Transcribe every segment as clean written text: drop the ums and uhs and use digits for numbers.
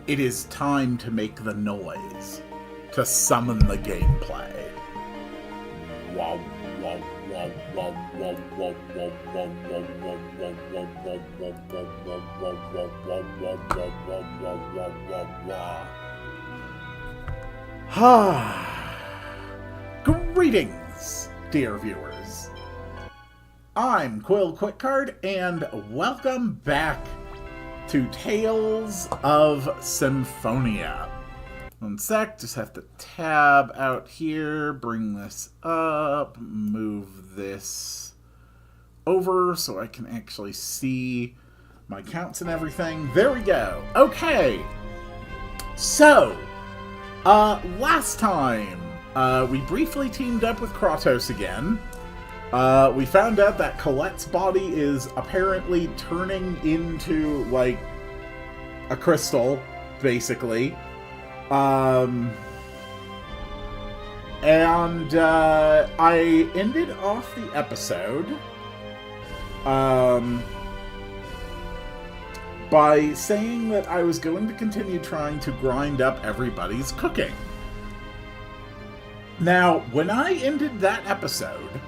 It is time to make the noise, to summon the gameplay. Wow, wow, wow, wow, wow, wow, wow, wow, wow, wow, wow, wow, wow, wow, wow, wow. Greetings, dear viewers. I'm Quill Quickcard, and welcome back to Tales of Symphonia. One sec, just have to tab out here, bring this up, move this over so I can actually see my counts and everything. There we go. Okay. So, last time, we briefly teamed up with Kratos again. We found out that Colette's body is apparently turning into, like, a crystal, basically. And I ended off the episode by saying that I was going to continue trying to grind up everybody's cooking. Now, when I ended that episode,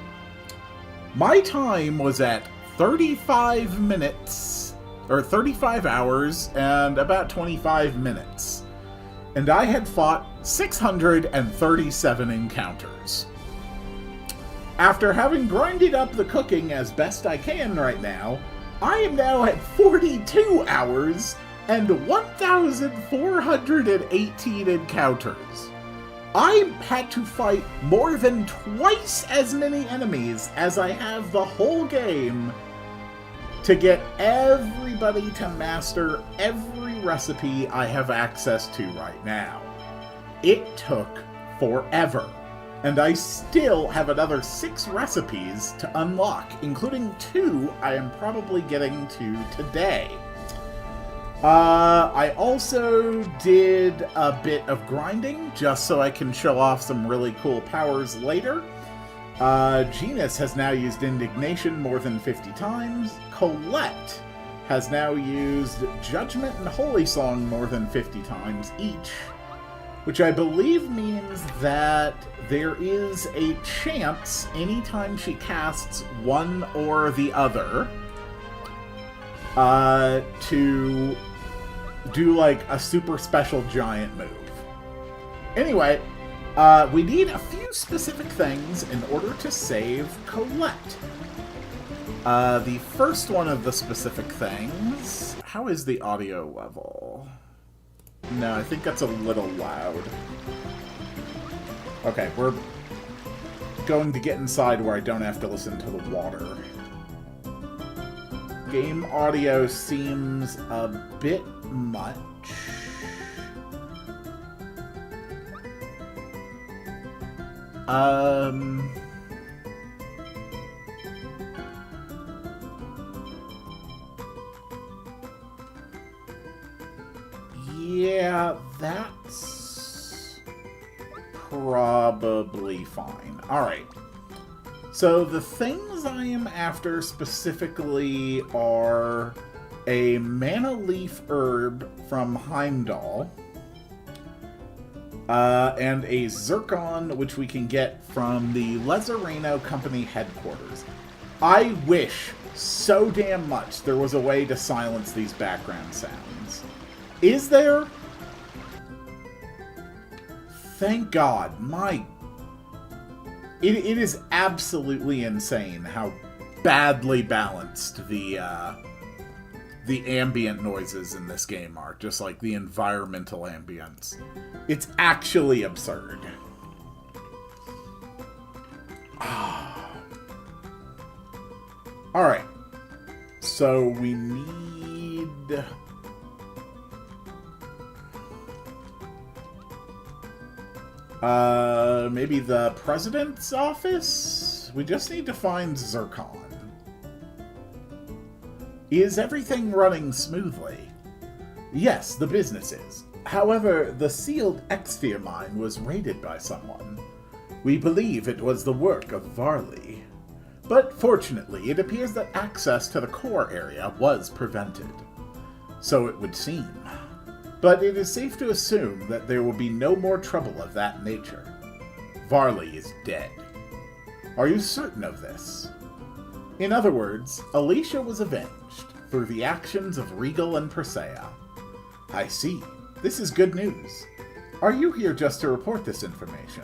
my time was at 35 minutes, or 35 hours, and about 25 minutes. And I had fought 637 encounters. After having grinded up the cooking as best I can right now, I am now at 42 hours and 1,418 encounters. I had to fight more than twice as many enemies as I have the whole game to get everybody to master every recipe I have access to right now. It took forever, and I still have another 6 recipes to unlock, including 2 I am probably getting to today. I also did a bit of grinding, just so I can show off some really cool powers later. Genus has now used Indignation more than 50 times. Colette has now used Judgment and Holy Song more than 50 times each, which I believe means that there is a chance anytime she casts one or the other to do, like, a super special giant move. Anyway, we need a few specific things in order to save Colette. The first one of the specific things... How is the audio level? No, I think that's a little loud. Okay, we're going to get inside where I don't have to listen to the water. Game audio seems a bit much. Um... Yeah, that's probably fine. Alright. So the things I am after specifically are a mana leaf herb from Heimdall, and a zircon, which we can get from the Lezareno Company headquarters. I wish so damn much there was a way to silence these background sounds. Is there? Thank God. It is absolutely insane how badly balanced the ambient noises in this game are. Just like the environmental ambience. It's actually absurd. Alright. So we need... maybe the president's office? We just need to find Zircon. Is everything running smoothly? Yes, the business is. However, the sealed Exsphere mine was raided by someone. We believe it was the work of Varley. But fortunately, it appears that access to the core area was prevented. So it would seem. But it is safe to assume that there will be no more trouble of that nature. Varley is dead. Are you certain of this? In other words, Alicia was avenged through the actions of Regal and Persea. I see. This is good news. Are you here just to report this information?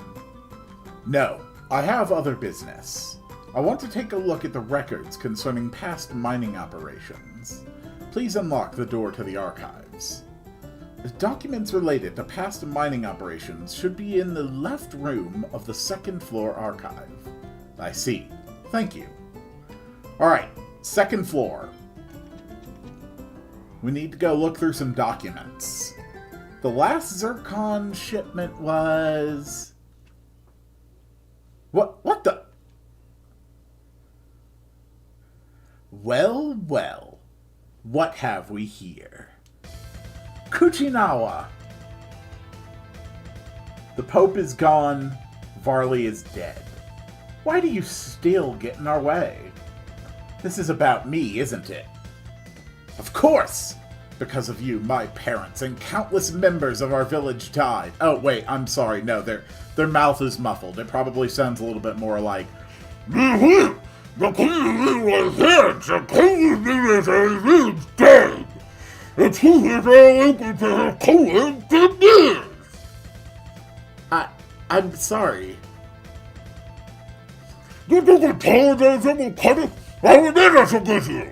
No, I have other business. I want to take a look at the records concerning past mining operations. Please unlock the door to the archives. The documents related to past mining operations should be in the left room of the second floor archive. I see. Thank you. Alright, second floor. We need to go look through some documents. The last Zircon shipment was... What the... Well, well. What have we here? Kuchinawa! The Pope is gone. Varley is dead. Why do you still get in our way? This is about me, isn't it? Of course! Because of you, my parents and countless members of our village died. Oh, wait, I'm sorry. No, their mouth is muffled. It probably sounds a little bit more like... The king was here. The king is dead. The king is open to her cold news. I'm sorry. You don't apologize and will cut it. I will never forgive you.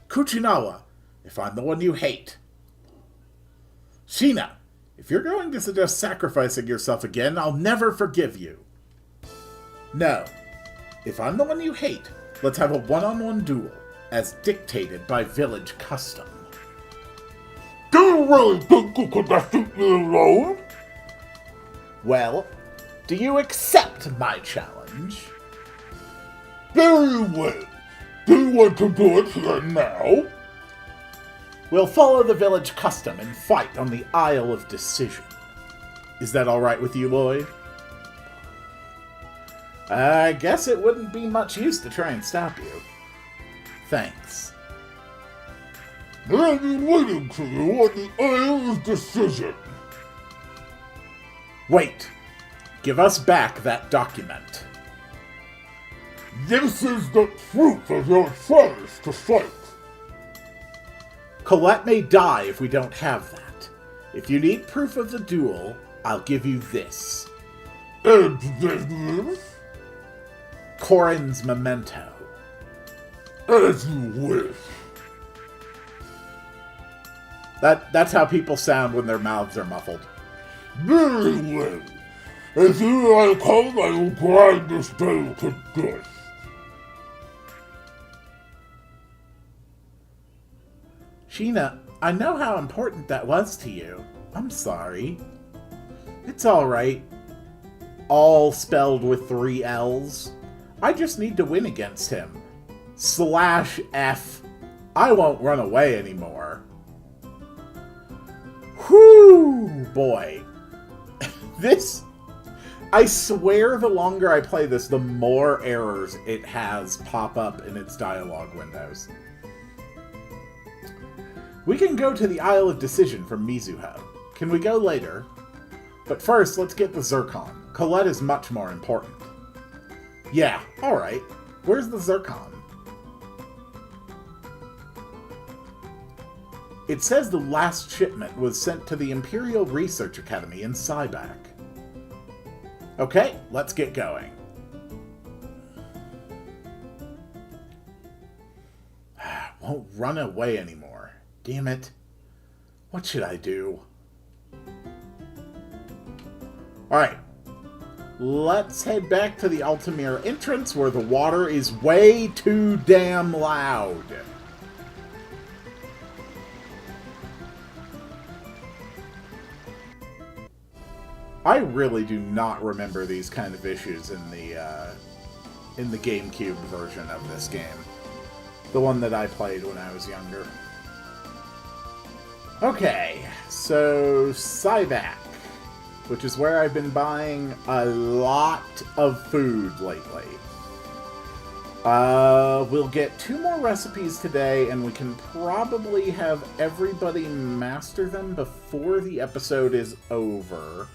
Kuchinawa, if I'm the one you hate. Sheena, if you're going to suggest sacrificing yourself again, I'll never forgive you. No. If I'm the one you hate, let's have a one-on-one duel, as dictated by village custom. Do you really think you can defeat me alone? Well, do you accept my challenge? Very well. Do you want to do it here now? We'll follow the village custom and fight on the Isle of Decision. Is that alright with you, Lloyd? I guess it wouldn't be much use to try and stop you. Thanks. I'll be waiting for you on the Isle of Decision. Wait. Give us back that document. This is the proof of your promise to fight. Colette may die if we don't have that. If you need proof of the duel, I'll give you this. And this? Corin's memento. As you wish. That's how people sound when their mouths are muffled. Very well. As soon as I come, I will grind this bell to dust. Sheena, I know how important that was to you. I'm sorry. It's alright. all spelled with 3 L's. I just need to win against him. /F. I won't run away anymore. Whew, boy. This... I swear the longer I play this, the more errors it has pop up in its dialogue windows. We can go to the Isle of Decision from Mizuho. Can we go later? But first, let's get the Zircon. Colette is much more important. Yeah, alright. Where's the Zircon? It says the last shipment was sent to the Imperial Research Academy in Sybac. Okay, let's get going. Won't run away anymore. Damn it. What should I do? Alright. Let's head back to the Altamira entrance where the water is way too damn loud. I really do not remember these kind of issues in the GameCube version of this game. The one that I played when I was younger. Okay, so Sybac, which is where I've been buying a lot of food lately. We'll get 2 more recipes today, and we can probably have everybody master them before the episode is over.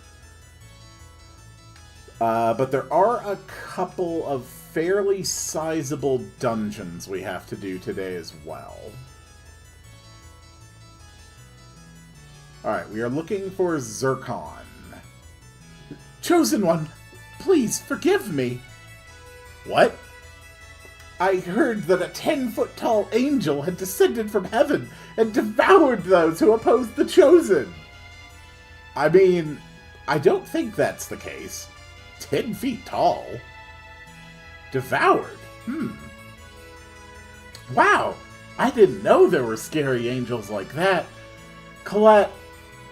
But there are a couple of fairly sizable dungeons we have to do today as well. Alright, we are looking for Zircon. Chosen One, please forgive me. What? I heard that a 10-foot-tall angel had descended from heaven and devoured those who opposed the Chosen. I mean, I don't think that's the case. 10 feet tall? Devoured? Wow, I didn't know there were scary angels like that. Colette,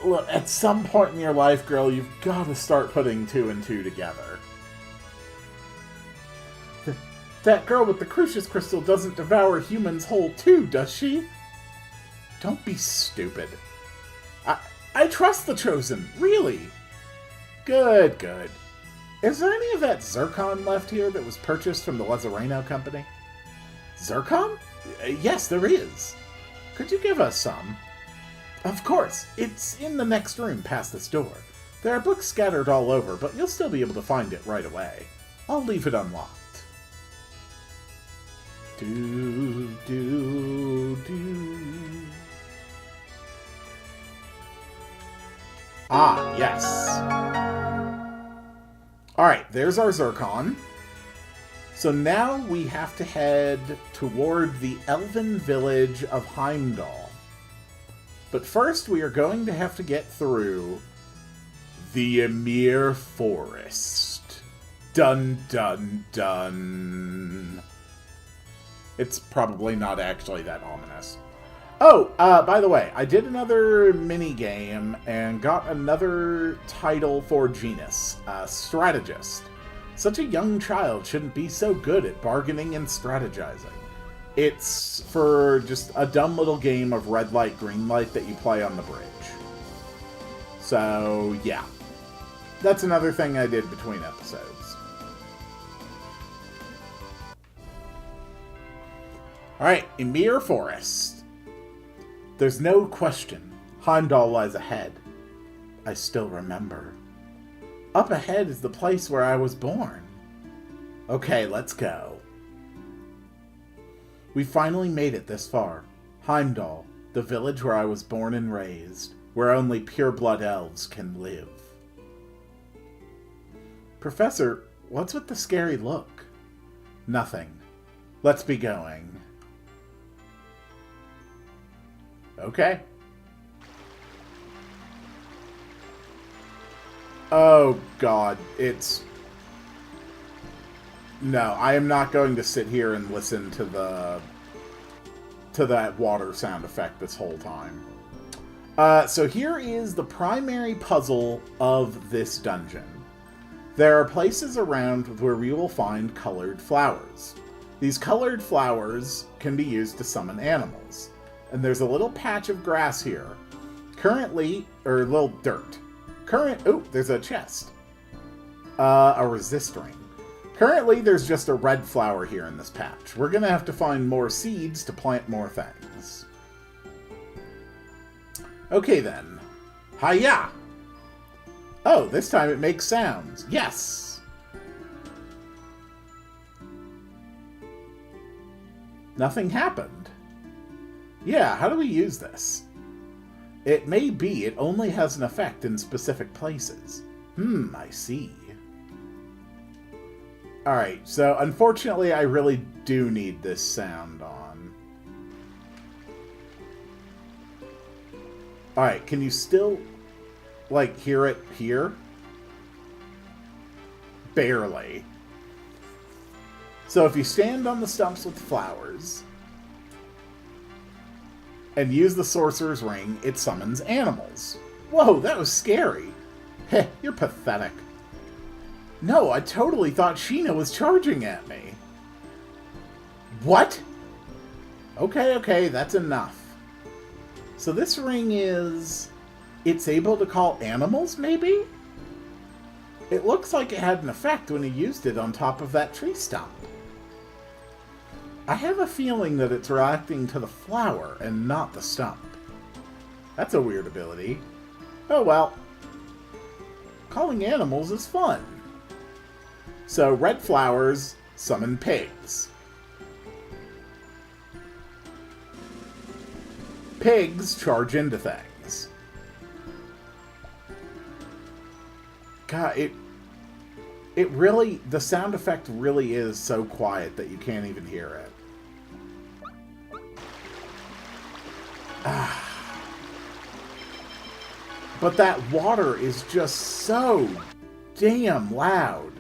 look, at some point in your life, girl, you've got to start putting 2 and 2 together. That girl with the Crucius Crystal doesn't devour humans whole too, does she? Don't be stupid. I trust the Chosen, really. Good, good. Is there any of that Zircon left here that was purchased from the Lazareno company? Zircon? Yes, there is. Could you give us some? Of course. It's in the next room past this door. There are books scattered all over, but you'll still be able to find it right away. I'll leave it unlocked. Do. Ah, yes. Alright, there's our Zircon. So now we have to head toward the elven village of Heimdall. But first we are going to have to get through the Emir Forest. Dun dun dun. It's probably not actually that ominous. Oh, by the way, I did another mini-game and got another title for Genus, Strategist. Such a young child shouldn't be so good at bargaining and strategizing. It's for just a dumb little game of red light, green light that you play on the bridge. So, yeah. That's another thing I did between episodes. Alright, Emir Forest. There's no question. Heimdall lies ahead. I still remember. Up ahead is the place where I was born. Okay, let's go. We finally made it this far. Heimdall, the village where I was born and raised, where only pure-blood elves can live. Professor, what's with the scary look? Nothing. Let's be going. Okay. Oh, God. It's... No, I am not going to sit here and listen to that water sound effect this whole time. So here is the primary puzzle of this dungeon. There are places around where we will find colored flowers. These colored flowers can be used to summon animals. And there's a little patch of grass here. Currently, or a little dirt. Oh, there's a chest. A resist ring. Currently, there's just a red flower here in this patch. We're gonna have to find more seeds to plant more things. Okay then. Hiya! Oh, this time it makes sounds. Yes! Nothing happened. Yeah, how do we use this? It may be it only has an effect in specific places. I see. Alright, so unfortunately I really do need this sound on. Alright, can you still, like, hear it here? Barely. So if you stand on the stumps with flowers and use the Sorcerer's Ring, it summons animals. Whoa, that was scary. Heh, you're pathetic. No, I totally thought Sheena was charging at me. What? Okay, that's enough. So this ring is... it's able to call animals, maybe? It looks like it had an effect when he used it on top of that tree stump. I have a feeling that it's reacting to the flower and not the stump. That's a weird ability. Oh well. Calling animals is fun. So red flowers summon pigs. Pigs charge into things. God, it really, the sound effect really is so quiet that you can't even hear it. But that water is just so damn loud.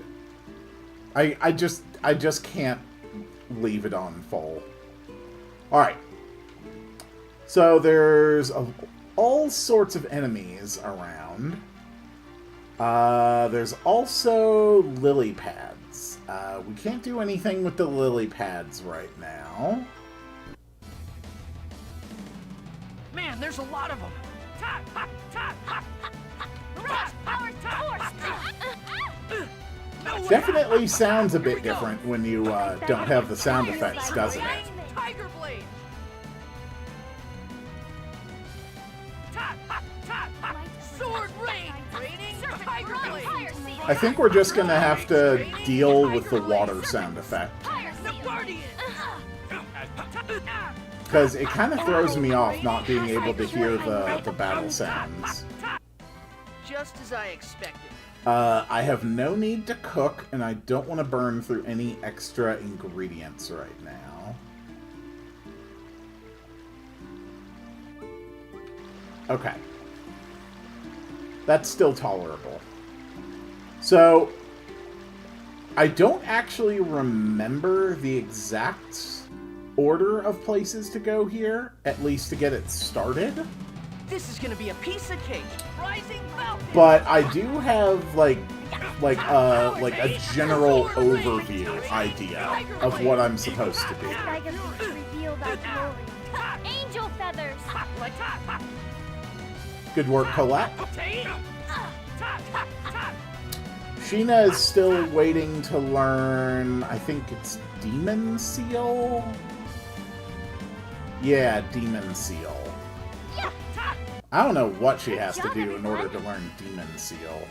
I just can't leave it on full. Alright. So there's all sorts of enemies around. There's also lily pads. We can't do anything with the lily pads right now. Man, there's a lot of them. Definitely sounds a bit different when you don't have the sound effects, doesn't it? Tiger blade. Sword rain. Raining tiger blade. I think we're just gonna have to deal with the water sound effect. Because it kind of throws me off not being able to hear the battle sounds. Just as I expected. I have no need to cook, and I don't want to burn through any extra ingredients right now. Okay. That's still tolerable. So, I don't actually remember the exact order of places to go here, at least to get it started. This is gonna be a piece of cake. Rising Falcon. But I do have like a general overview idea of what I'm supposed to do. Angel feathers. Good work, Colette. Sheena is still waiting to learn, I think it's Demon Seal? Yeah, Demon Seal. I don't know what she has to do in order to learn Demon Seal.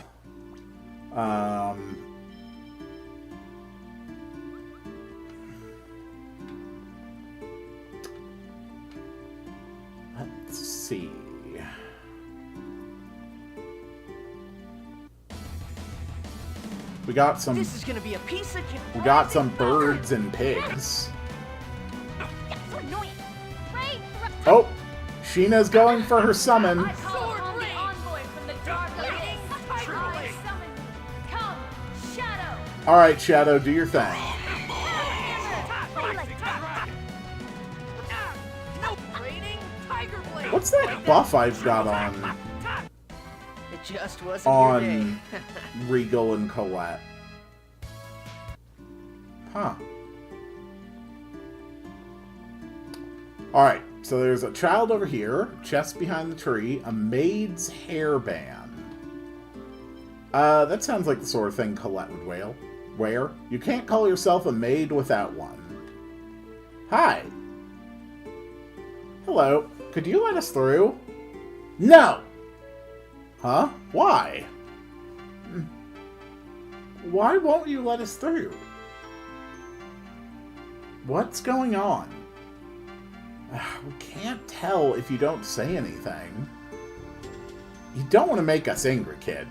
Let's see. We got some. This is gonna be a piece of cake. We got some birds and pigs. Oh, Sheena's going for her summon. All right, Shadow, do your thing. What's that buff I've got on? just wasn't your day. on Regal and Colette. Huh. Alright, so there's a child over here, chest behind the tree, a maid's hairband. That sounds like the sort of thing Colette would wear. You can't call yourself a maid without one. Hi. Hello. Could you let us through? No! Huh? Why? Why won't you let us through? What's going on? We can't tell if you don't say anything. You don't want to make us angry, kid.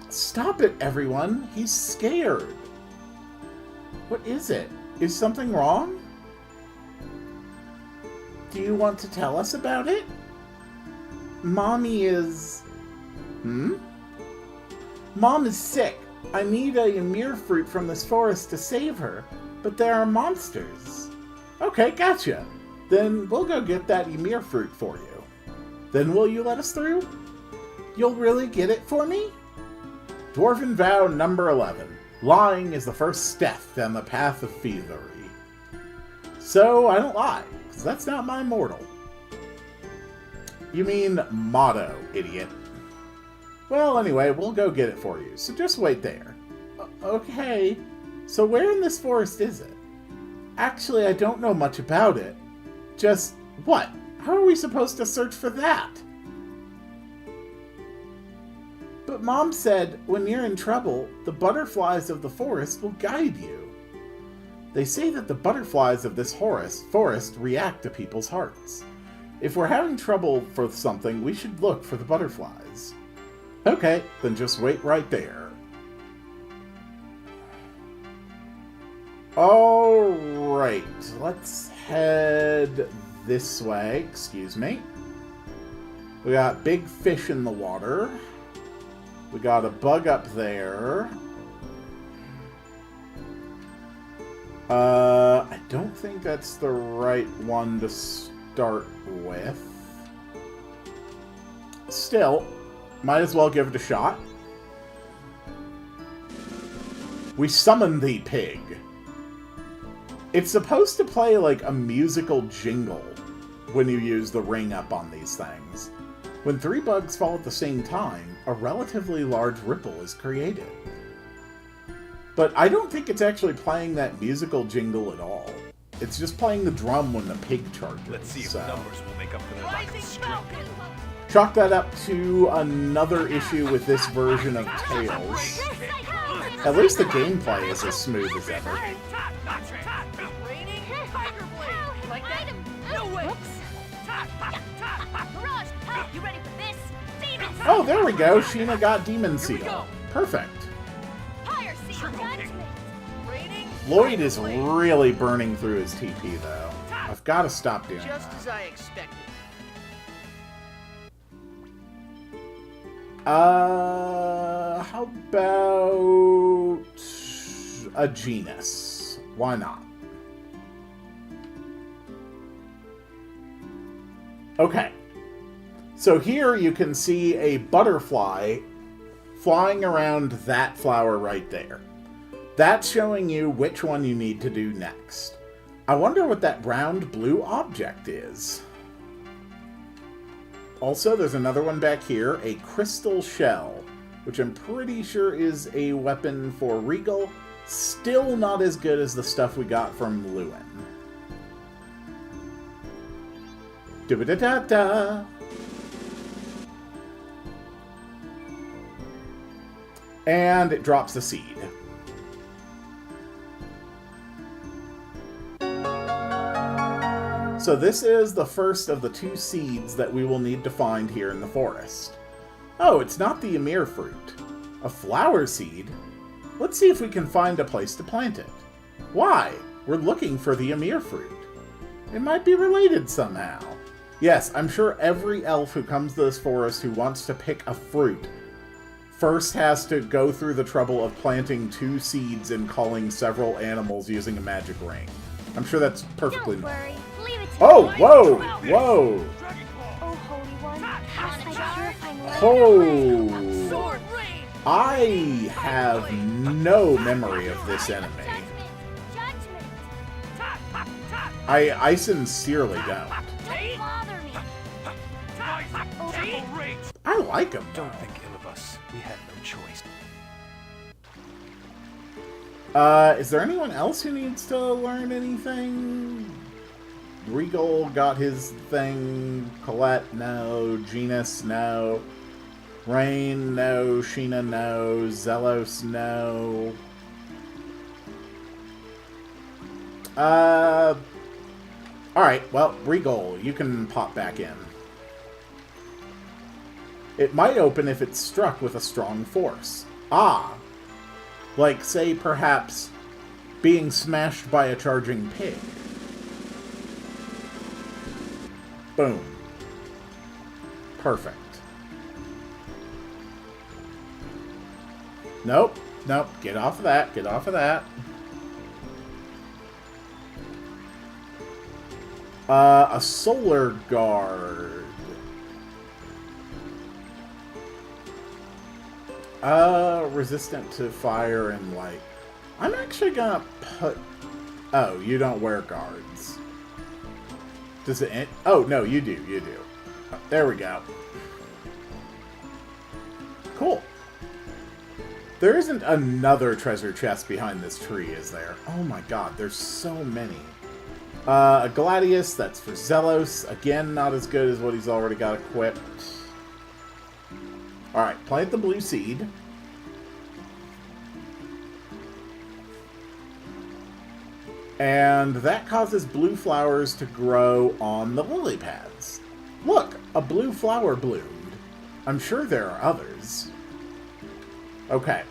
Stop it, everyone. He's scared. What is it? Is something wrong? Do you want to tell us about it? Mommy is... Mom is sick. I need a Ymir fruit from this forest to save her, but there are monsters. Okay, gotcha. Then we'll go get that Ymir fruit for you. Then will you let us through? You'll really get it for me? Dwarven vow number 11. Lying is the first step down the path of thievery. So I don't lie, because that's not my mortal. You mean motto, idiot. Well, anyway, we'll go get it for you, so just wait there. Okay, so where in this forest is it? Actually, I don't know much about it. Just, what? How are we supposed to search for that? But Mom said, when you're in trouble, the butterflies of the forest will guide you. They say that the butterflies of this forest react to people's hearts. If we're having trouble for something, we should look for the butterflies. Okay, then just wait right there. Alright, let's head this way. Excuse me. We got big fish in the water. We got a bug up there. I don't think that's the right one to start with. Still, might as well give it a shot. We summon thee, pig. It's supposed to play like a musical jingle when you use the ring up on these things. When 3 bugs fall at the same time, a relatively large ripple is created. But I don't think it's actually playing that musical jingle at all. It's just playing the drum when the pig charges. Let's see if the numbers will make up for their lack of skill. Chalk that up to another issue with this version of Tales. At least the gameplay is as smooth as ever. Oh, there we go. Sheena got Demon Seal. Perfect. Lloyd is really burning through his TP, though. I've got to stop doing that. Just as I expected. How about a genus? Why not? Okay. So here you can see a butterfly flying around that flower right there. That's showing you which one you need to do next. I wonder what that round blue object is. Also, there's another one back here, a crystal shell, which I'm pretty sure is a weapon for Regal. Still not as good as the stuff we got from Lewin. Do-ba-da-da-da! And it drops the seed. So this is the first of the 2 seeds that we will need to find here in the forest. Oh, it's not the Ymir fruit. A flower seed? Let's see if we can find a place to plant it. Why? We're looking for the Ymir fruit. It might be related somehow. Yes, I'm sure every elf who comes to this forest who wants to pick a fruit first has to go through the trouble of planting 2 seeds and calling several animals using a magic ring. I'm sure that's perfectly normal. Leave it to Oh, me. whoa, whoa! Oh, Holy One, cast thy purifying light Oh! Sword rain! I have no memory of this enemy. I sincerely don't. I like him. Don't think ill of us. We had no choice. Is there anyone else who needs to learn anything? Regal got his thing. Colette, no. Genus, no. Rain, no. Sheena, no. Zelos, no. Alright, well, Regal, you can pop back in. It might open if it's struck with a strong force. Ah! Like, say, perhaps, being smashed by a charging pig. Boom. Perfect. Nope. Nope. Get off of that. Get off of that. A solar guard. Resistant to fire and light. I'm actually gonna put... Oh, you don't wear guards. Does it... Oh, no, you do. You do. There we go. Cool. There isn't another treasure chest behind this tree, is there? Oh my god, there's so many. A Gladius, that's for Zelos. Again, not as good as what he's already got equipped. Alright, plant the blue seed. And that causes blue flowers to grow on the lily pads. Look, a blue flower bloomed. I'm sure there are others. Okay,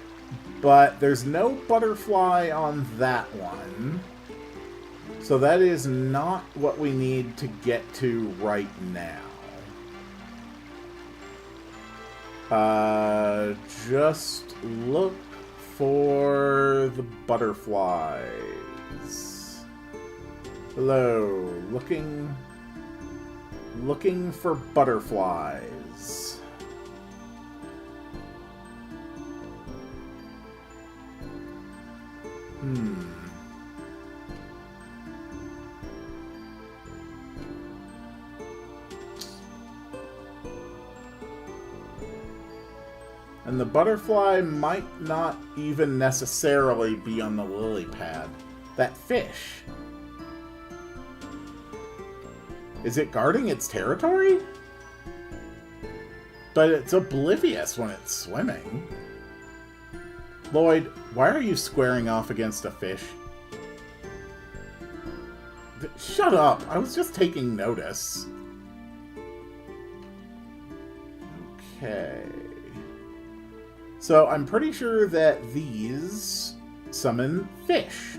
but there's no butterfly on that one. So that is not what we need to get to right now. Just look for the butterflies. Hello, looking for butterflies. And the butterfly might not even necessarily be on the lily pad. That fish. Is it guarding its territory? But it's oblivious when it's swimming. Lloyd, why are you squaring off against a fish? Shut up! I was just taking notice. Okay. So I'm pretty sure that these summon fish.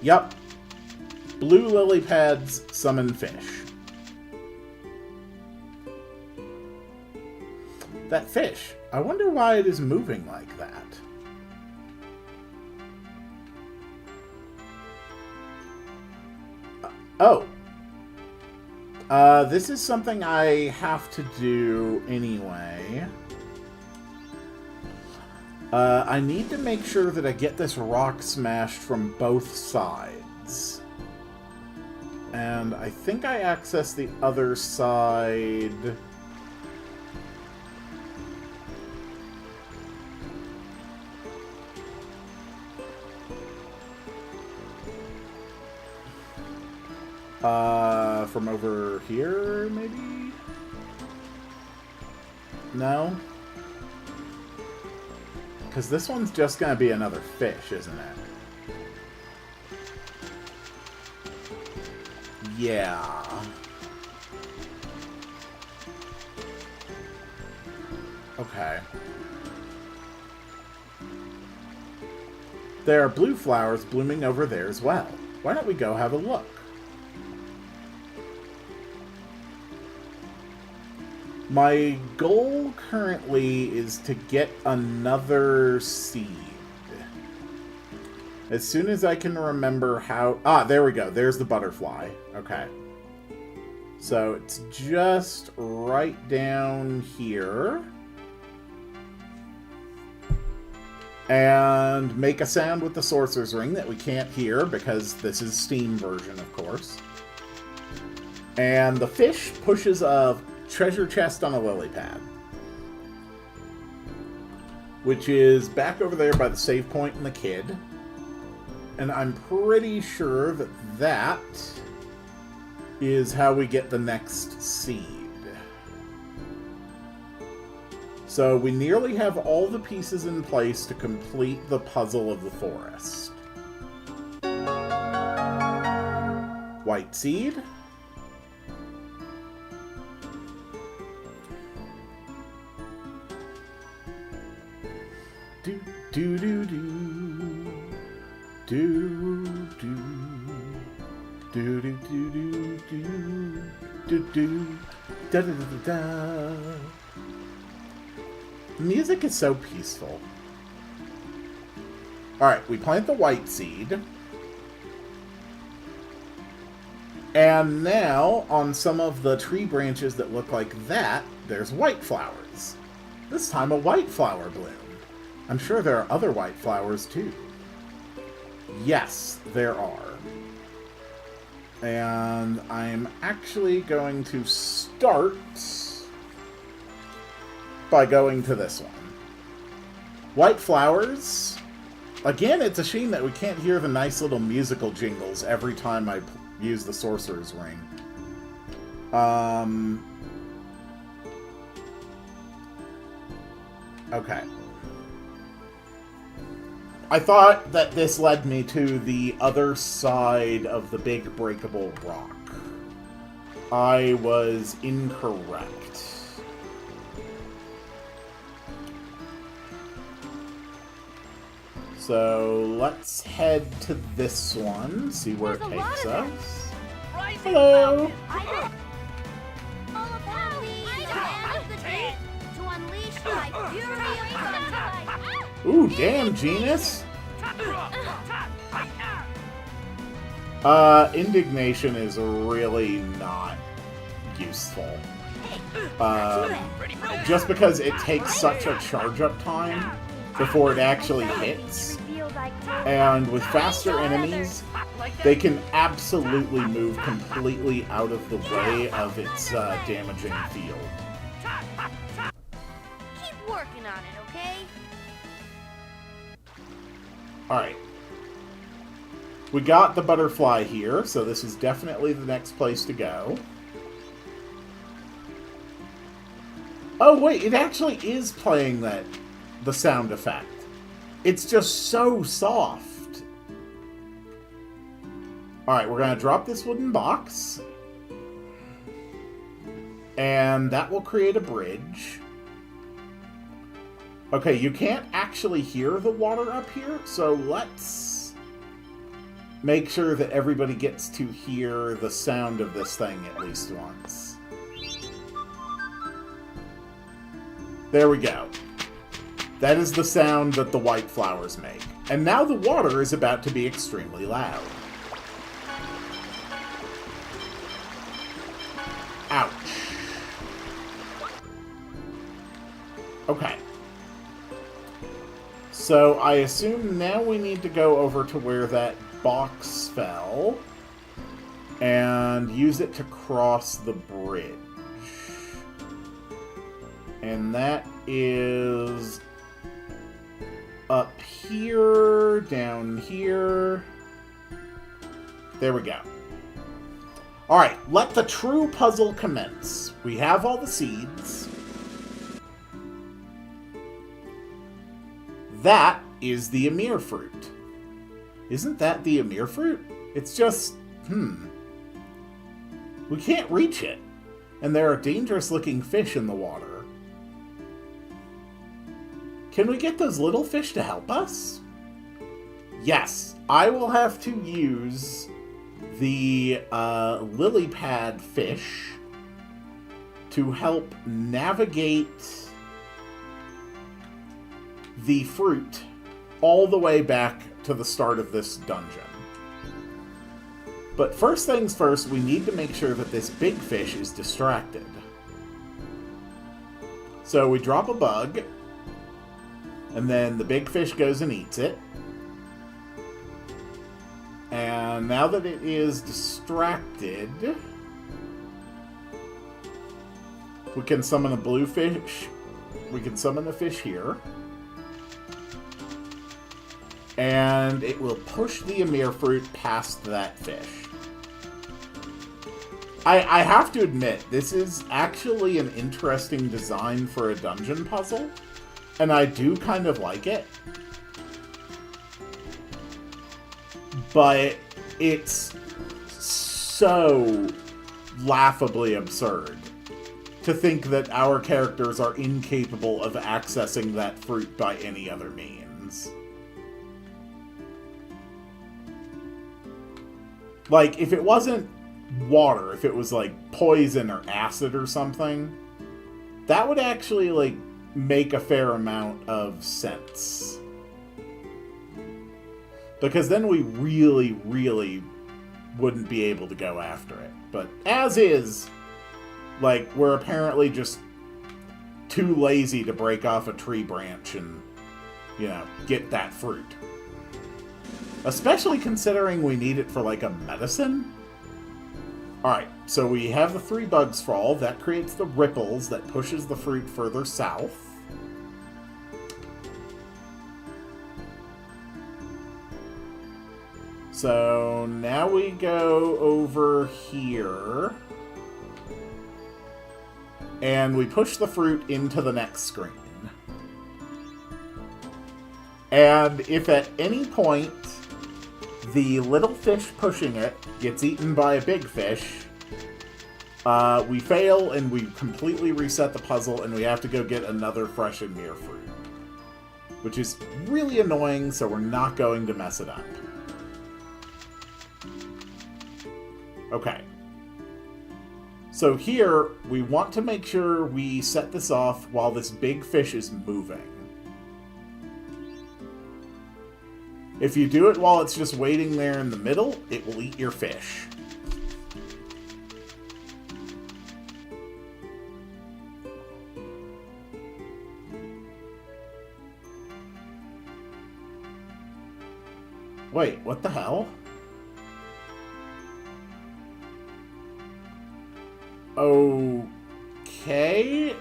Yup. Blue lily pads summon fish. That fish. I wonder why it is moving like that. Oh. This is something I have to do anyway. I need to make sure that I get this rock smashed from both sides. And I think I access the other side... from over here, maybe? No? Because this one's just going to be another fish, isn't it? Yeah. Okay. There are blue flowers blooming over there as well. Why don't we go have a look? My goal currently is to get another seed. As soon as I can remember how... Ah, there we go. There's the butterfly. Okay. So it's just right down here. And make a sound with the Sorcerer's Ring that we can't hear because this is Steam version, of course. And the fish pushes a treasure chest on a lily pad, which is back over there by the save point and the kid. And I'm pretty sure that that is how we get the next seed. So we nearly have all the pieces in place to complete the puzzle of the forest. White seed. Do do do do do do do do do do do do da da da da. The music is so peaceful. Alright, we plant the white seed. And now, on some of the tree branches that look like that, there's white flowers. This time a white flower bloomed. I'm sure there are other white flowers too. Yes, there are. And I'm actually going to start by going to this one. White flowers. Again, it's a shame that we can't hear the nice little musical jingles every time I use the Sorcerer's Ring. Okay. I thought that this led me to the other side of the big breakable rock. I was incorrect. So let's head to this one, see where it takes us. Hello! Ooh, damn, Genus! Indignation is really not useful. Just because it takes such a charge-up time before it actually hits. And with faster enemies, they can absolutely move completely out of the way of its damaging field. Keep working on it, okay? Alright. We got the butterfly here, so this is definitely the next place to go. Oh wait, it actually is playing the sound effect. It's just so soft. Alright, we're going to drop this wooden box. And that will create a bridge. Okay, you can't actually hear the water up here, so let's make sure that everybody gets to hear the sound of this thing at least once. There we go. That is the sound that the white flowers make. And now the water is about to be extremely loud. Ouch. Okay. So I assume now we need to go over to where that box fell and use it to cross the bridge. And that is up here, down here. There we go. Alright, let the true puzzle commence. We have all the seeds. That is the Emir fruit. Isn't that the Emir fruit? It's just, we can't reach it. And there are dangerous looking fish in the water. Can we get those little fish to help us? Yes, I will have to use the lily pad fish to help navigate the fruit all the way back to the start of this dungeon. But first things first, we need to make sure that this big fish is distracted. So we drop a bug, and then the big fish goes and eats it. And now that it is distracted, we can summon a blue fish. We can summon the fish here. And it will push the Amir fruit past that fish. I have to admit, this is actually an interesting design for a dungeon puzzle. And I do kind of like it. But it's so laughably absurd to think that our characters are incapable of accessing that fruit by any other means. Like, if it wasn't water, if it was like poison or acid or something, that would actually like make a fair amount of sense. Because then we really, really wouldn't be able to go after it. But as is, like, we're apparently just too lazy to break off a tree branch and, you know, get that fruit. Especially considering we need it for, like, a medicine. Alright, so we have the 3 bugs fall. That creates the ripples that pushes the fruit further south. So now we go over here. And we push the fruit into the next screen. And if at any point the little fish pushing it gets eaten by a big fish, we fail and we completely reset the puzzle and we have to go get another fresh and mere fruit. Which is really annoying, so we're not going to mess it up. Okay. So here, we want to make sure we set this off while this big fish is moving. If you do it while it's just waiting there in the middle, it will eat your fish. Wait, what the hell? Okay.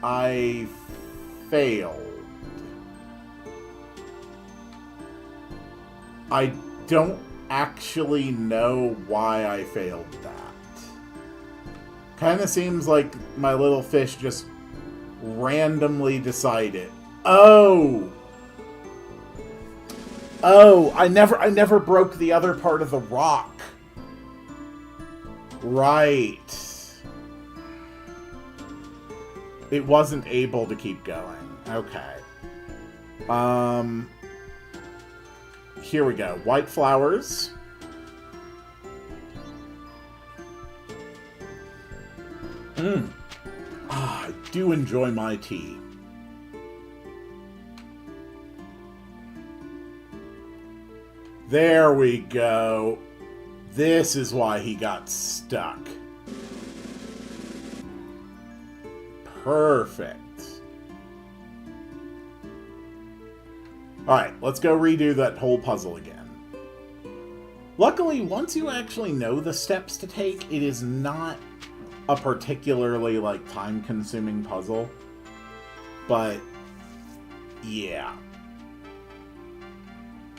I failed. I don't actually know why I failed that. Kinda seems like my little fish just randomly decided. Oh! Oh, I never broke the other part of the rock. Right. It wasn't able to keep going. Okay. Here we go. White flowers. I do enjoy my tea. There we go. This is why he got stuck. Perfect. Alright, let's go redo that whole puzzle again. Luckily, once you actually know the steps to take, it is not a particularly, like, time-consuming puzzle. But, yeah.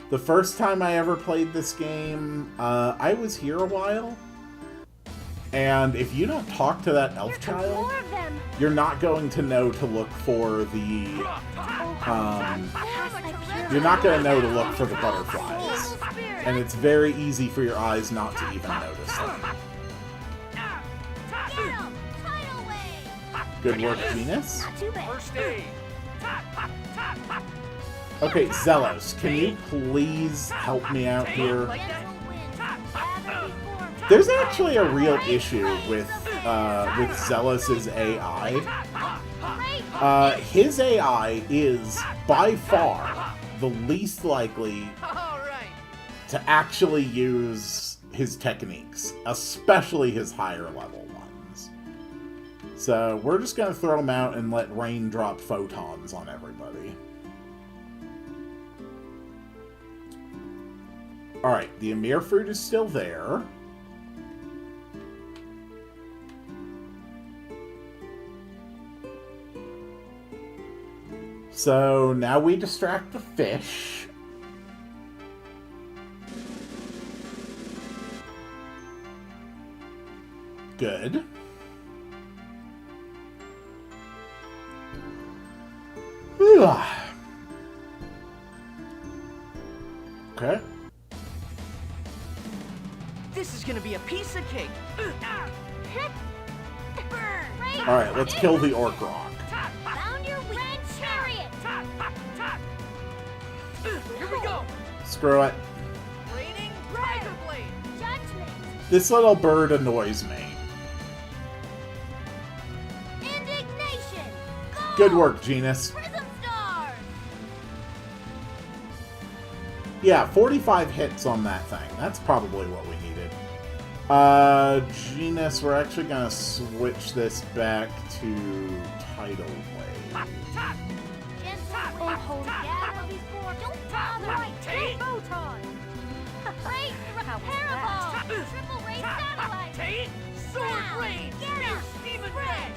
The first time I ever played this game, I was here a while. And if you don't talk to that elf child, you're not going to know to look for the, you're not going to know to look for the butterflies. And it's very easy for your eyes not to even notice them. Good work, Venus. Okay, Zelos, can you please help me out here? There's actually a real issue with Zelos' AI. His AI is, by far, the least likely All right. to actually use his techniques, especially his higher level ones. So we're just going to throw him out and let rain drop photons on everybody. Alright, the Emir fruit is still there. So now we distract the fish. Good. Okay. This is gonna be a piece of cake. Alright, let's kill the Orc Rock. Found your red chariot. Here we go. Screw it. Raining Tiger Blade. Judgment. This little bird annoys me. Indignation. Go. Good work, Genus. Prism stars. Yeah, 45 hits on that thing. That's probably what we needed. Genus, we're actually gonna switch this back to Tidal Wave. Gentle wind hold gather before. Don't bother. Right. Tate. Photon. Great. Parabol. Triple ray satellite. Tate. Sword Wow. Rain. Get up. Fierce Demon Red.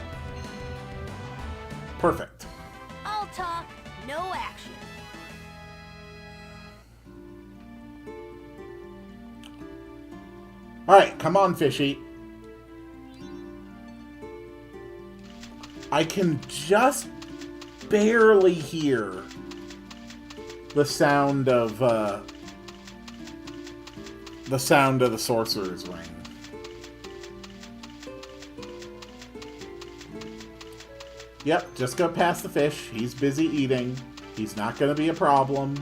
Perfect. All talk, no action. Alright, come on, fishy. I can just barely hear the sound of the sorcerer's ring. Yep, just go past the fish. He's busy eating. He's not gonna be a problem.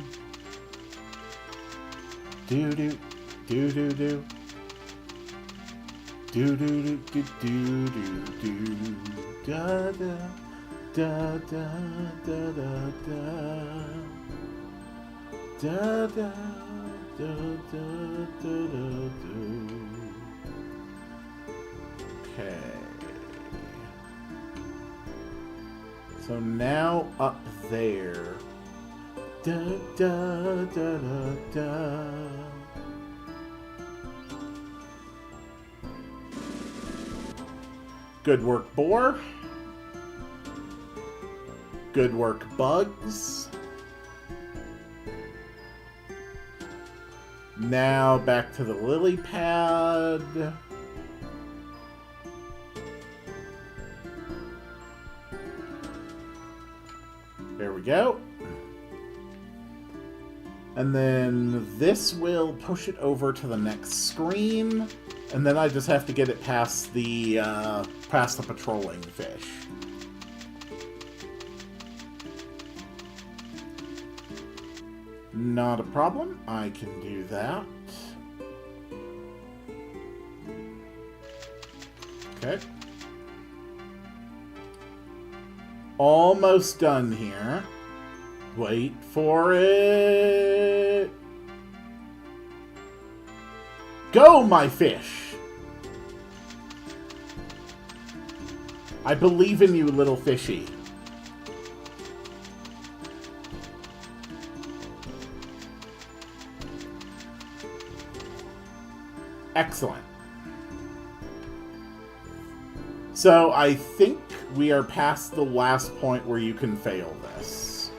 Do-do, do-do-do. Do-do-do-do-do-do-do. Da-da, da-da-da-da-da. Da-da, da-da-da-da-do. Okay. So now up there. Da da da da da. Good work, Boar. Good work, Bugs. Now back to the lily pad. There we go. And then this will push it over to the next screen. And then I just have to get it past the patrolling fish. Not a problem. I can do that. Okay. Almost done here. Wait for it. Go, my fish! I believe in you, little fishy. Excellent. So I think we are past the last point where you can fail this.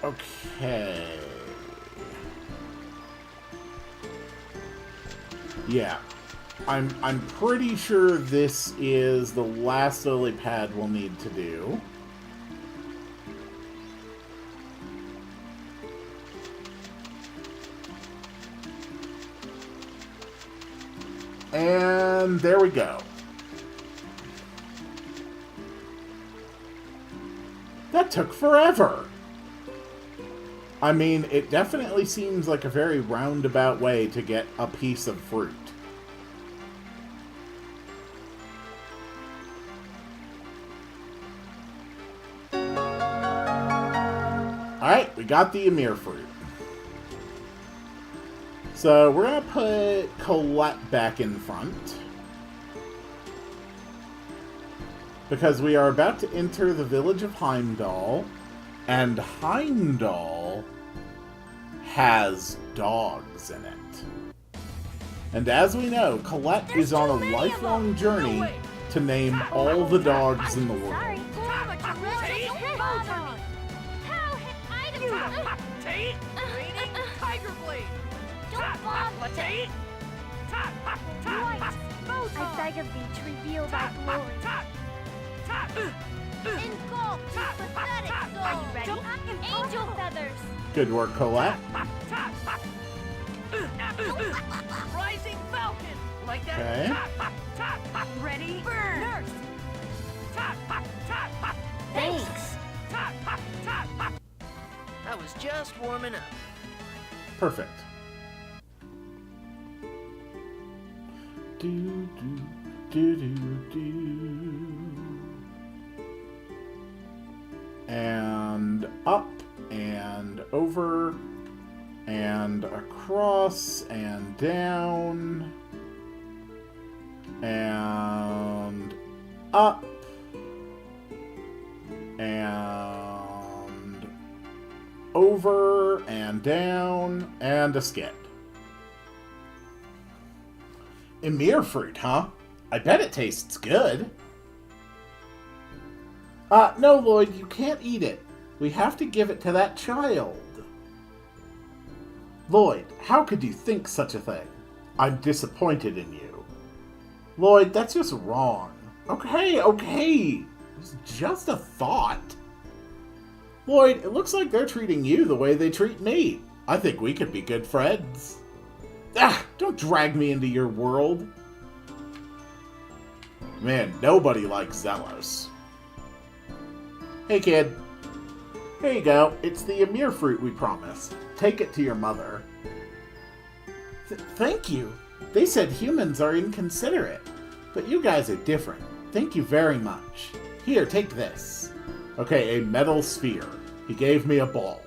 Okay. Yeah. I'm pretty sure this is the last lily pad we'll need to do. And there we go. That took forever. I mean, it definitely seems like a very roundabout way to get a piece of fruit. Alright, we got the Emir fruit. So we're going to put Colette back in front. Because we are about to enter the village of Heimdall. And Heimdall has dogs in it. And as we know, Colette is on a lifelong journey to name all the dogs in the world. Sorry. How hit items? Tate! Raining tiger blade! Don't bother. Tate! Right. I beg of thee to reveal thy glory. Engulf this pathetic soul. Are you ready? Angel feathers. Good work, Colette. Rising falcon! Like that? Okay. Ready? Burn. Nurse! Thanks. I was just warming up. Perfect. Do, do, do, do, do. And up, and over, and across, and down, and up, and over, and down, and a skip. Emir fruit, huh? I bet it tastes good. No, Lloyd, you can't eat it. We have to give it to that child. Lloyd, how could you think such a thing? I'm disappointed in you. Lloyd, that's just wrong. Okay. It's just a thought. Lloyd, it looks like they're treating you the way they treat me. I think we could be good friends. Don't drag me into your world. Man, nobody likes Zealous. Hey, kid. Here you go. It's the Emir fruit we promised. Take it to your mother. Thank you. They said humans are inconsiderate. But you guys are different. Thank you very much. Here, take this. Okay, a metal sphere. He gave me a ball.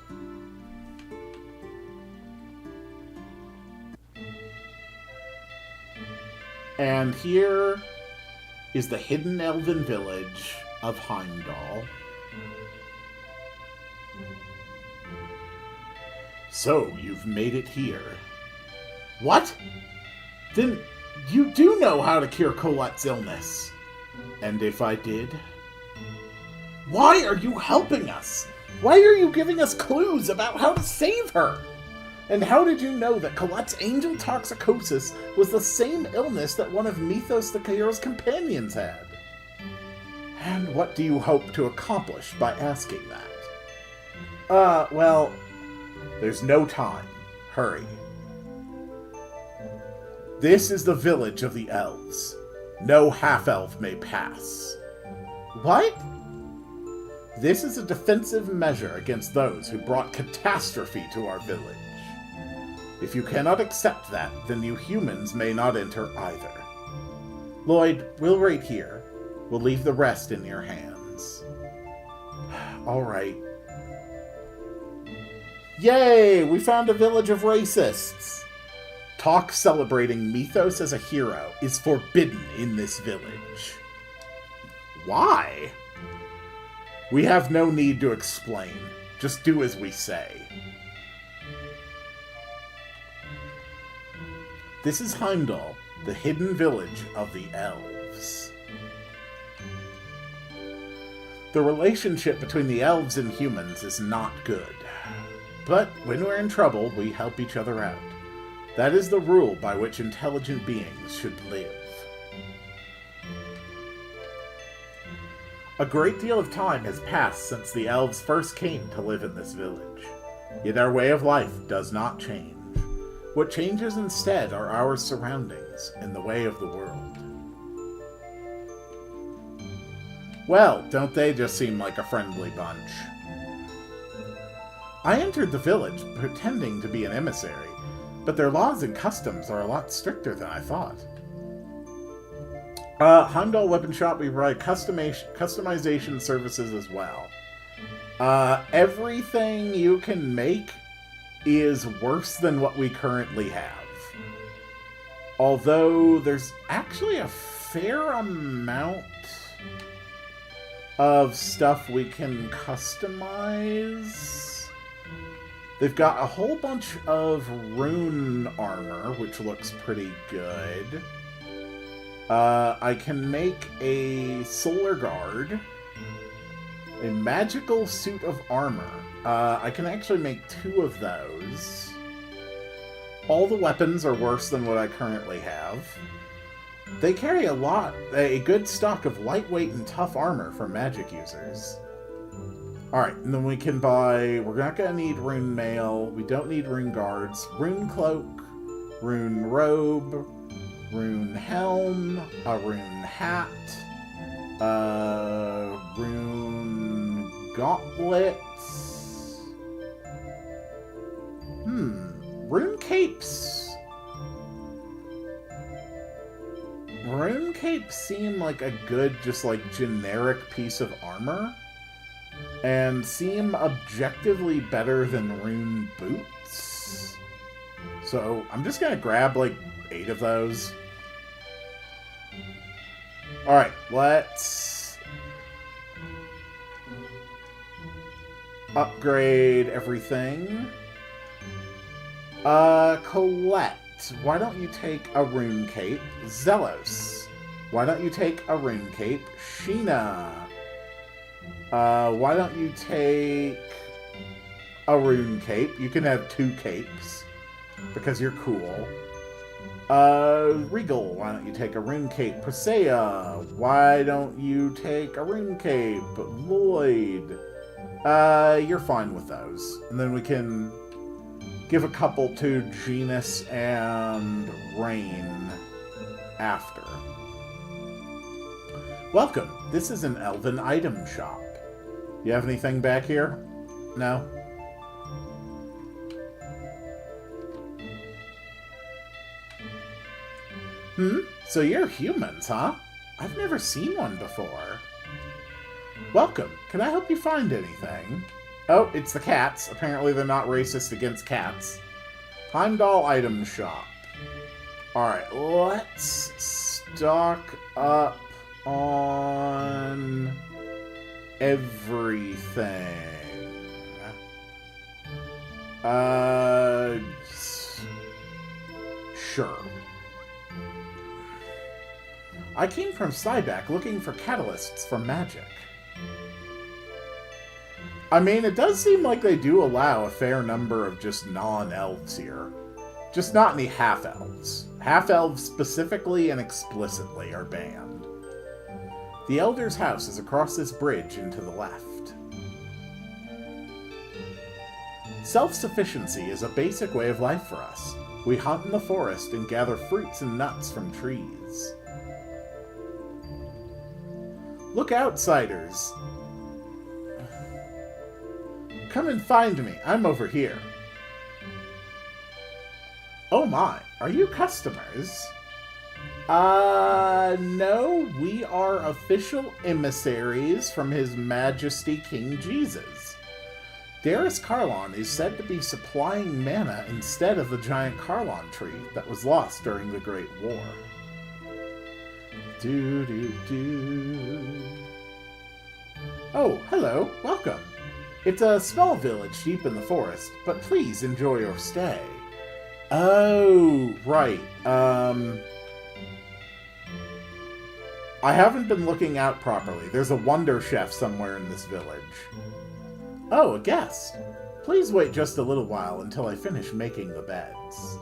And here is the hidden elven village of Heimdall. So, you've made it here. What? Then you do know how to cure Colette's illness. And if I did? Why are you helping us? Why are you giving us clues about how to save her? And how did you know that Colette's angel toxicosis was the same illness that one of Mythos the Chaos companions had? And what do you hope to accomplish by asking that? Well, there's no time. Hurry. This is the village of the elves. No half-elf may pass. What? This is a defensive measure against those who brought catastrophe to our village. If you cannot accept that, then you humans may not enter either. Lloyd, we'll wait here. We'll leave the rest in your hands. All right. Yay! We found a village of racists! Talk celebrating Mythos as a hero is forbidden in this village. Why? We have no need to explain. Just do as we say. This is Heimdall, the hidden village of the elves. The relationship between the elves and humans is not good. But when we're in trouble, we help each other out. That is the rule by which intelligent beings should live. A great deal of time has passed since the elves first came to live in this village. Yet our way of life does not change. What changes instead are our surroundings and the way of the world. Well, don't they just seem like a friendly bunch? I entered the village pretending to be an emissary, but their laws and customs are a lot stricter than I thought. Heimdall Weapon Shop, we provide customization services as well. Everything you can make is worse than what we currently have. Although there's actually a fair amount of stuff we can customize. They've got a whole bunch of rune armor, which looks pretty good. I can make a solar guard, a magical suit of armor. I can actually make 2 of those. All the weapons are worse than what I currently have. They carry a good stock of lightweight and tough armor for magic users. Alright, and then we can buy... We're not going to need rune mail. We don't need rune guards. Rune cloak, rune robe, rune helm, a rune hat, rune gauntlets. Rune capes. Rune capes seem like a good, just like, generic piece of armor. And seem objectively better than rune boots. So, I'm just gonna grab, like, 8 of those. Alright, let's upgrade everything. Colette, why don't you take a rune cape? Zelos, why don't you take a rune cape? Sheena, why don't you take a rune cape? You can have 2 capes, because you're cool. Regal, why don't you take a rune cape? Presea, why don't you take a rune cape? Lloyd, you're fine with those. And then we can give a couple to Genus and Rain after. Welcome, this is an elven item shop. You have anything back here? No? So you're humans, huh? I've never seen one before. Welcome. Can I help you find anything? Oh, it's the cats. Apparently they're not racist against cats. Heimdall item shop. Alright, let's stock up on everything. Sure. I came from Cyback looking for catalysts for magic. I mean, it does seem like they do allow a fair number of just non-elves here. Just not any half-elves. Half-elves specifically and explicitly are banned. The Elder's house is across this bridge and to the left. Self-sufficiency is a basic way of life for us. We hunt in the forest and gather fruits and nuts from trees. Look, outsiders! Come and find me. I'm over here. Oh my, are you customers? No, we are official emissaries from His Majesty King Jesus. Darius Carlon is said to be supplying mana instead of the giant Carlon tree that was lost during the Great War. Oh, hello, welcome. It's a small village deep in the forest, but please enjoy your stay. Oh, right. I haven't been looking out properly. There's a wonder chef somewhere in this village. Oh, a guest. Please wait just a little while until I finish making the beds.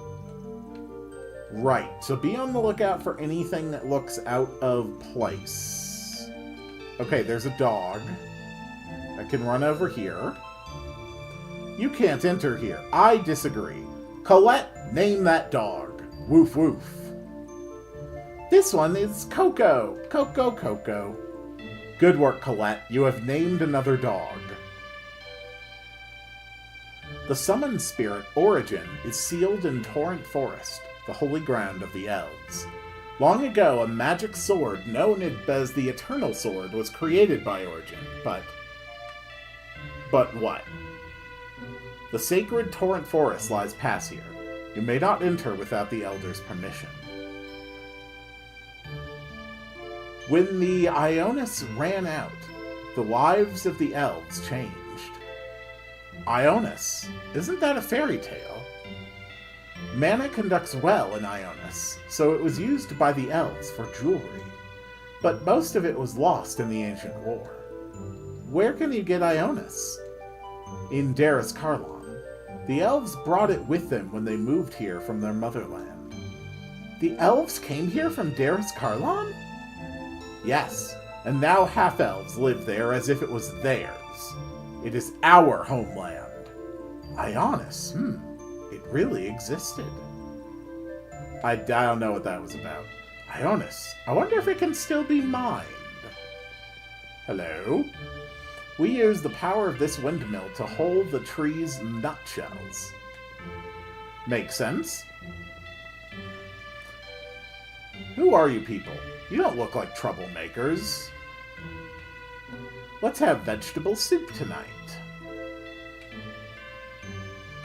Right, so be on the lookout for anything that looks out of place. Okay, there's a dog. I can run over here. You can't enter here. I disagree. Colette, name that dog. Woof woof. This one is Coco. Coco, Coco. Good work, Colette. You have named another dog. The summon spirit Origin is sealed in Torrent Forest, the holy ground of the elves. Long ago, a magic sword known as the Eternal Sword was created by Origin, but what? The sacred Torrent Forest lies past here. You may not enter without the Elder's permission. When the Ionis ran out, the lives of the elves changed. Ionis? Isn't that a fairy tale? Mana conducts well in Ionis, so it was used by the elves for jewelry. But most of it was lost in the ancient war. Where can you get Ionis? In Darius Carlon. The elves brought it with them when they moved here from their motherland. The elves came here from Darius Carlon? Yes, and now half-elves live there as if it was theirs. It is our homeland. Ionis, it really existed. I don't know what that was about. Ionis, I wonder if it can still be mined. Hello? We use the power of this windmill to hold the tree's nutshells. Makes sense? Who are you people? You don't look like troublemakers. Let's have vegetable soup tonight.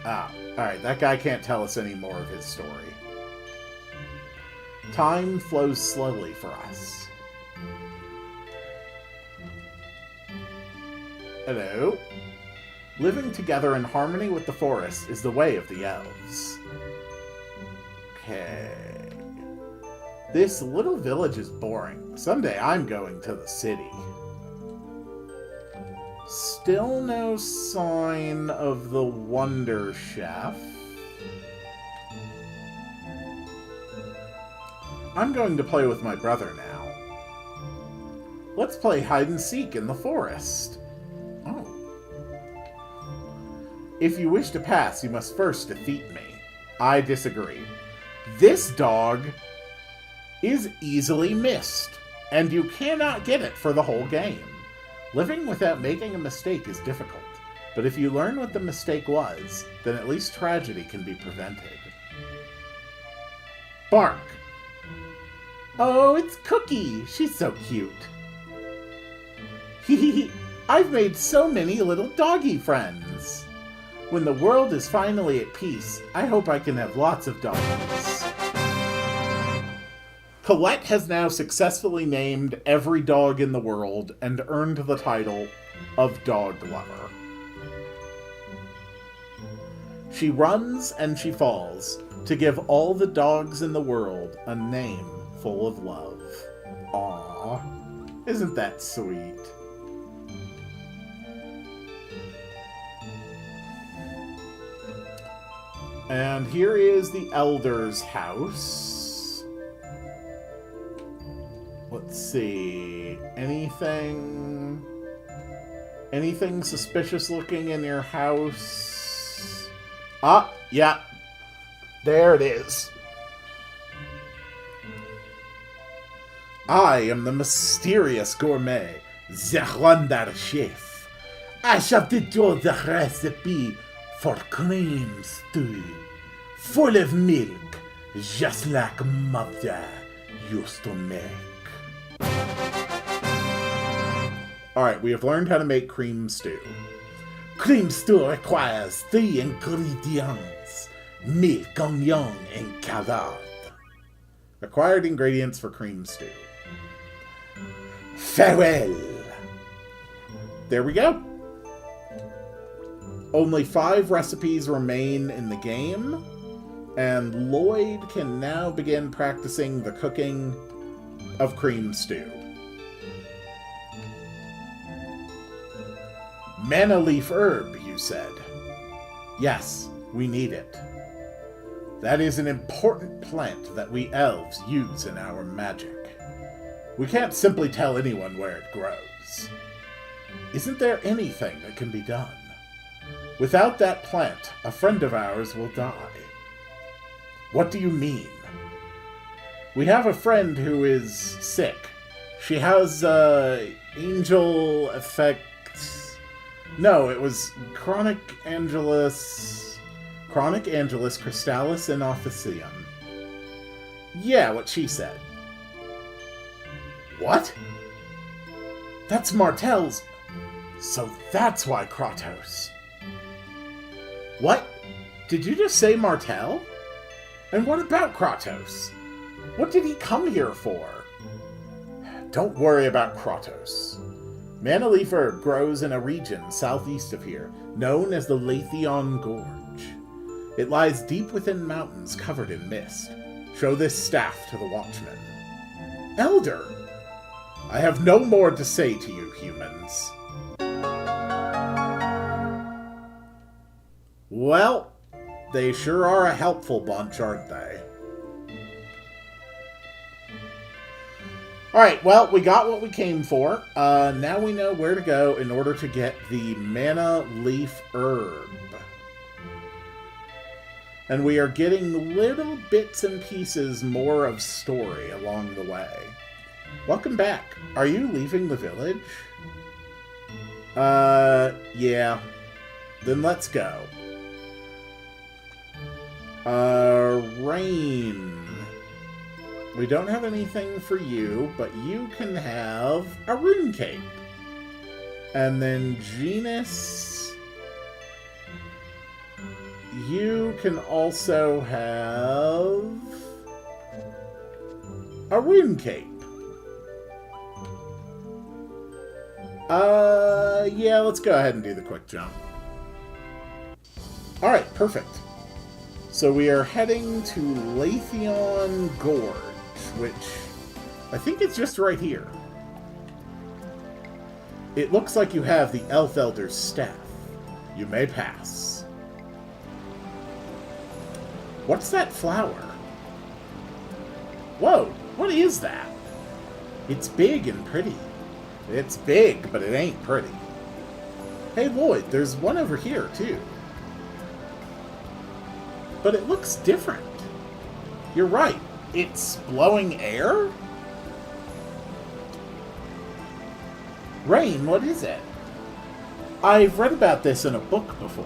Ah, alright, that guy can't tell us any more of his story. Time flows slowly for us. Hello? Living together in harmony with the forest is the way of the elves. Okay. This little village is boring. Someday I'm going to the city. Still no sign of the Wonder Chef. I'm going to play with my brother now. Let's play hide and seek in the forest. Oh. If you wish to pass, you must first defeat me. I disagree. This dog is easily missed, and you cannot get it for the whole game. Living without making a mistake is difficult, but if you learn what the mistake was, then at least tragedy can be prevented. Bark! Oh, it's Cookie! She's so cute. Hehehe, I've made so many little doggy friends. When the world is finally at peace, I hope I can have lots of doggies. Colette has now successfully named every dog in the world and earned the title of Dog Lover. She runs and she falls to give all the dogs in the world a name full of love. Aww, isn't that sweet? And here is the Elder's house. Let's see. Anything suspicious looking in your house? Ah, yeah. There it is. I am the mysterious gourmet, the Wonder Chef. I shall do the recipe for cream stew, full of milk, just like Mother used to make. Alright, we have learned how to make cream stew. Cream stew requires 3 ingredients: milk, onion, and carrot. Required ingredients for cream stew. Farewell! There we go. Only 5 recipes remain in the game, and Lloyd can now begin practicing the cooking of cream stew. Mana leaf herb, you said. Yes, we need it. That is an important plant that we elves use in our magic. We can't simply tell anyone where it grows. Isn't there anything that can be done? Without that plant, a friend of ours will die. What do you mean? We have a friend who is sick. She has, angel effects. No, it was chronic angelus. Chronic Angelus Crystallis in Officium. Yeah, what she said. What? That's Martel's. So that's why Kratos. What? Did you just say Martel? And what about Kratos? What did he come here for? Don't worry about Kratos. Manalefer grows in a region southeast of here, known as the Letheon Gorge. It lies deep within mountains covered in mist. Show this staff to the Watchmen. Elder! I have no more to say to you, humans. Well, they sure are a helpful bunch, aren't they? Alright, well, we got what we came for. Now we know where to go in order to get the Mana Leaf Herb. And we are getting little bits and pieces more of story along the way. Welcome back. Are you leaving the village? Yeah. Then let's go. Rain. We don't have anything for you, but you can have a rune cape. And then Genus, you can also have a rune cape. Yeah, let's go ahead and do the quick jump. Alright, perfect. So we are heading to Letheon Gorge, which I think it's just right here. It looks like you have the Elf Elder's staff. You may pass. What's that flower? Whoa, what is that? It's big and pretty. It's big, but it ain't pretty. Hey Lloyd, there's one over here, too. But it looks different. You're right. It's blowing air? Rain, what is it? I've read about this in a book before.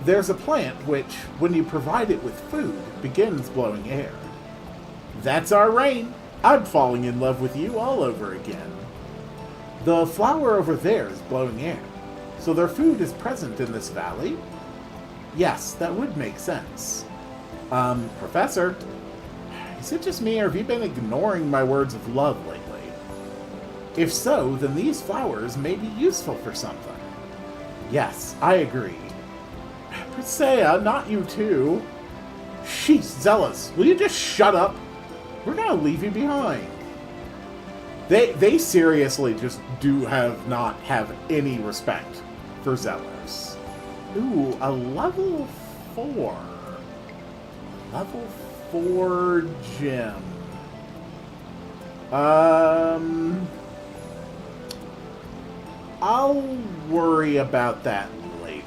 There's a plant which, when you provide it with food, begins blowing air. That's our Rain. I'm falling in love with you all over again. The flower over there is blowing air, so their food is present in this valley? Yes, that would make sense. Professor, is it just me or have you been ignoring my words of love lately? If so, then these flowers may be useful for something. Yes, I agree. Priscilla, not you too. Sheesh, Zealous, will you just shut up? We're gonna leave you behind. They seriously just not have any respect for Zealous. Ooh, a level 4. Level 4 gem. I'll worry about that later.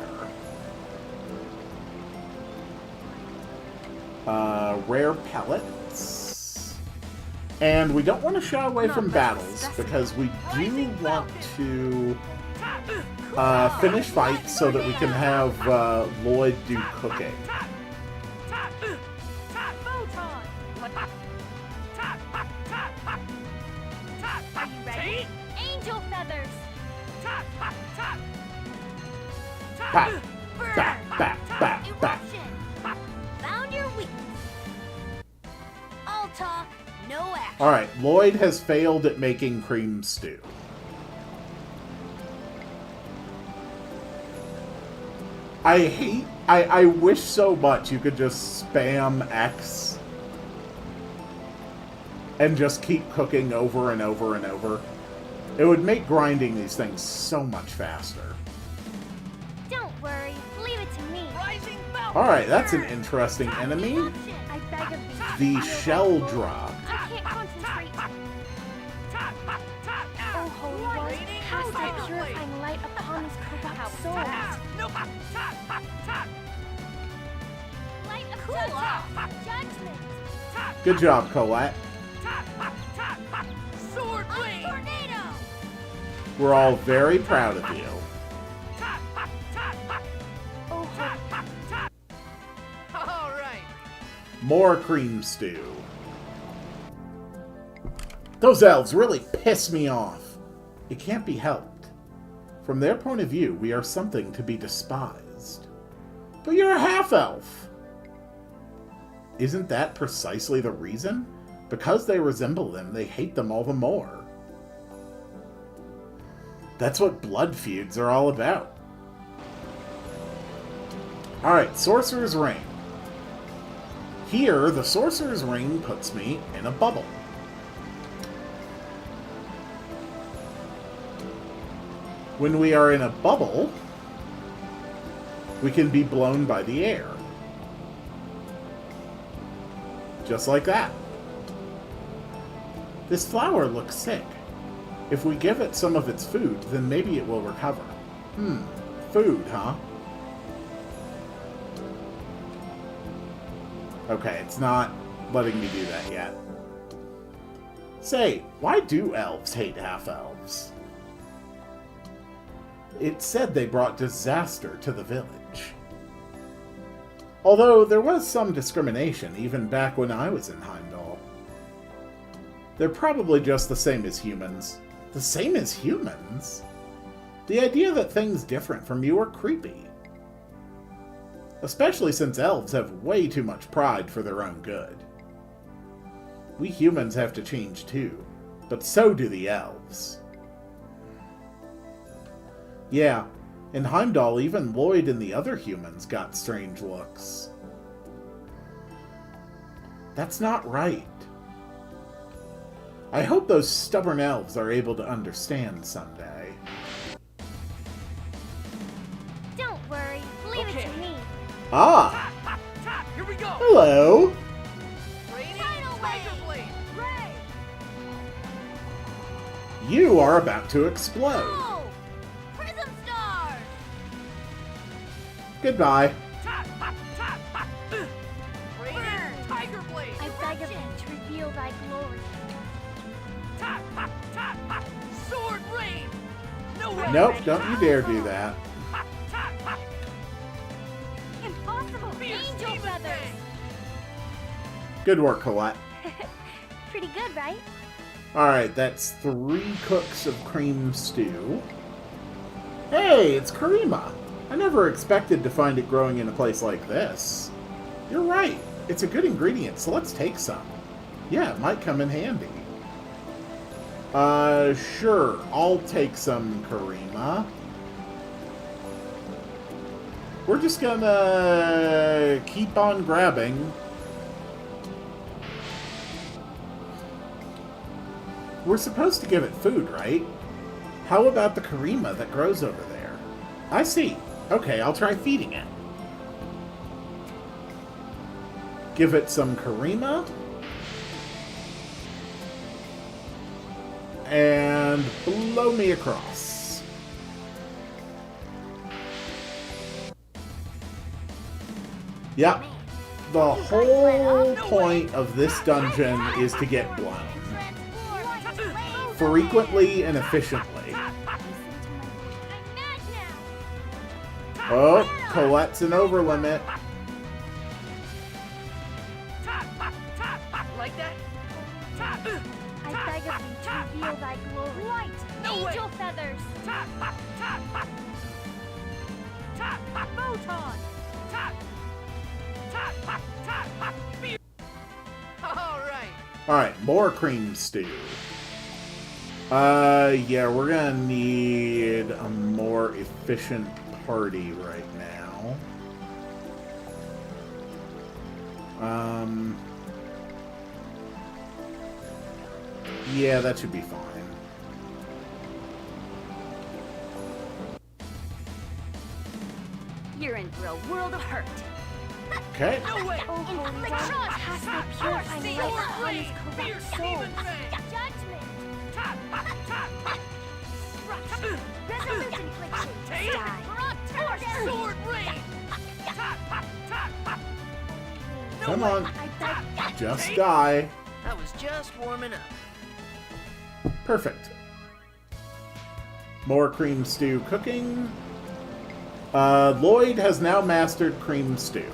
Rare pellets. And we don't want to shy away from battles, because we do want to finish fights so that we can have Lloyd do cooking. Are you ready? Angel feathers! Bat, bat, bat, bat, bat. Eruption! Found your weakness. All talk, no action. Alright, Lloyd has failed at making cream stew. I wish so much you could just spam X and just keep cooking over and over and over. It would make grinding these things so much faster. Don't worry, leave it to me. Rising Alright, that's an interesting enemy. I beg of thee. The Shell Drop. I can't concentrate. Oh, Holy One, cast thy purifying light upon these corrupt souls. Light of judgment. Good job, Colette. Sword blade. Tornado. We're all very proud of you. Oh, Holy. More cream stew. Those elves really piss me off. It can't be helped. From their point of view, we are something to be despised. But you're a half-elf. Isn't that precisely the reason? Because they resemble them, they hate them all the more. That's what blood feuds are all about. Alright, Sorcerer's Ring. Here, the Sorcerer's Ring puts me in a bubble. When we are in a bubble, we can be blown by the air. Just like that. This flower looks sick. If we give it some of its food, then maybe it will recover. Food, huh? Okay, it's not letting me do that yet. Say, why do elves hate half-elves? It said they brought disaster to the village. Although there was some discrimination even back when I was in Heimdall. They're probably just the same as humans. The same as humans? The idea that things different from you are creepy. Especially since elves have way too much pride for their own good. We humans have to change too, but so do the elves. Yeah, in Heimdall, even Lloyd and the other humans got strange looks. That's not right. I hope those stubborn elves are able to understand someday. Don't worry. Leave it to me. Ah! Here we go. Hello! Raining Tidal Tiger Wave. Blade. Ray. You are about to explode. Oh! Prism Stars! Goodbye. Raining Burn. Tiger Blade. I beg of thee to reveal thy glory. Sword Rain. No way. Nope, don't you dare do that. Impossible! Fierce Angel demon feathers! fang. Good work, Colette. Pretty good, right? Alright, that's 3 cooks of cream stew. Hey, it's Karima! I never expected to find it growing in a place like this. You're right, it's a good ingredient, so let's take some. Yeah, it might come in handy. Sure, I'll take some Karima. We're just gonna keep on grabbing. We're supposed to give it food, right? How about the Karima that grows over there? I see. Okay, I'll try feeding it. Give it some Karima. And blow me across. Yep. The whole point of this dungeon is to get blown. Frequently and efficiently. Oh, Colette's an overlimit. Like that? I beg of thee to reveal thy glory. Light! No way. Angel feathers! Photon! Alright. Alright, more cream stew. Yeah, we're gonna need a more efficient party right now. Yeah, that should be fine. You're in for a world of hurt. Okay. No way! Oh, holy Like God, shots. cast thy purifying Sword light upon Rain. his corrupt Fierce soul. demon fang. Judgment! Resolution affliction! Take. Die! Sword Rain! No Come way. on. I beg Just die. I was just warming up. Perfect. More cream stew cooking. Lloyd has now mastered cream stew.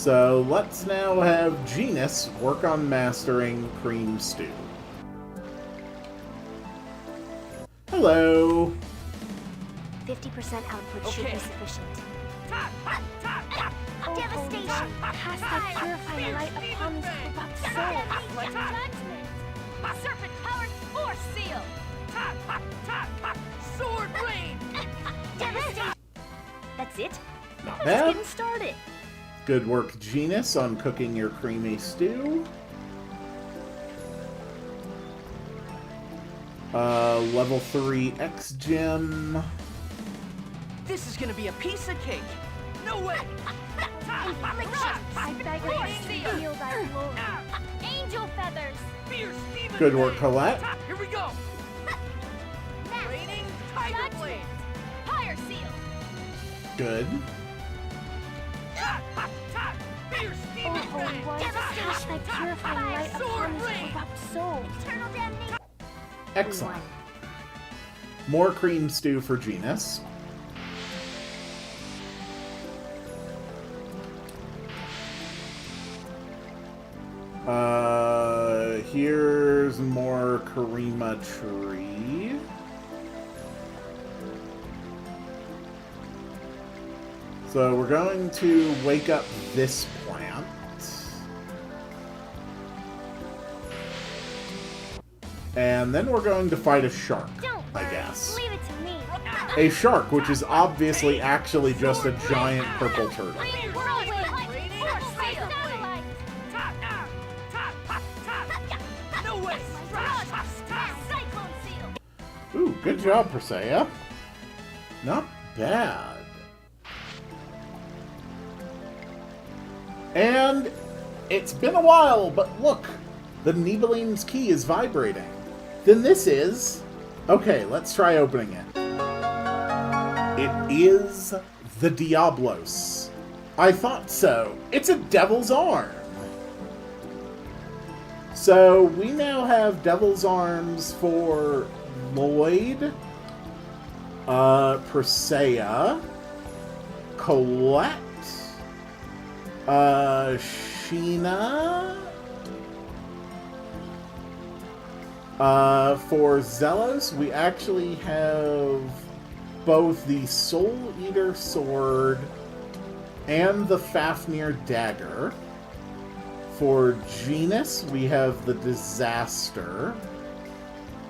So let's now have Genus work on mastering Cream Stew. Hello. 50% output should Okay. be sufficient. Oh, Devastation! Cast thy purifying light upon this corrupt soul. Judgment! Serpent-powered force seal! Sword rain! Devastation! That's it? Not We're just bad. getting started. Good work, Genus, on cooking your creamy stew. Level 3 X-Gem. This is gonna be a piece of cake. No way! I beg of thee, feel thy glory. Angel feathers! Fierce demon Good work, blade. Colette. Here we go! Raining tiger Judgment! blade! Fire seal! Good. Fierce O demon Holy blade! One, cast thy purifying light upon this corrupt soul. Eternal damnation! Excellent. More cream stew for Genus. Here's more Karima tree. So we're going to wake up this plant. And then we're going to fight a shark, Don't I worry, guess. leave it to me. A shark, which is obviously actually just a giant purple turtle. Whirlwind! Force seal! No way! Cyclone seal! Ooh, good job, Persea. Not bad. And it's been a while, but look, the Nibeline's key is vibrating. Then this is... Okay, let's try opening it. It is the Diablos. I thought so. It's a devil's arm. So we now have devil's arms for Lloyd, Persea, Colette, Sheena, for Zelos, we actually have both the Soul Eater Sword and the Fafnir Dagger. For Genus, we have the Disaster.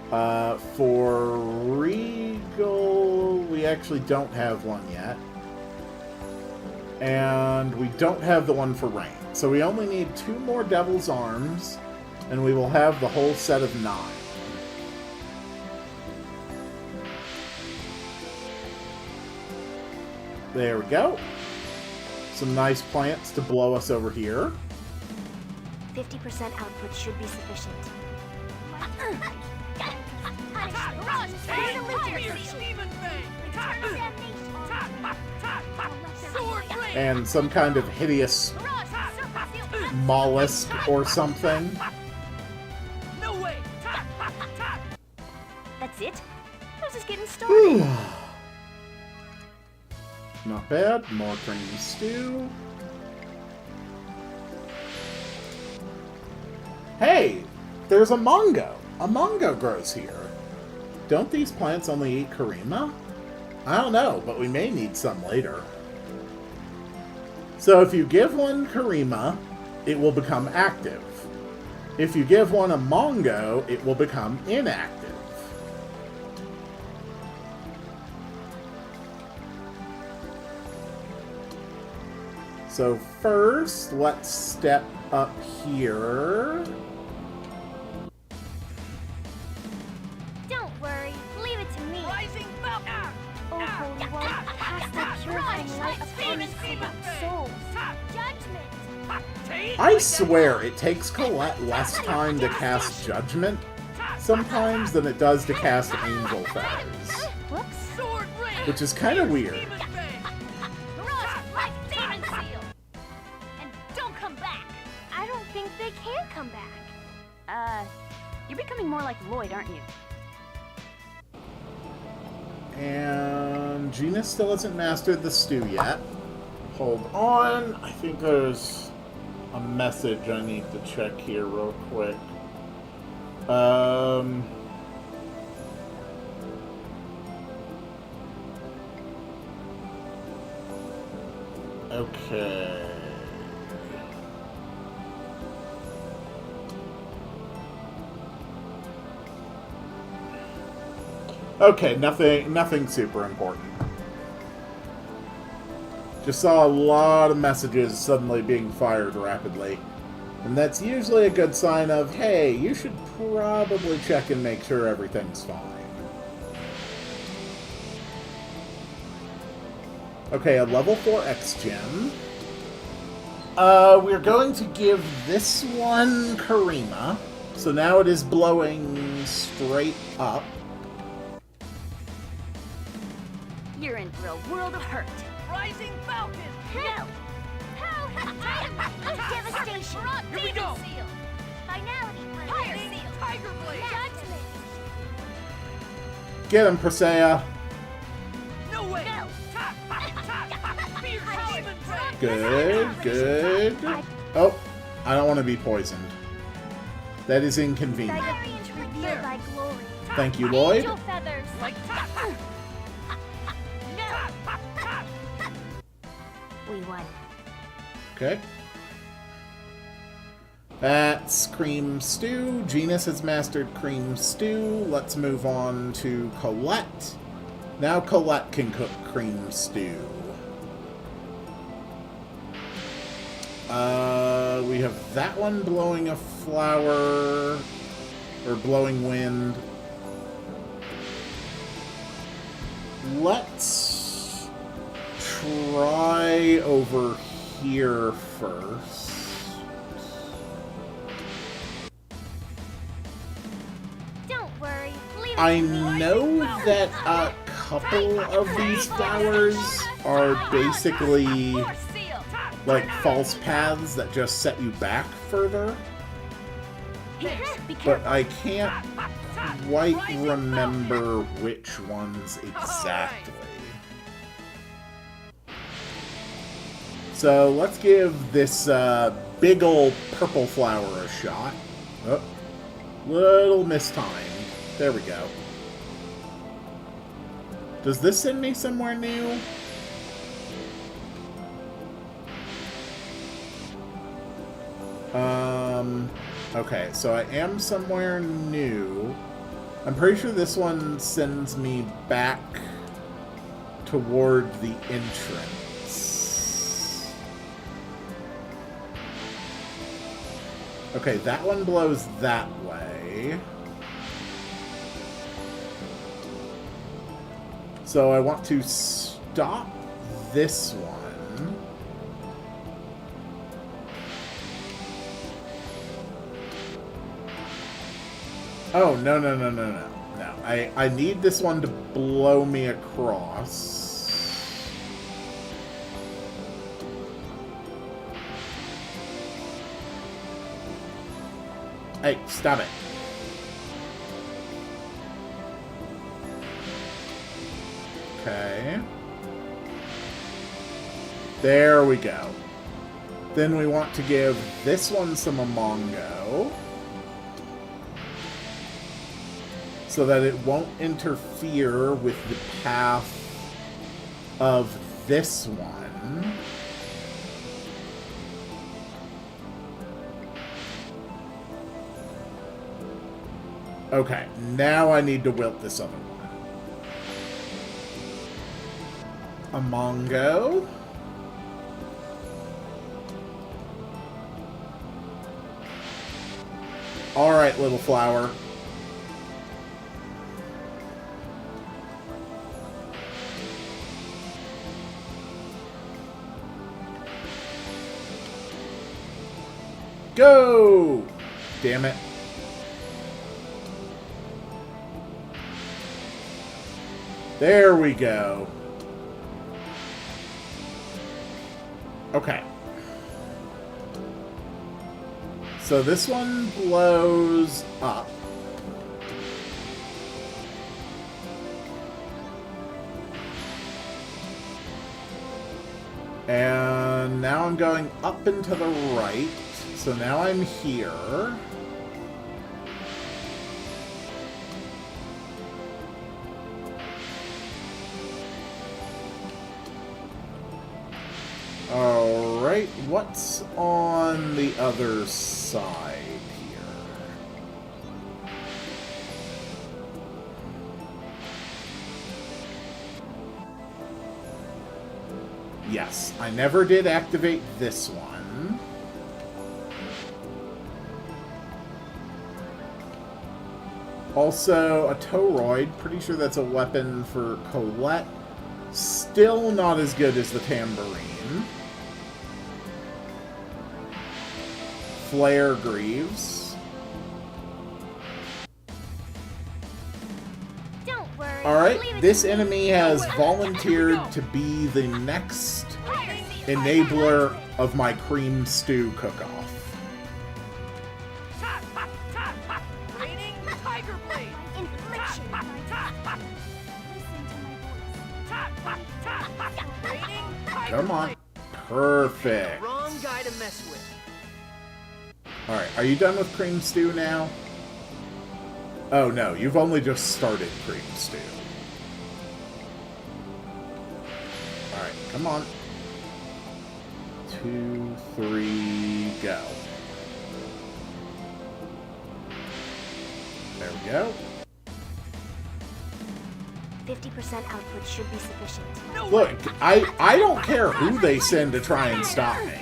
For Regal, we actually don't have one yet. And we don't have the one for Rain. So we only need 2 more Devil's Arms, and we will have the whole set of 9. There we go. Some nice plants to blow us over here. 50% output should be sufficient. Fierce demon blade! Sword rain! And some kind of hideous mollusk or something. No way! That's it? I was just getting started. Not bad. More creamy stew. Hey! There's a mango! A mango grows here. Don't these plants only eat Karima? I don't know, but we may need some later. So if you give one Karima, it will become active. If you give one a mango, it will become inactive. So first, let's step up here. Don't worry, leave it to me. Rising Falcon! O Holy One, cast thy purifying light upon these corrupt souls. Judgment! I swear it takes Colette less time to cast Judgment sometimes than it does to cast Angel Feathers, Whoops. Sword rain! which is kind of weird. Demon blade! Like demon seal! And don't come back! I don't think they can come back. You're becoming more like Lloyd, aren't you? And Gina still hasn't mastered the stew yet. Hold on, I think there's a message I need to check here real quick. Okay. Okay, nothing super important. Just saw a lot of messages suddenly being fired rapidly. And that's usually a good sign of, hey, you should probably check and make sure everything's fine. Okay, a level 4 X-Gem. We're going to give this one Karima. So now it is blowing straight up. You're in for a world of hurt. Rising Falcon! No! Devastation! Here we go! Seal. Finality Blade! Fire Seal! Tiger Blade! Judgment! Get him, Presea. No way! No! Fierce Demon Blade! Good, good. Oh, I don't want to be poisoned. That is inconvenient. Guardians reveal thy glory. Thank you, Lloyd. Angel feathers! Like We won. Okay. That's Cream Stew. Genus has mastered Cream Stew. Let's move on to Colette. Now Colette can cook Cream Stew. We have that one blowing a flower, or blowing wind. Let's try over here first. Don't worry. Leave I it to me. know that a couple of these flowers are basically Force seal. like false paths that just set you back further, Be but careful. I can't quite remember which ones exactly. So let's give this big old purple flower a shot. Oh, little mistimed. There we go. Does this send me somewhere new? Okay, so I am somewhere new. I'm pretty sure this one sends me back toward the entrance. Okay, that one blows that way. So I want to stop this one. Oh, no. No. I need this one to blow me across. Hey, stop it. Okay. There we go. Then we want to give this one some Amongo, so that it won't interfere with the path of this one. Okay, now I need to wilt this other one. Amongo. Alright, little flower. Go! Damn it. There we go. Okay. So this one blows up. And now I'm going up and to the right. So now I'm here. Alright, what's on the other side here? Yes, I never did activate this one. Also, a toroid. Pretty sure that's a weapon for Colette. Still not as good as the tambourine. Flare Greaves. Don't worry. Alright, Leave it this to me. enemy has volunteered to be the next enabler of my cream stew cook-off. Raining Tiger Blade. Infliction. Raining Tiger Come on. Blade. Perfect. Wrong guy to mess with. Alright, are you done with cream stew now? Oh no, you've only just started cream stew. Alright, come on. 2, 3, go. There we go. 50% output should be sufficient. Look, I don't care who they send to try and stop me.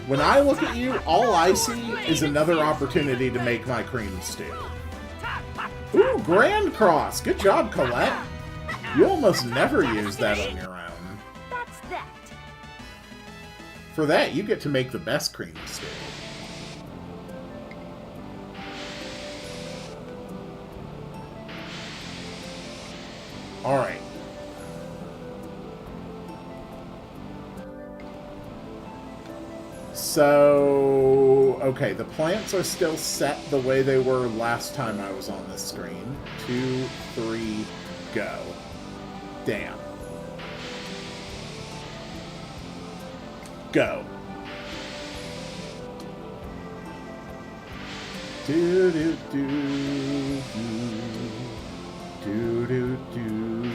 When I look at you, all I see is another opportunity to make my cream stew. Ooh, Grand Cross! Good job, Colette! You almost never use that on your own. That's that. For that, you get to make the best cream stew. Alright. So, okay, the plants are still set the way they were last time I was on this screen. 2, 3, go. Damn. Go. Do do do do do do do.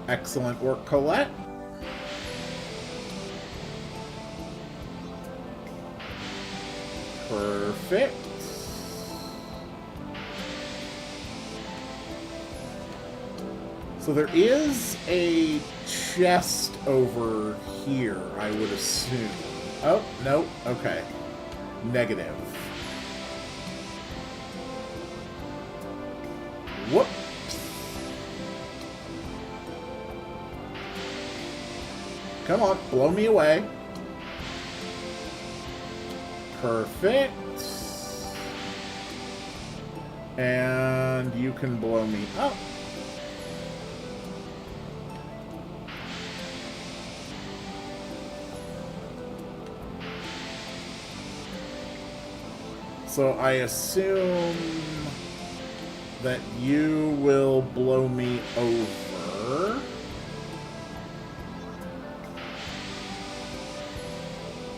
Excellent work, Colette. Perfect. So there is a chest over here, I would assume. Oh, no, okay. Negative. Whoop. Come on, blow me away. Perfect. And you can blow me up. So I assume that you will blow me over.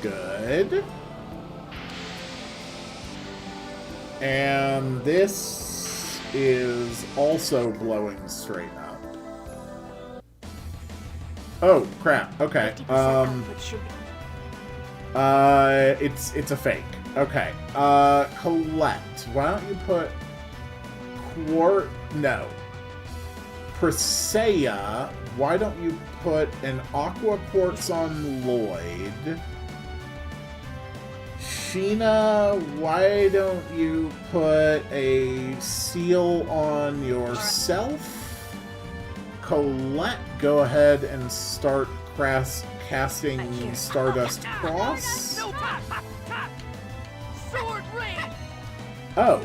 Good. And this is also blowing straight up. Oh, crap. Okay. 50% output should be. It's a fake. Okay. Colette, why don't you put no. Presea, why don't you put an Aqua Quartz on Lloyd? Sheena, why don't you put a seal on yourself? Colette, go ahead and start casting Stardust Cross. Sword rain. Oh.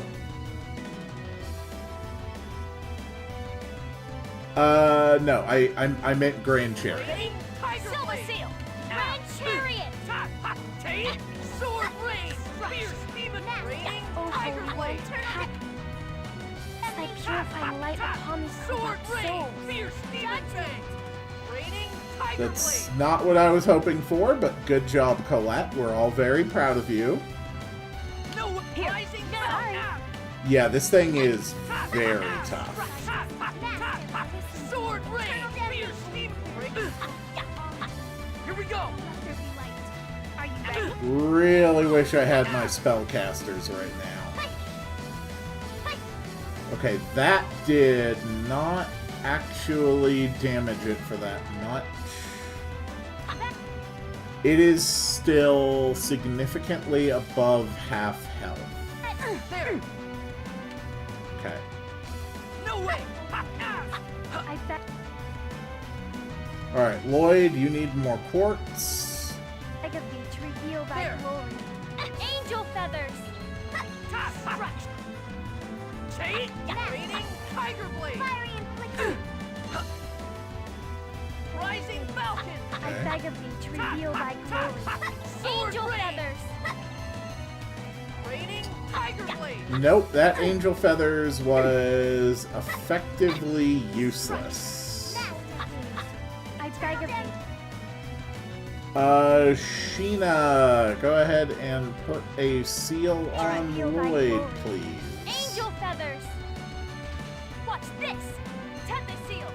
No, I meant Grand Chariot. Raining Tiger Silver Blade. Seal. Grand Chariot. Take sword rain. Fierce demon. Raining Tiger Blade. Thy purifying light upon this Sword corrupt rain. soul. Fierce demon. Raining Tiger That's blade. not what I was hoping for, but good job, Colette. We're all very proud of you. No rising Sorry. Yeah, this thing is very tough. Sword rain. Fierce steam ring. Here we go. Are you ready? Really wish I had my spellcasters right now. Okay, that did not actually damage it for that much. It is still significantly above half health. There. Okay. No way. I bet Alright, Lloyd, you need more quartz. like a beach reveal thy There. glory. Angel feathers. Chain. Raining tiger blade. Fiery infliction. Rising falcon. I Okay. beg of thee to reveal thy glory. Sword Angel rain. feathers. Raining tiger blade. Nope, that angel feathers was effectively useless. I beg of thee. Sheena, go ahead and put a seal on Lloyd, please. Angel feathers. Watch this. Tap the seal.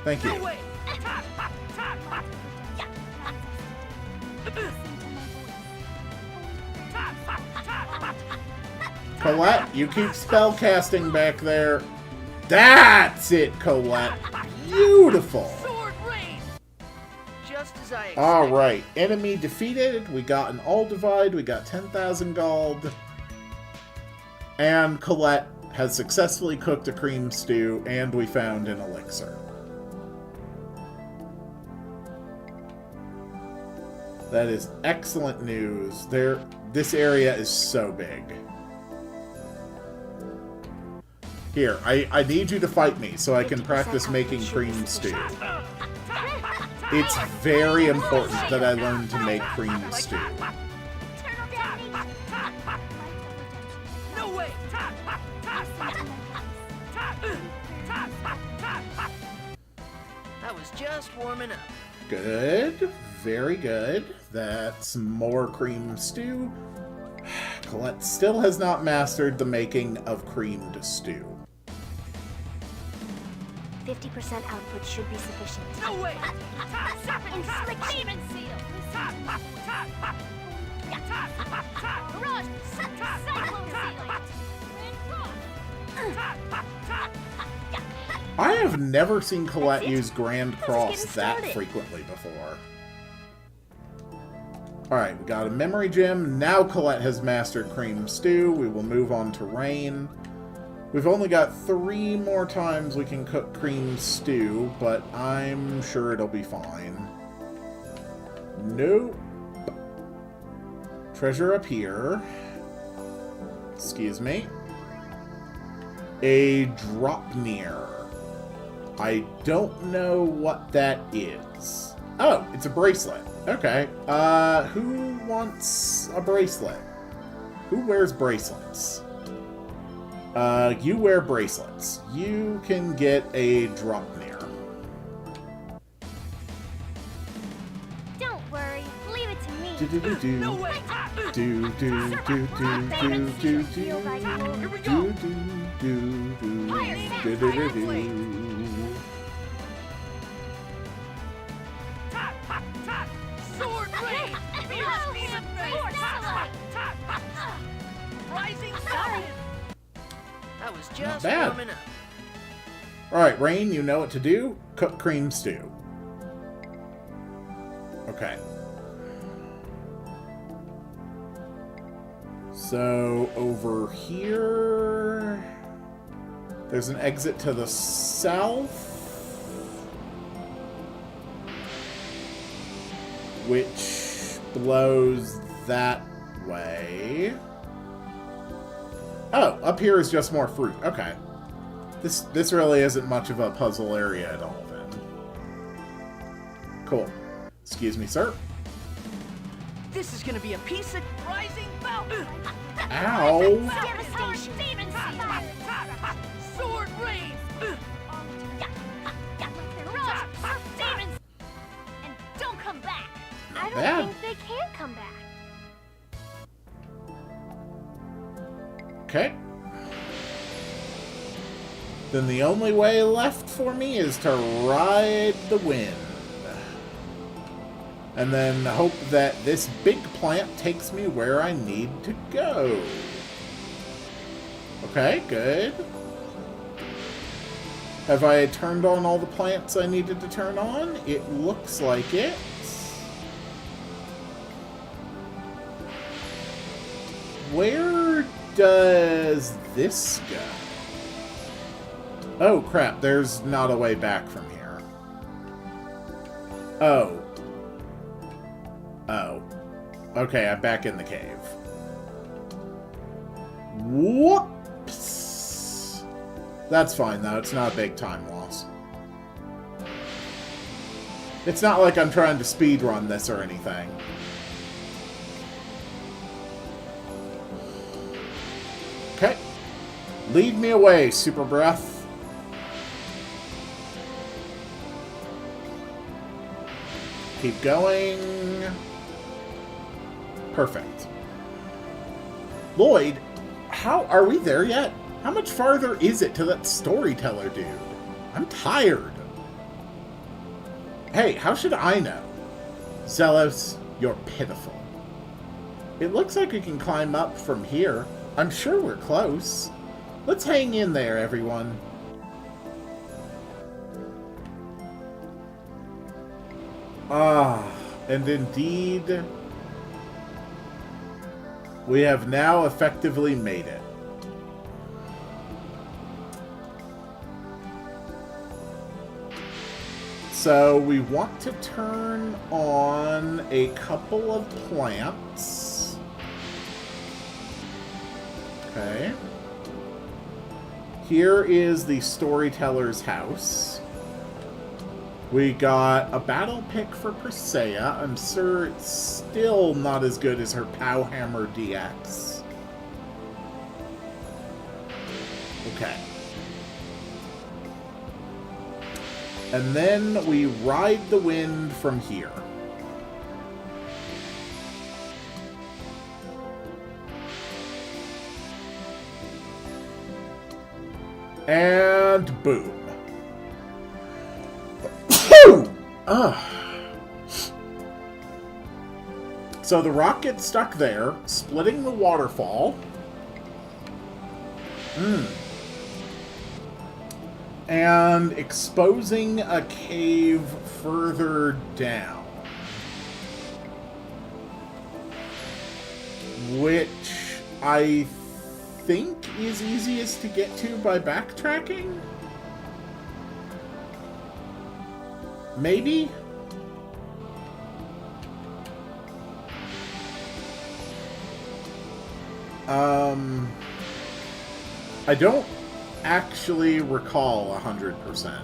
Thank No you. way. Colette, you keep spellcasting back there. That's it, Colette. Beautiful. Sword rain. Just as I expected. Alright, enemy defeated. We got an all divide. We got 10,000 gold. And Colette has successfully cooked a cream stew, and we found an elixir. That is excellent news. This area is so big. Here, I need you to fight me so I can practice making cream stew. It's very important that I learn to make cream stew. Eternal damnation. No way. I was just warming up. Good. Very good. That's more cream stew. Colette still has not mastered the making of creamed stew. 50% output should be sufficient. No way. Infliction. Demon seal. Mirage. Cyclone seal. I have never seen Colette That's it. use Grand Just Cross getting that started. frequently before. Alright, we got a memory gem. Now Colette has mastered cream stew. We will move on to rain. We've only got 3 more times we can cook cream stew, but I'm sure it'll be fine. Nope. Treasure up here. Excuse me. A drop near. I don't know what that is. Oh, it's a bracelet. Okay. Who wants a bracelet? Who wears bracelets? You wear bracelets. You can get a drop near. Don't worry. Leave it to me. Do do do do. No way. Do do do do do do do Feel thy glory. Here we go. do do do Fire do snap, do fire do blade. do. Sword rain. Fierce demon rain. Rising falcon. I was just bad. warming up. Alright, Rain, you know what to do. Cook cream stew. Okay. So, over here... There's an exit to the south. Which blows that way. Oh, up here is just more fruit. Okay. This really isn't much of a puzzle area at all, then. Cool. Excuse me, sir. This is gonna be a piece of rising falcon. Ow! Devastation. Demon seal. Sword rain. Mirage. Demons. And I don't bad. think they can come back. Okay. Then the only way left for me is to ride the wind. And then hope that this big plant takes me where I need to go. Okay, good. Have I turned on all the plants I needed to turn on? It looks like it. Where does this go? Oh, crap. There's not a way back from here. Oh. Oh. Okay, I'm back in the cave. Whoops! That's fine, though. It's not a big time loss. It's not like I'm trying to speedrun this or anything. Okay. Lead me away, Super Breath. Keep going. Perfect. Lloyd, how are we there yet? How much farther is it to that storyteller dude? I'm tired. Hey, how should I know? Zelos, you're pitiful. It looks like we can climb up from here. I'm sure we're close. Let's hang in there, everyone. Ah, and indeed, we have now effectively made it. So we want to turn on a couple of plants. Okay. Here is the storyteller's house. We got a battle pick for Persea. I'm sure it's still not as good as her POW Hammer DX. Okay. And then we ride the wind from here. And boom. So the rock gets stuck there, splitting the waterfall. And exposing a cave further down. Which I think is easiest to get to by backtracking? Maybe? I don't actually recall 100%.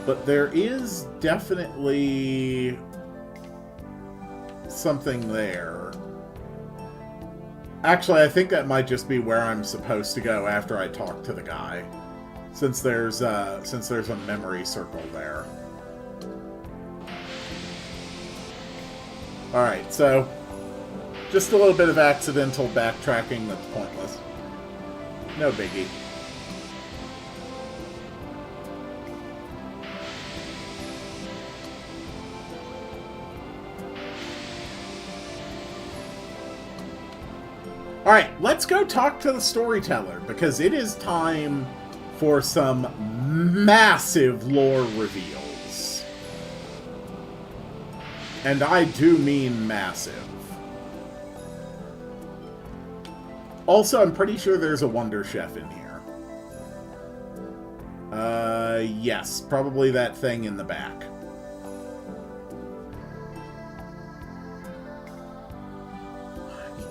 But there is definitely something there. Actually, I think that might just be where I'm supposed to go after I talk to the guy. Since there's a memory circle there. Alright, so just a little bit of accidental backtracking that's pointless. No biggie. Alright, let's go talk to the storyteller, because it is time for some massive lore reveals. And I do mean massive. Also, I'm pretty sure there's a Wonder Chef in here. Yes, probably that thing in the back.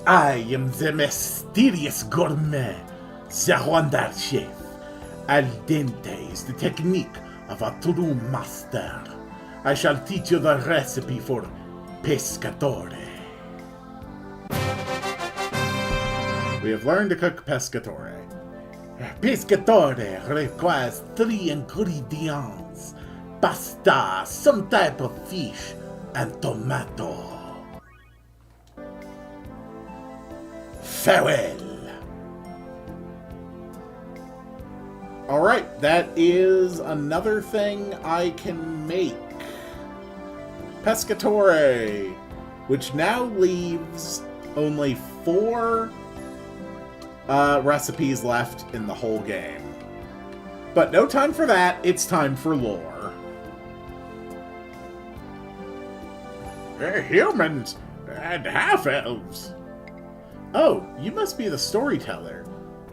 I am the mysterious gourmet, the Wonder Chef. Al dente is the technique of a true master. I shall teach you the recipe for pescatore. We have learned to cook pescatore. Pescatore requires 3 ingredients: pasta, some type of fish, and tomato. Farewell. Alright, that is another thing I can make. Pescatore, which now leaves only 4 recipes left in the whole game. But no time for that, it's time for lore. Humans and half-elves. Oh, you must be the storyteller.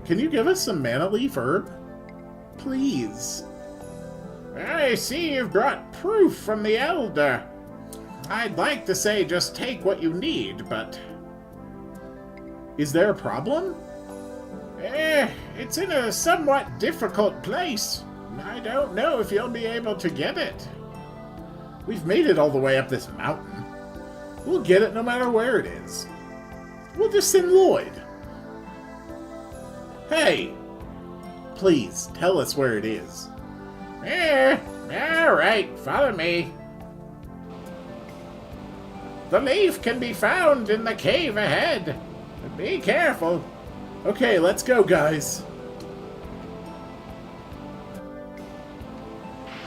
Can you give us some mana leaf herb? Please. I see you've brought proof from the Elder. I'd like to say just take what you need, but... Is there a problem? It's in a somewhat difficult place. I don't know if you'll be able to get it. We've made it all the way up this mountain. We'll get it no matter where it is. We'll just send Lloyd. Hey! Please, tell us where it is. Alright, follow me. The leaf can be found in the cave ahead. Be careful. Okay, let's go, guys.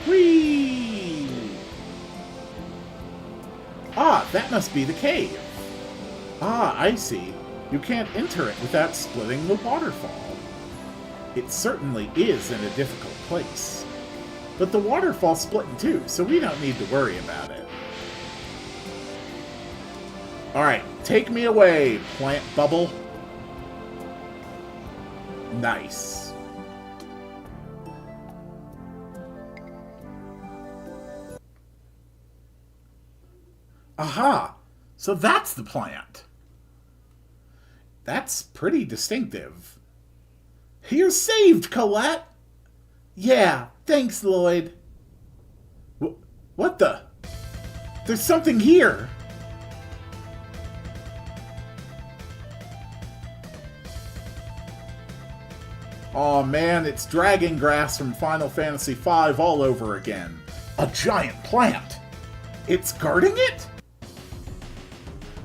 Whee! Ah, that must be the cave. Ah, I see. You can't enter it without splitting the waterfall. It certainly is in a difficult place. But the waterfall's split in two, so we don't need to worry about it. Alright, take me away, plant bubble. Nice. Aha! So that's the plant. That's pretty distinctive. You're saved, Colette! Yeah, thanks, Lloyd. What the? There's something here! Aw man, it's Dragon Grass from Final Fantasy V all over again. A giant plant! It's guarding it?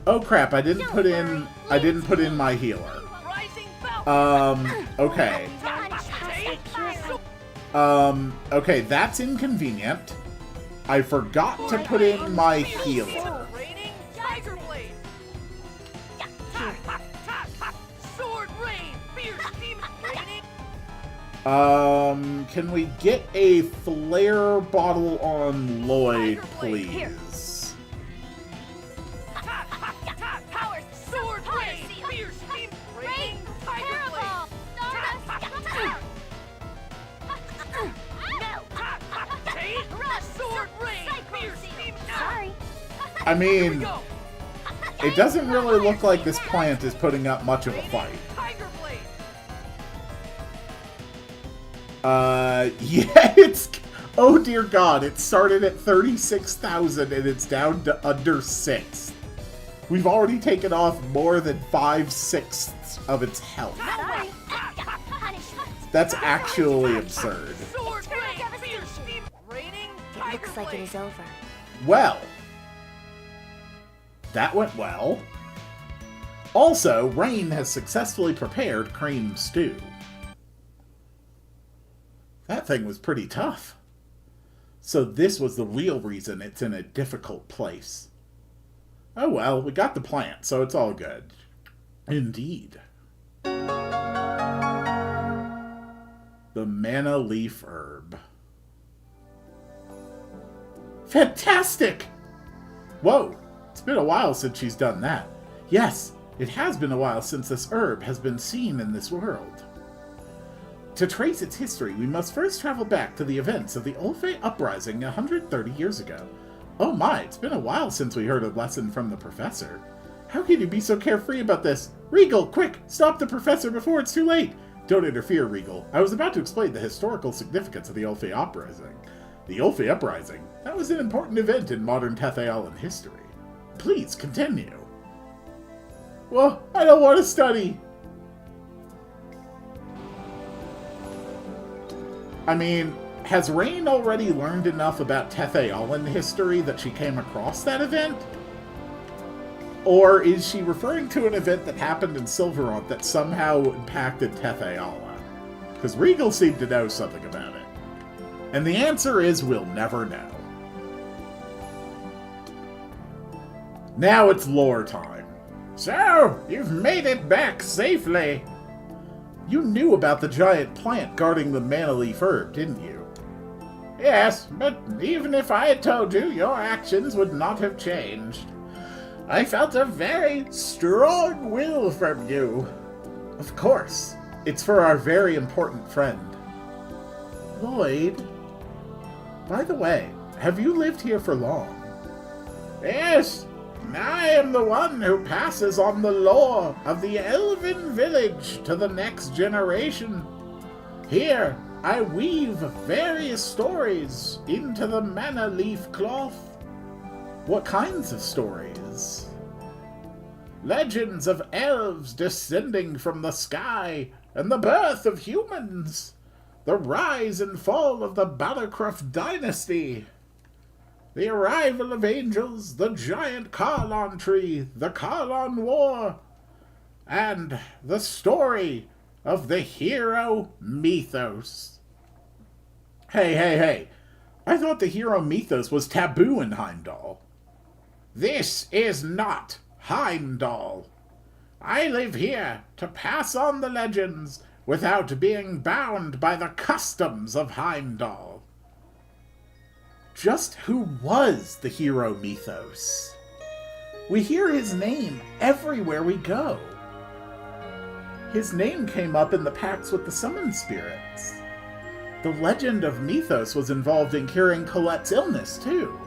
Oh crap, I didn't put in my healer. Okay. Okay, that's inconvenient. I forgot to put in my healer. Can we get a flare bottle on Lloyd, please? I mean, it doesn't really look like this plant is putting up much of a fight. Yeah, it's... Oh dear god, it started at 36,000 and it's down to under 6. We've already taken off more than 5/6 of its health. That's actually absurd. It looks like it is over. Well, that went well. Also, Rain has successfully prepared cream stew. That thing was pretty tough. So this was the real reason it's in a difficult place. Oh well, we got the plant, so it's all good. Indeed. The mana leaf herb. Fantastic! Whoa, it's been a while since she's done that. Yes, it has been a while since this herb has been seen in this world. To trace its history, we must first travel back to the events of the Ulfe Uprising 130 years ago. Oh my, it's been a while since we heard a lesson from the professor. How can you be so carefree about this? Regal, quick! Stop the professor before it's too late! Don't interfere, Regal. I was about to explain the historical significance of the Ulfe Uprising. The Ulfe Uprising? That was an important event in modern Tathayalan history. Please, continue. Well, I don't want to study! I mean, has Rain already learned enough about Tethe'alin history that she came across that event? Or is she referring to an event that happened in Silverant that somehow impacted Tethe'ala? Because Regal seemed to know something about it. And the answer is we'll never know. Now it's lore time. So, you've made it back safely. You knew about the giant plant guarding the Mana Leaf Herb, didn't you? Yes, but even if I had told you, your actions would not have changed. I felt a very strong will from you. Of course. It's for our very important friend. Lloyd, by the way, have you lived here for long? Yes, I am the one who passes on the lore of the Elven Village to the next generation. Here, I weave various stories into the Mana Leaf cloth. What kinds of stories? Legends of elves descending from the sky, and the birth of humans. The rise and fall of the Balacroft dynasty. The arrival of angels, the giant Karlon tree, the Karlon War, and the story of the hero Mythos. Hey. I thought the hero Mythos was taboo in Heimdall. This is not Heimdall. I live here to pass on the legends without being bound by the customs of Heimdall. Just who was the hero Mythos? We hear his name everywhere we go. His name came up in the pacts with the summon spirits. The legend of Mythos was involved in curing Colette's illness, too.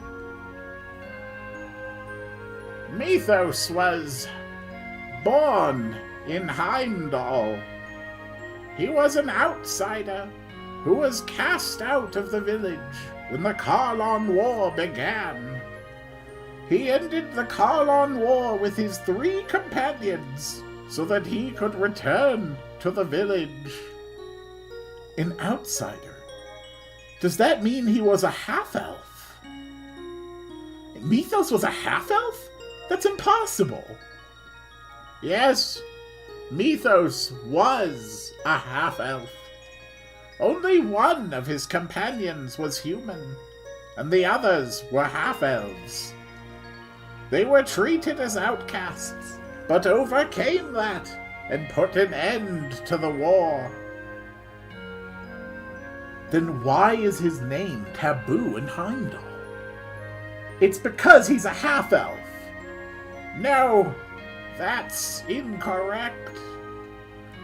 Mythos was born in Heimdall. He was an outsider who was cast out of the village when the Karlon War began. He ended the Karlon War with his 3 companions so that he could return to the village. An outsider? Does that mean he was a half-elf? Mythos was a half-elf? That's impossible. Yes, Mythos was a half-elf. Only one of his companions was human, and the others were half-elves. They were treated as outcasts, but overcame that and put an end to the war. Then why is his name taboo in Heimdall? It's because he's a half-elf. No, that's incorrect.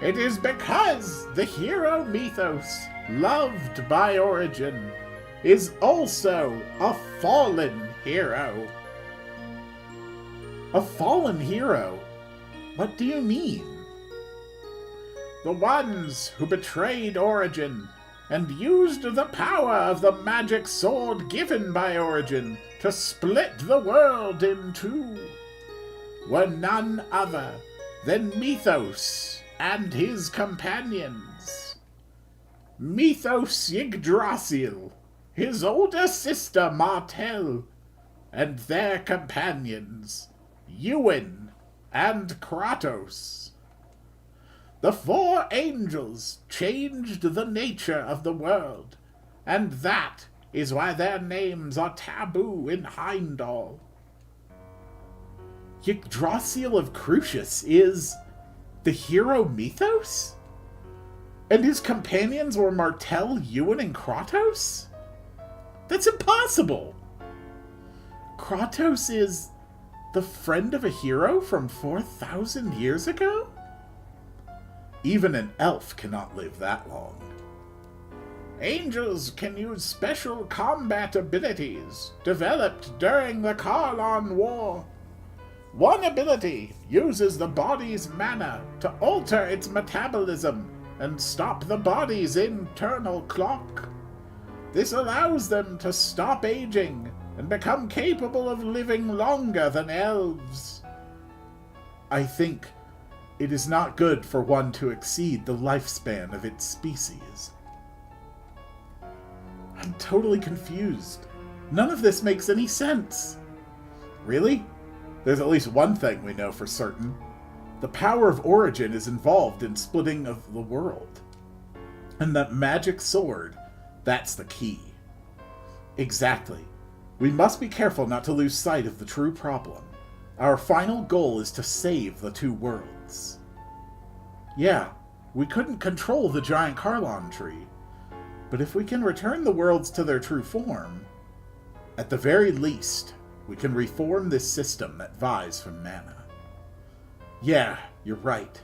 It is because the hero Mythos, loved by Origin, is also a fallen hero. A fallen hero? What do you mean? The ones who betrayed Origin and used the power of the magic sword given by Origin to split the world in two were none other than Mythos and his companions. Mythos Yggdrasil, his older sister Martel, and their companions, Ewan and Kratos. The 4 angels changed the nature of the world, and that is why their names are taboo in Heimdall. Yggdrasil of Crucius is the hero Mythos? And his companions were Martel, Ewan, and Kratos? That's impossible! Kratos is the friend of a hero from 4,000 years ago? Even an elf cannot live that long. Angels can use special combat abilities developed during the Karlon War. One ability uses the body's mana to alter its metabolism and stop the body's internal clock. This allows them to stop aging and become capable of living longer than elves. I think it is not good for one to exceed the lifespan of its species. I'm totally confused. None of this makes any sense. Really? There's at least one thing we know for certain. The power of origin is involved in splitting of the world. And that magic sword, that's the key. Exactly. We must be careful not to lose sight of the true problem. Our final goal is to save the two worlds. Yeah, we couldn't control the giant Carlon tree, but if we can return the worlds to their true form, at the very least, we can reform this system that vies for mana. Yeah, you're right.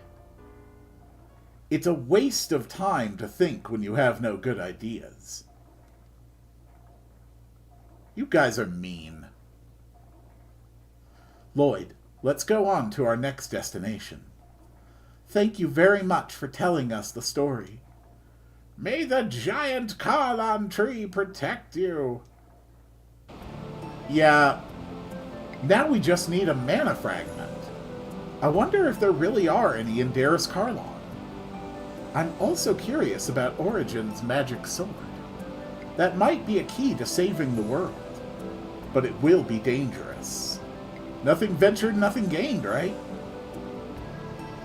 It's a waste of time to think when you have no good ideas. You guys are mean. Lloyd, let's go on to our next destination. Thank you very much for telling us the story. May the giant Carlon tree protect you. Yeah, now we just need a mana fragment. I wonder if there really are any in Darus Carlon. I'm also curious about Origin's magic sword. That might be a key to saving the world, but it will be dangerous. Nothing ventured, nothing gained, right?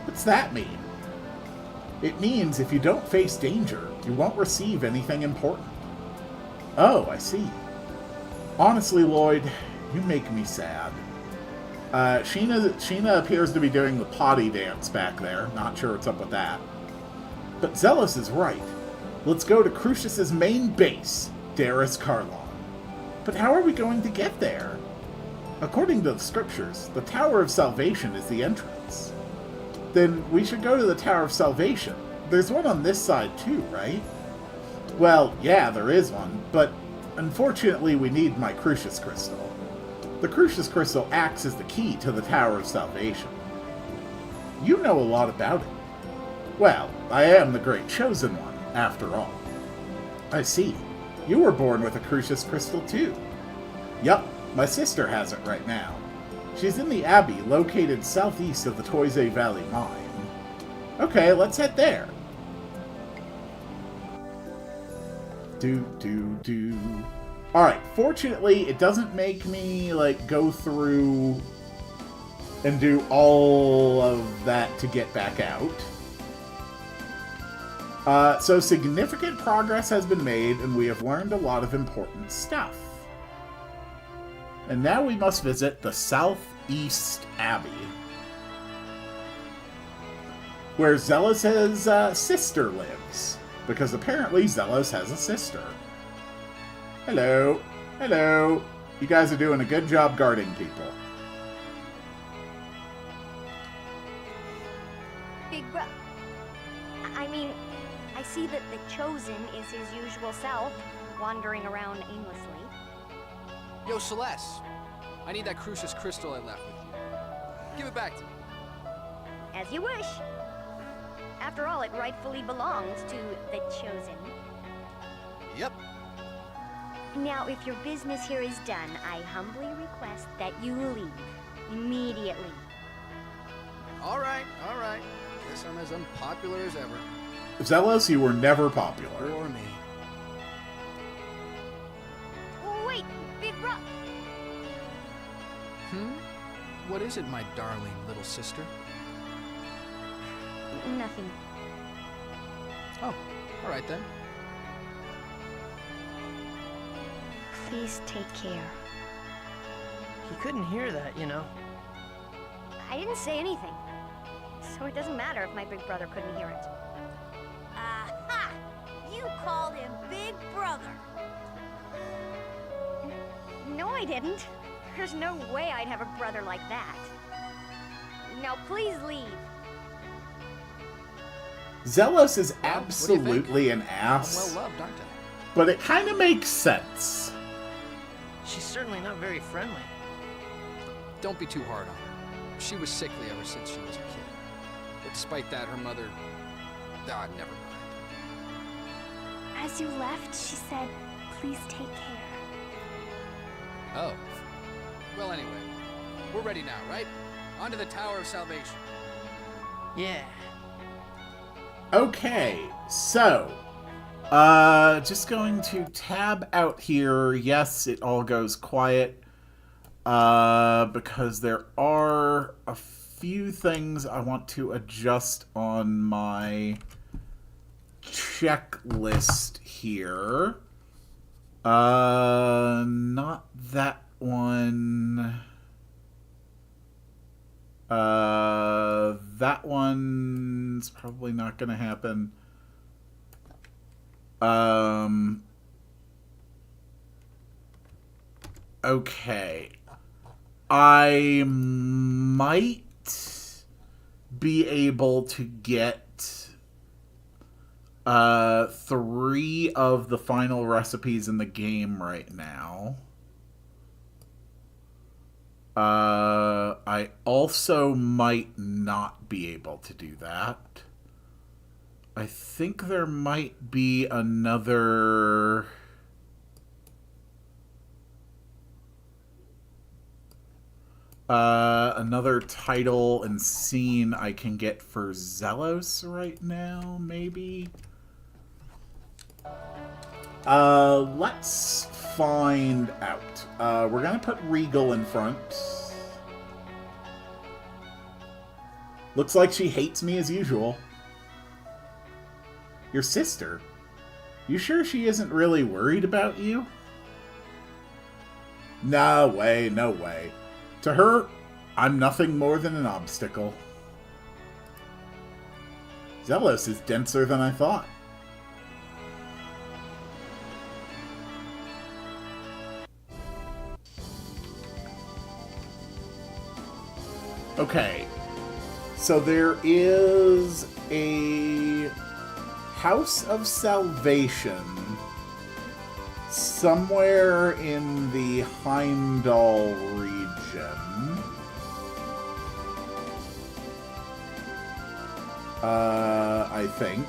What's that mean? It means if you don't face danger, you won't receive anything important. Oh, I see. Honestly, Lloyd, you make me sad. Sheena appears to be doing the potty dance back there. Not sure what's up with that. But Zealous is right. Let's go to Crucius's main base, Darus Carlon. But how are we going to get there? According to the scriptures, the Tower of Salvation is the entrance. Then we should go to the Tower of Salvation. There's one on this side too, right? Well, yeah, there is one, but unfortunately we need my Crucius Crystal. The Crucius Crystal acts as the key to the Tower of Salvation. You know a lot about it. Well, I am the Great Chosen One, after all. I see. You were born with a Crucius Crystal too. Yup, my sister has it right now. She's in the Abbey, located southeast of the Toise Valley Mine. Okay, let's head there. Alright, fortunately, it doesn't make me, go through and do all of that to get back out. So significant progress has been made, and we have learned a lot of important stuff. And now we must visit the Southeast Abbey, where Zealous' sister lives, because apparently Zealous has a sister. Hello. Hello. You guys are doing a good job guarding people. Big bro... I mean, I see that the Chosen is his usual self, wandering around aimlessly. Yo, Celeste. I need that Crucius Crystal I left with you. Give it back to me. As you wish. After all, it rightfully belongs to the Chosen. Yep. Now, if your business here is done, I humbly request that you leave. Immediately. All right. Guess I'm as unpopular as ever. Zealous, you were never popular. Or me. Oh, wait, Big Bro. What is it, my darling little sister? Nothing. Oh, all right then. Please take care. He couldn't hear that, you know. I didn't say anything. So it doesn't matter if my big brother couldn't hear it. Aha! You called him Big Brother. No, I didn't. There's no way I'd have a brother like that. Now, please leave. Zealous is Well, what do you absolutely an I'm ass, well loved, aren't I? but it kind of makes sense. She's certainly not very friendly. Don't be too hard on her. She was sickly ever since she was a kid. But despite that, her mother... Ah, never mind. As you left, she said, please take care. Oh. Well, anyway. We're ready now, right? On to the Tower of Salvation. Yeah. Okay, so Just going to tab out here. Yes, it all goes quiet. Because there are a few things I want to adjust on my checklist here. Not that one. That one's probably not going to happen. Okay. I might be able to get 3 of the final recipes in the game right now. I also might not be able to do that. I think there might be another... another title and scene I can get for Zelos right now, maybe? Let's find out. We're gonna put Regal in front. Looks like she hates me as usual. Your sister? You sure she isn't really worried about you? No way, no way. To her, I'm nothing more than an obstacle. Zelos is denser than I thought. Okay, so there is a House of Salvation somewhere in the Heimdall region. I think.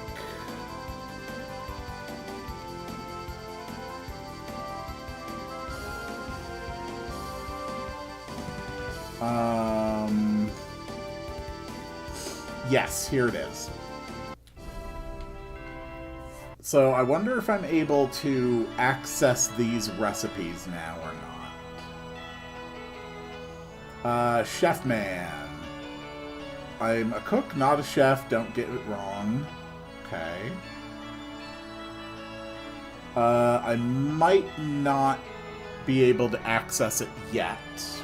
Yes, here it is. So I wonder if I'm able to access these recipes now or not. Chef Man. I'm a cook, not a chef. Don't get it wrong. Okay. I might not be able to access it yet,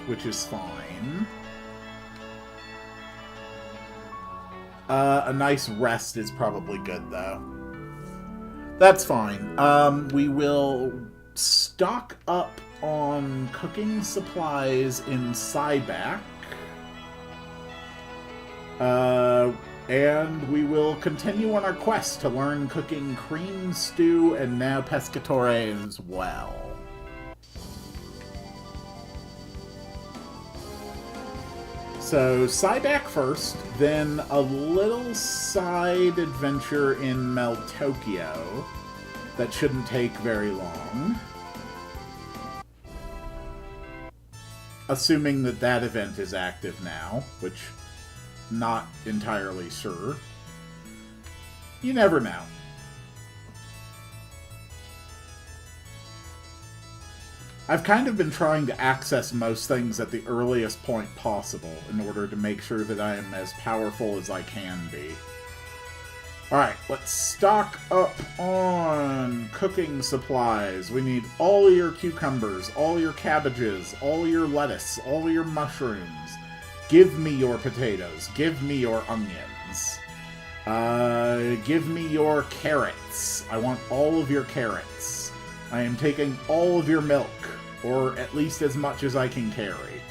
which is fine. A nice rest is probably good, though. That's fine. We will stock up on cooking supplies in Cyback. And we will continue on our quest to learn cooking cream stew and now pescatore as well. So, Cyback first, then a little side adventure in Meltokyo that shouldn't take very long. Assuming that that event is active now, which... not entirely sure. You never know. I've kind of been trying to access most things at the earliest point possible in order to make sure that I am as powerful as I can be. Alright, let's stock up on cooking supplies. We need all your cucumbers, all your cabbages, all your lettuce, all your mushrooms. Give me your potatoes. Give me your onions. Give me your carrots. I want all of your carrots. I am taking all of your milk, or at least as much as I can carry.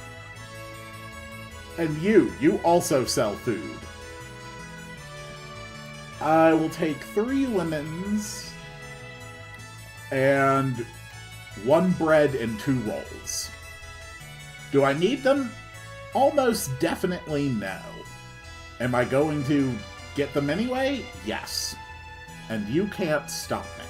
And you also sell food. I will take 3 lemons, and 1 bread and 2 rolls. Do I need them? Almost definitely no. Am I going to get them anyway? Yes. And you can't stop me.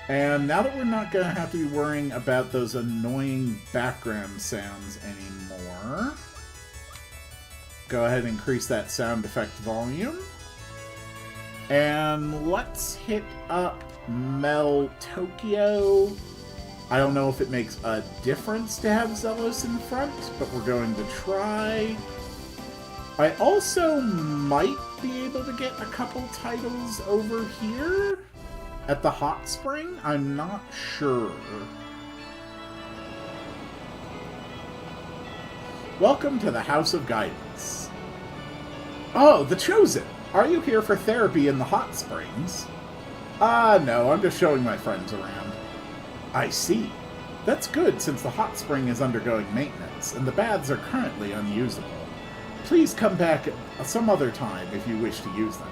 And now that we're not going to have to be worrying about those annoying background sounds anymore, go ahead and increase that sound effect volume. And let's hit up Mel Tokyo. I don't know if it makes a difference to have Zelos in front, but we're going to try. I also might be able to get a couple titles over here at the hot spring. I'm not sure. Welcome to the House of Guidance. Oh, the Chosen! Are you here for therapy in the hot springs? No, I'm just showing my friends around. I see. That's good, since the hot spring is undergoing maintenance, and the baths are currently unusable. Please come back some other time if you wish to use them.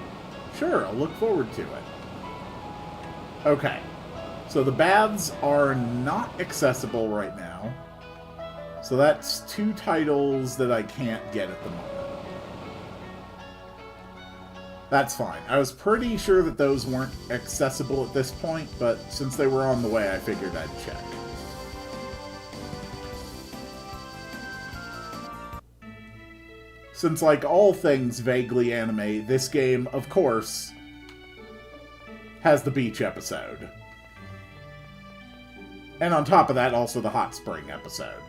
Sure, I'll look forward to it. Okay, so the baths are not accessible right now. So that's 2 titles that I can't get at the moment. That's fine. I was pretty sure that those weren't accessible at this point, but since they were on the way, I figured I'd check. Since, like all things vaguely anime, this game, of course, has the beach episode. And on top of that, also the hot spring episode.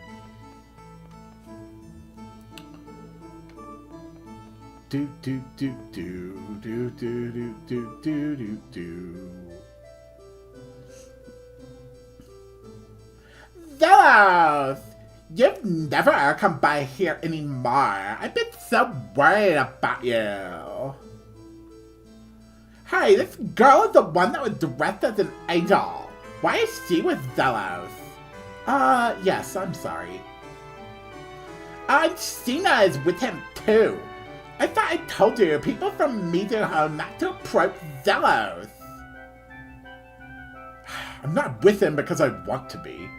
Do do do do do do do do do do do. Zelos! You've never come by here anymore. I've been so worried about you. Hey, this girl is the one that was dressed as an angel. Why is she with Zelos? Yes, I'm sorry. Sheena is with him too. I thought I told you, people from Mizuho not to approach Zelos. I'm not with him because I want to be.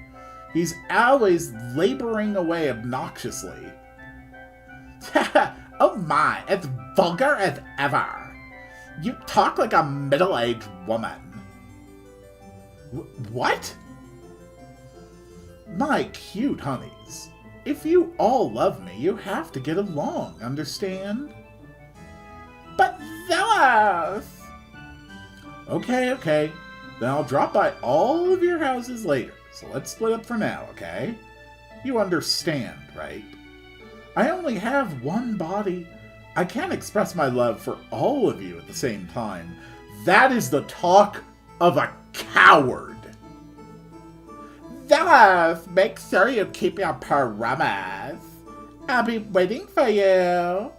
He's always laboring away obnoxiously. Oh my, as vulgar as ever. You talk like a middle-aged woman. What? My cute honeys. If you all love me, you have to get along, understand? But Zelos! Okay. Then I'll drop by all of your houses later. So let's split up for now, okay? You understand, right? I only have one body. I can't express my love for all of you at the same time. That is the talk of a coward. Zelos, make sure you keep your promise. I'll be waiting for you.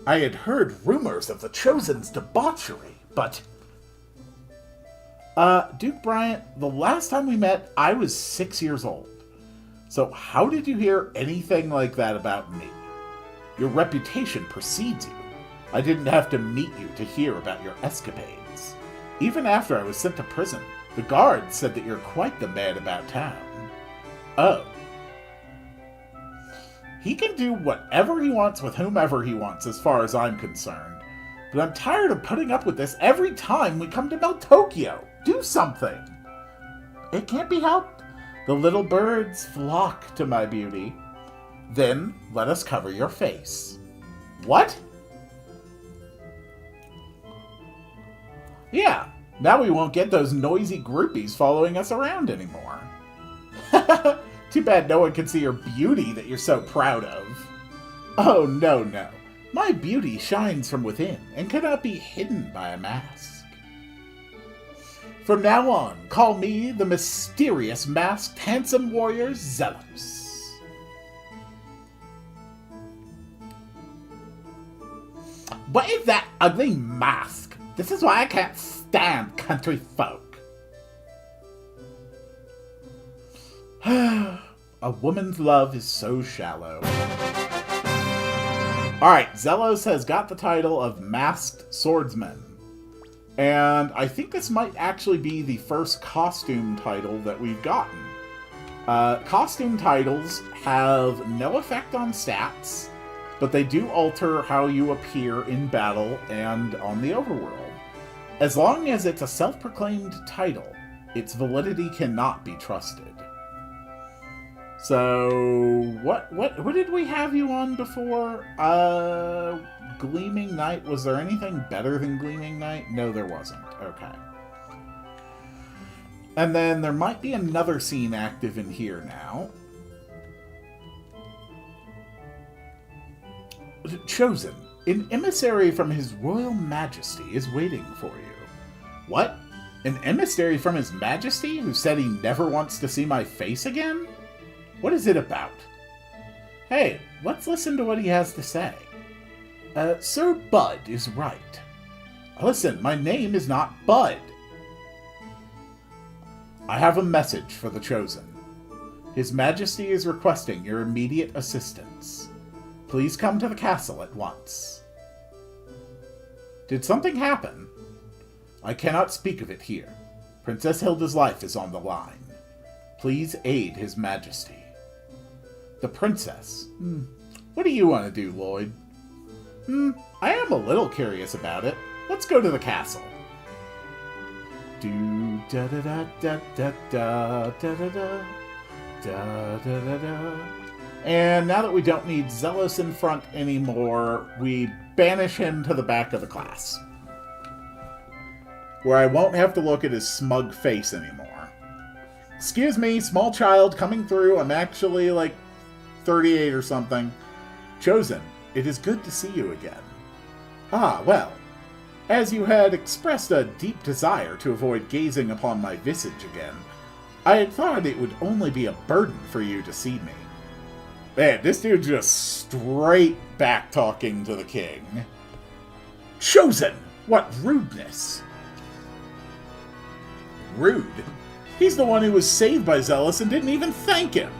I had heard rumors of the Chosen's debauchery, but... Duke Bryant, the last time we met, I was 6 years old. So how did you hear anything like that about me? Your reputation precedes you. I didn't have to meet you to hear about your escapades. Even after I was sent to prison, the guards said that you're quite the man about town. Oh. He can do whatever he wants with whomever he wants as far as I'm concerned. But I'm tired of putting up with this every time we come to Mel Tokyo. Do something! It can't be helped. The little birds flock to my beauty. Then let us cover your face. What? Yeah, now we won't get those noisy groupies following us around anymore. Too bad no one can see your beauty that you're so proud of. Oh, no. My beauty shines from within and cannot be hidden by a mask. From now on, call me the mysterious masked handsome warrior Zelos. What is that ugly mask? This is why I can't stand country folk. A woman's love is so shallow. Alright, Zelos has got the title of Masked Swordsman. And I think this might actually be the first costume title that we've gotten. Costume titles have no effect on stats, but they do alter how you appear in battle and on the overworld. As long as it's a self-proclaimed title, its validity cannot be trusted. So, what did we have you on before? Gleaming Knight. Was there anything better than Gleaming Knight? No, there wasn't. Okay. And then there might be another scene active in here now. Chosen. An emissary from His Royal Majesty is waiting for you. What? An emissary from His Majesty who said he never wants to see my face again? What is it about? Hey, let's listen to what he has to say. Sir Bud is right. Listen, my name is not Bud. I have a message for the Chosen. His Majesty is requesting your immediate assistance. Please come to the castle at once. Did something happen? I cannot speak of it here. Princess Hilda's life is on the line. Please aid His Majesty. The princess. What do you want to do, Lloyd? I am a little curious about it. Let's go to the castle. Do da da da da da da da da da da da da. And now that we don't need Zealous in front anymore, we banish him to the back of the class, where I won't have to look at his smug face anymore. Excuse me, small child coming through. I'm actually like 38 or something. Chosen, it is good to see you again. Ah, well. As you had expressed a deep desire to avoid gazing upon my visage again, I had thought it would only be a burden for you to see me. Man, this dude just straight back-talking to the king. Chosen! What rudeness! Rude? He's the one who was saved by Zealous and didn't even thank him.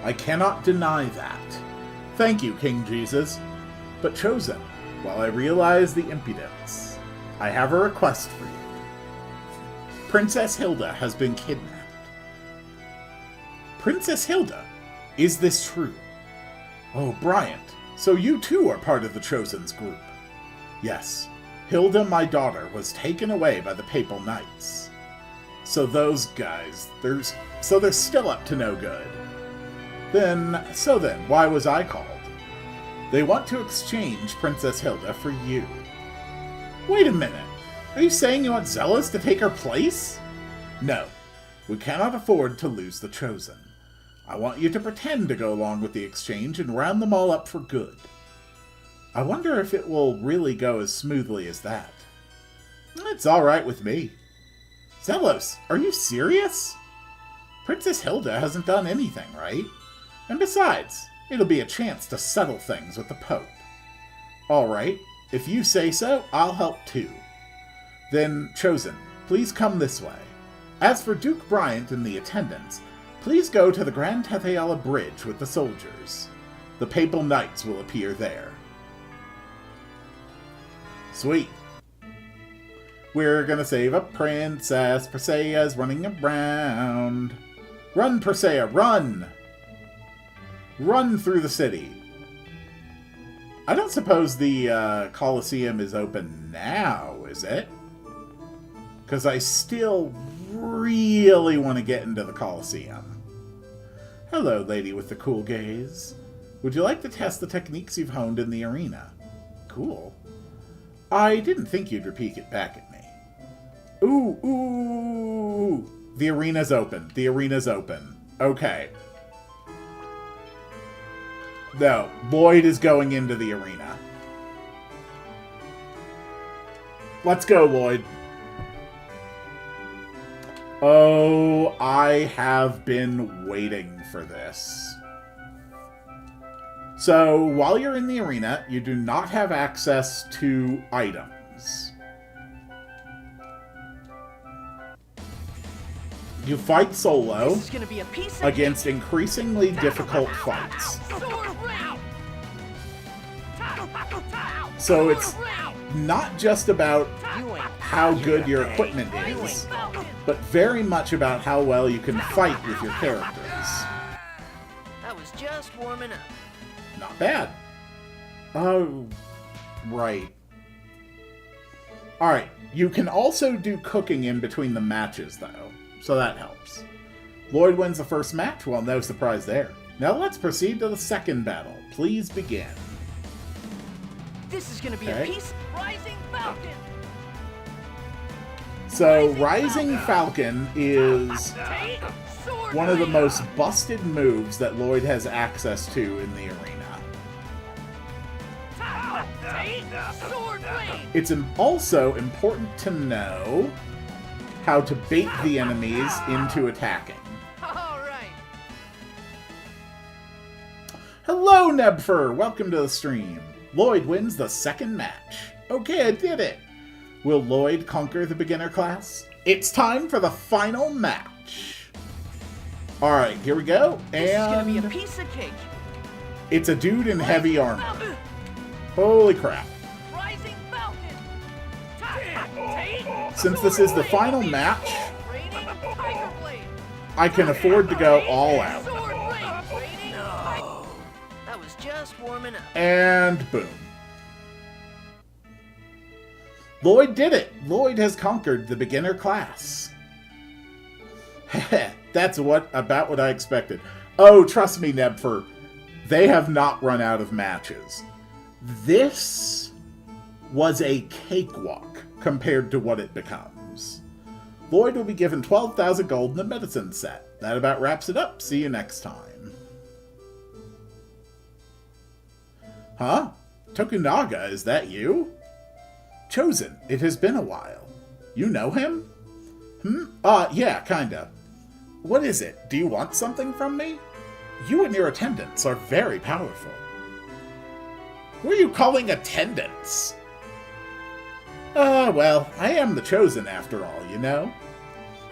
I cannot deny that. Thank you, King Jesus. But Chosen, while I realize the impudence, I have a request for you. Princess Hilda has been kidnapped. Princess Hilda? Is this true? Oh, Bryant, so you too are part of the Chosen's group. Yes, Hilda, my daughter, was taken away by the Papal Knights. So those guys, they're still up to no good. Then, why was I called? They want to exchange Princess Hilda for you. Wait a minute. Are you saying you want Zealous to take her place? No. We cannot afford to lose the Chosen. I want you to pretend to go along with the exchange and round them all up for good. I wonder if it will really go as smoothly as that. It's all right with me. Zealous, are you serious? Princess Hilda hasn't done anything, right? And besides, it'll be a chance to settle things with the Pope. All right, if you say so, I'll help too. Then, Chosen, please come this way. As for Duke Bryant and the attendants, please go to the Grand Tetheala Bridge with the soldiers. The Papal Knights will appear there. Sweet. We're gonna save a princess. Persea's running around. Run, Persea, run! Run through the city. I don't suppose the Colosseum is open now, is it? Because I still really want to get into the Colosseum. Hello, lady with the cool gaze. Would you like to test the techniques you've honed in the arena? Cool. I didn't think you'd repeat it back at me. Ooh, ooh! The arena's open. The arena's open. Okay. No, Lloyd is going into the arena. Let's go, Lloyd. Oh, I have been waiting for this. So, while you're in the arena, you do not have access to items. You fight solo This is gonna be a piece of against increasingly difficult fights. So it's not just about You ain't how good your equipment is, but very much about how well you can fight with your characters. I was just warming up. Not bad. Oh, right. Alright, you can also do cooking in between the matches, though, so that helps. Lloyd wins the first match. Well, no surprise there. Now let's proceed to the second battle. Please begin. This is gonna be Okay. a piece. Rising Falcon! So, Rising Falcon is Take Sword one of the Rain! most busted moves that Lloyd has access to in the arena. Take Sword Rain! It's also important to know how to bait the enemies into attacking. Alright! Hello, Nebfer! Welcome to the stream. Lloyd wins the second match. Okay, I did it! Will Lloyd conquer the beginner class? It's time for the final match. Alright, here we go. This is gonna be a And piece of cake. it's a dude in heavy Rising armor. Falcon! Holy crap. Rising Falcon! Take Since this is the final match, Raining Tiger Blade! I can afford to go all out. Sword Rain! Raining No. That was just warming up. And boom. Lloyd did it! Lloyd has conquered the beginner class. That's about what I expected. Oh, trust me, Nebfer. They have not run out of matches. This was a cakewalk compared to what it becomes. Lloyd will be given 12,000 gold in the medicine set. That about wraps it up. See you next time. Huh? Tokunaga, is that you? Chosen, it has been a while. You know him? Yeah, kinda. What is it? Do you want something from me? You and your attendants are very powerful. Who are you calling attendants? Well, I am the Chosen after all, you know.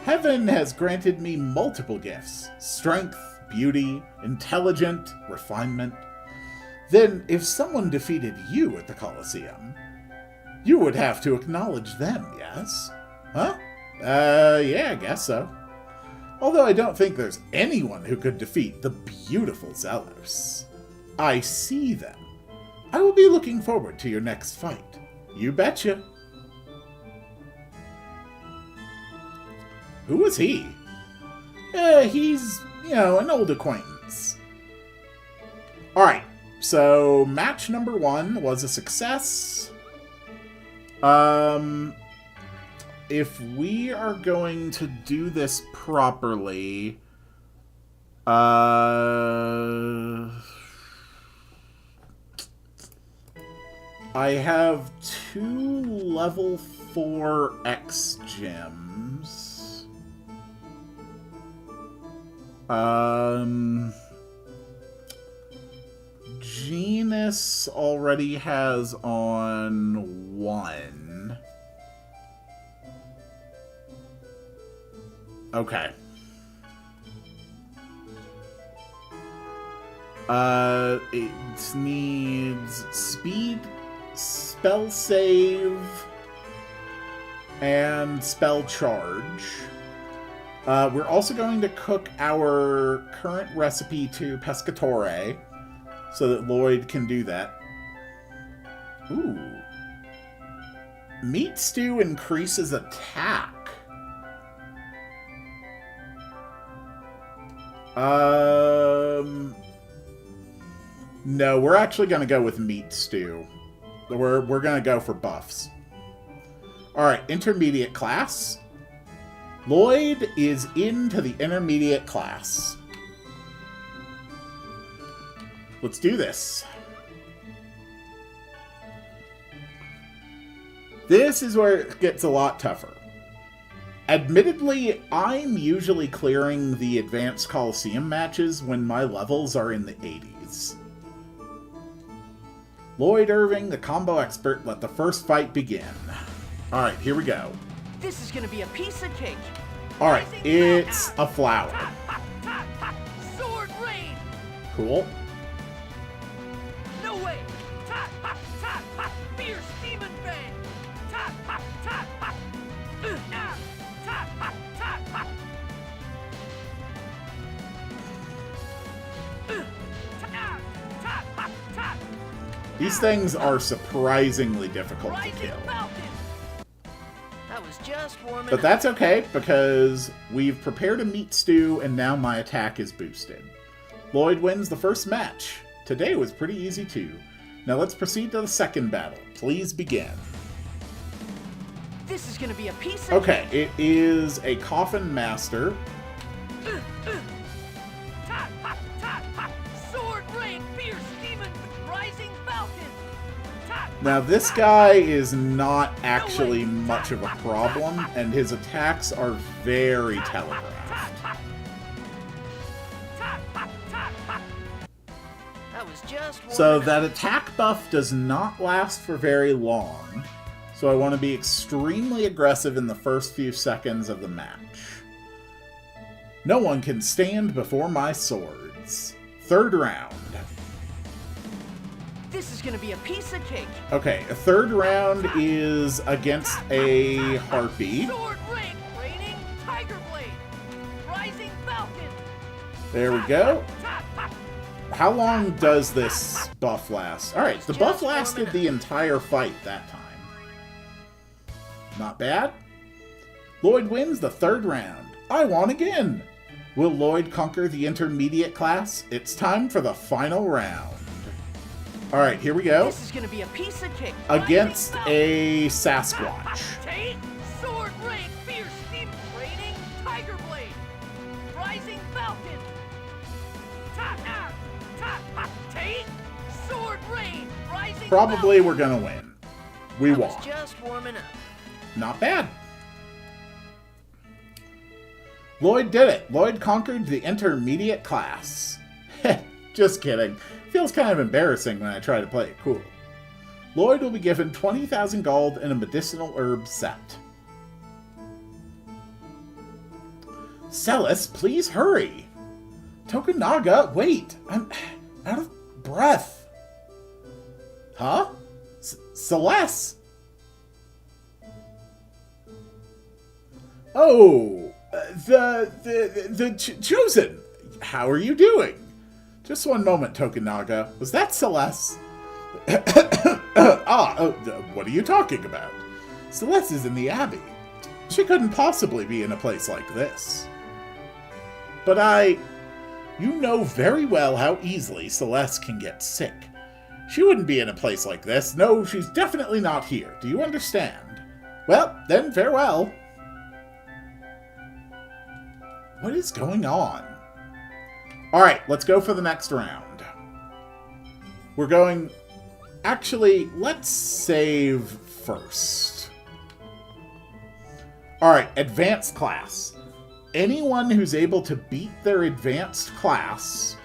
Heaven has granted me multiple gifts. Strength, beauty, intelligence, refinement. Then, if someone defeated you at the Colosseum, you would have to acknowledge them, yes? Huh? Yeah, I guess so. Although I don't think there's anyone who could defeat the beautiful Zelos. I see them. I will be looking forward to your next fight. You betcha. Who was he? He's, an old acquaintance. Alright, so match number 1 was a success. If we are going to do this properly, I have 2 level 4 X gems. Genus already has on 1. Okay. It needs speed, spell save, and spell charge. We're also going to cook our current recipe to pescatore, so that Lloyd can do that. Ooh. Meat stew increases attack. No, we're actually going to go with meat stew. We're going to go for buffs. Alright, intermediate class. Lloyd is into the intermediate class. Let's do this. This is where it gets a lot tougher. Admittedly, I'm usually clearing the Advanced Coliseum matches when my levels are in the 80s. Lloyd Irving, the combo expert, let the first fight begin. Alright, here we go. This is gonna be a piece of cake. Alright, it's a flower. Sword Rain! Cool. No way! Fierce Demon Fang! These things are surprisingly difficult to Rising kill. Falcon! That was just warming But up. that's okay, because we've prepared a meat stew, and now my attack is boosted. Lloyd wins the first match. Today was pretty easy, too. Now let's proceed to the second battle. Please begin. This is gonna be a piece of Okay, it is a Coffin Master. Sword rain, fierce demon, rising falcon. Now this guy is not actually much of a problem, and his attacks are very telegraphed. That was just warming So up. that attack buff does not last for very long, so I want to be extremely aggressive in the first few seconds of the match. No one can stand before my swords. Third round. This is gonna be a piece of cake. Okay, a third round is against a Harpy. Sword rain, raining tiger blade, rising falcon. There we go. How long does this buff last? Alright, the buff lasted the entire fight that time. Not bad. Lloyd wins the third round. I won again. Will Lloyd conquer the intermediate class? It's time for the final round. Alright, here we go. This is gonna be a piece of cake. Against a Sasquatch. Tate, sword rain, fierce demon, raining tiger blade, rising falcon. Tate, sword rain, rising Probably falcon. we're gonna win. We That won. was just warming up. Not bad. Lloyd did it. Lloyd conquered the intermediate class. Just kidding. Feels kind of embarrassing when I try to play it cool. Lloyd will be given 20,000 gold and a medicinal herb set. Celis, please hurry. Tokunaga, wait. I'm out of breath. Huh? Celeste? Oh, the Chosen. How are you doing? Just one moment, Tokunaga. Was that Celeste? What are you talking about? Celeste is in the Abbey. She couldn't possibly be in a place like this. But you know very well how easily Celeste can get sick. She wouldn't be in a place like this. No, she's definitely not here. Do you understand? Well, then farewell. What is going on? Alright, let's go for the next round. We're going... Actually, let's save first. Alright, advanced class. Anyone who's able to beat their advanced class,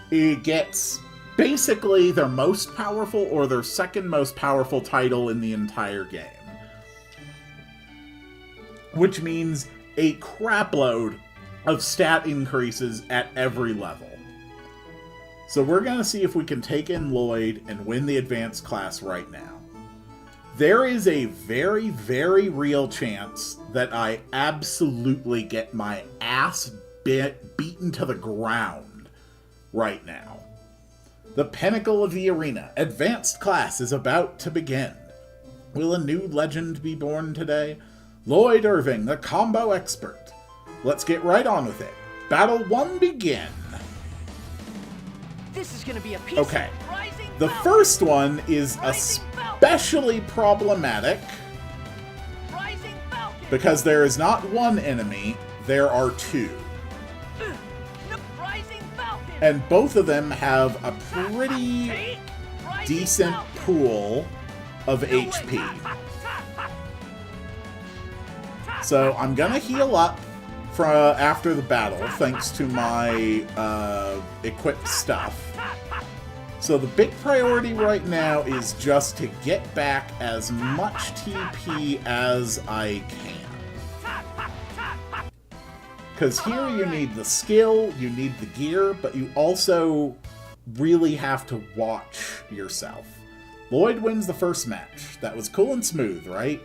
it gets basically their most powerful or their second most powerful title in the entire game. Which means a crapload of stat increases at every level. So we're going to see if we can take in Lloyd and win the advanced class right now. There is a very, very real chance that I absolutely get my ass beaten to the ground right now. The pinnacle of the arena, advanced class, is about to begin. Will a new legend be born today? Lloyd Irving, the combo expert. Let's get right on with it. Battle 1 begin. This is gonna be a piece Okay. of Rising The falcon, first one is especially problematic rising falcon. because there is not one enemy, there are two. Rising falcon. And both of them have a pretty Tate, rising decent falcon. pool of HP. So I'm gonna heal up after the battle, thanks to my equipped stuff. So the big priority right now is just to get back as much TP as I can. Because here you need the skill, you need the gear, but you also really have to watch yourself. Lloyd wins the first match. That was cool and smooth, right?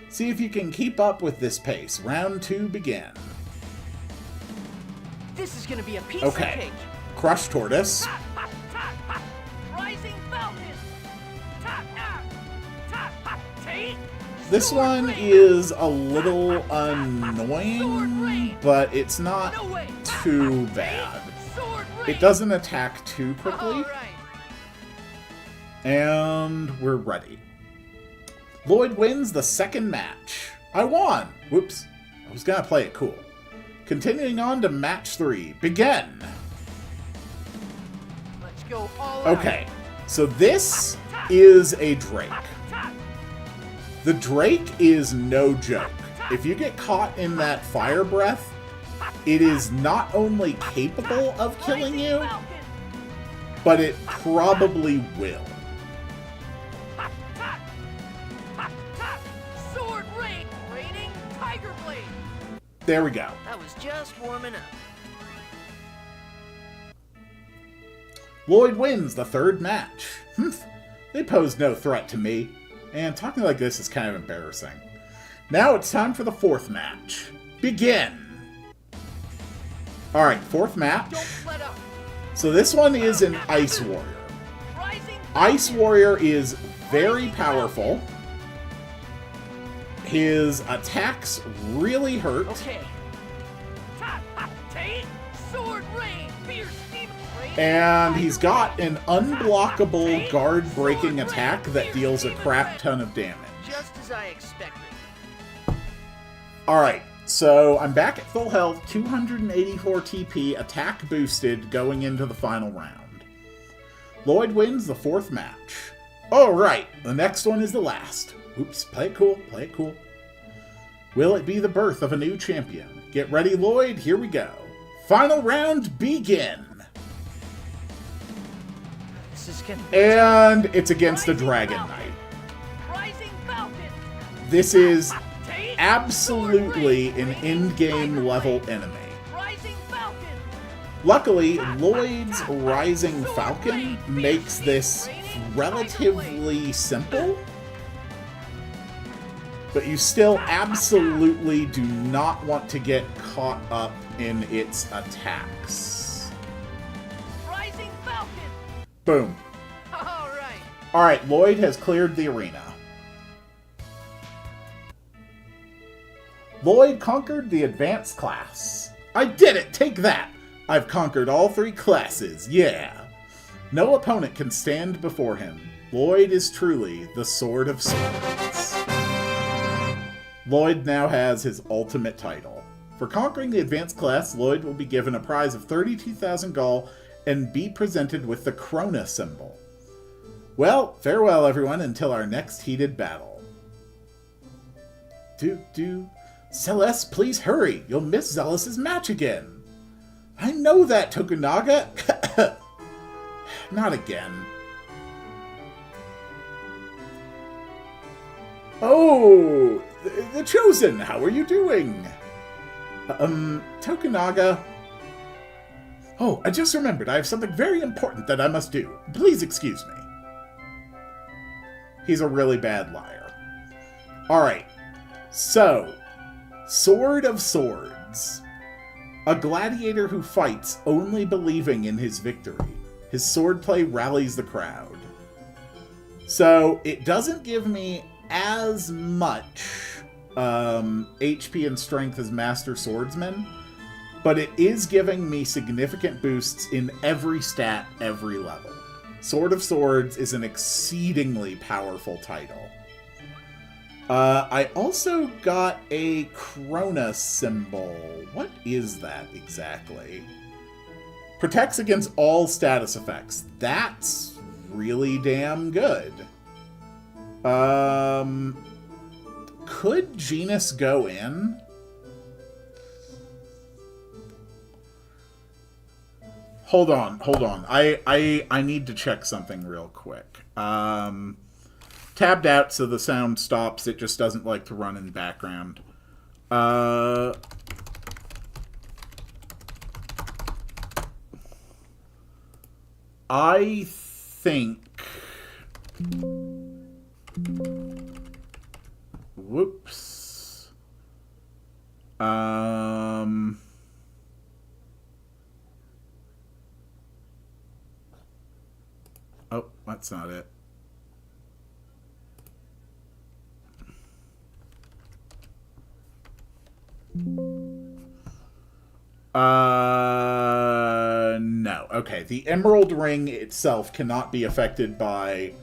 See if you can keep up with this pace. Round 2 begin. This is gonna be a piece Okay. of cake. Crush Tortoise. Rising falcon. Tate. This one is a little annoying, but it's not too bad. It doesn't attack too quickly. And we're ready. Lloyd wins the second match. I won! Whoops. I was gonna play it cool. Continuing on to match 3. Begin! Let's go all out. Okay, so this is a Drake. The Drake is no joke. If you get caught in that fire breath, it is not only capable of killing you, but it probably will. Sword rain, raining tiger blade. There we go. I was just warming up. Lloyd wins the third match. They pose no threat to me, and talking like this is kind of embarrassing. Now it's time for the fourth match. Begin! Alright, fourth match. Don't let up. So this one is an Ice Warrior. Rising Ice Warrior is very powerful. His attacks really hurt. Okay. Take sword rain, fierce demon rain. And he's got an unblockable guard-breaking attack that deals a crap ton of damage. Just as I expected. Alright, so I'm back at full health, 284 TP, attack boosted, going into the final round. Lloyd wins the fourth match. Alright, the next one is the last. Oops, play it cool, play it cool. Will it be the birth of a new champion? Get ready, Lloyd, here we go. Final round, begin! This is gonna be And it's against the Dragon Knight. Rising falcon. This is Take absolutely an in-game level enemy. rising falcon. Luckily, Lloyd's Rising Falcon makes this relatively simple, but you still absolutely do not want to get caught up in its attacks. Rising falcon. Boom. All right. Alright, Lloyd has cleared the arena. Lloyd conquered the advanced class. I did it! Take that! I've conquered all 3 classes, yeah! No opponent can stand before him. Lloyd is truly the Sword of Swords. Lloyd now has his ultimate title. For conquering the advanced class, Lloyd will be given a prize of 32,000 Gall and be presented with the Krona symbol. Well, farewell everyone until our next heated battle. Celeste, please hurry! You'll miss Zealous's match again! I know that, Tokunaga! Not again. Oh! The Chosen! How are you doing? Tokunaga... Oh, I just remembered. I have something very important that I must do. Please excuse me. He's a really bad liar. Alright. So... Sword of Swords. A gladiator who fights only believing in his victory. His swordplay rallies the crowd. So, it doesn't give me as much HP and strength as Master Swordsman, but it is giving me significant boosts in every stat, every level. Sword of Swords is an exceedingly powerful title. I also got a Krona symbol. What is that exactly? Protects against all status effects. That's really damn good. Could Genus go in? Hold on. I need to check something real quick. Tabbed out so the sound stops. It just doesn't like to run in the background. I think... Whoops. Oh, that's not it. No. Okay, the emerald ring itself cannot be affected by,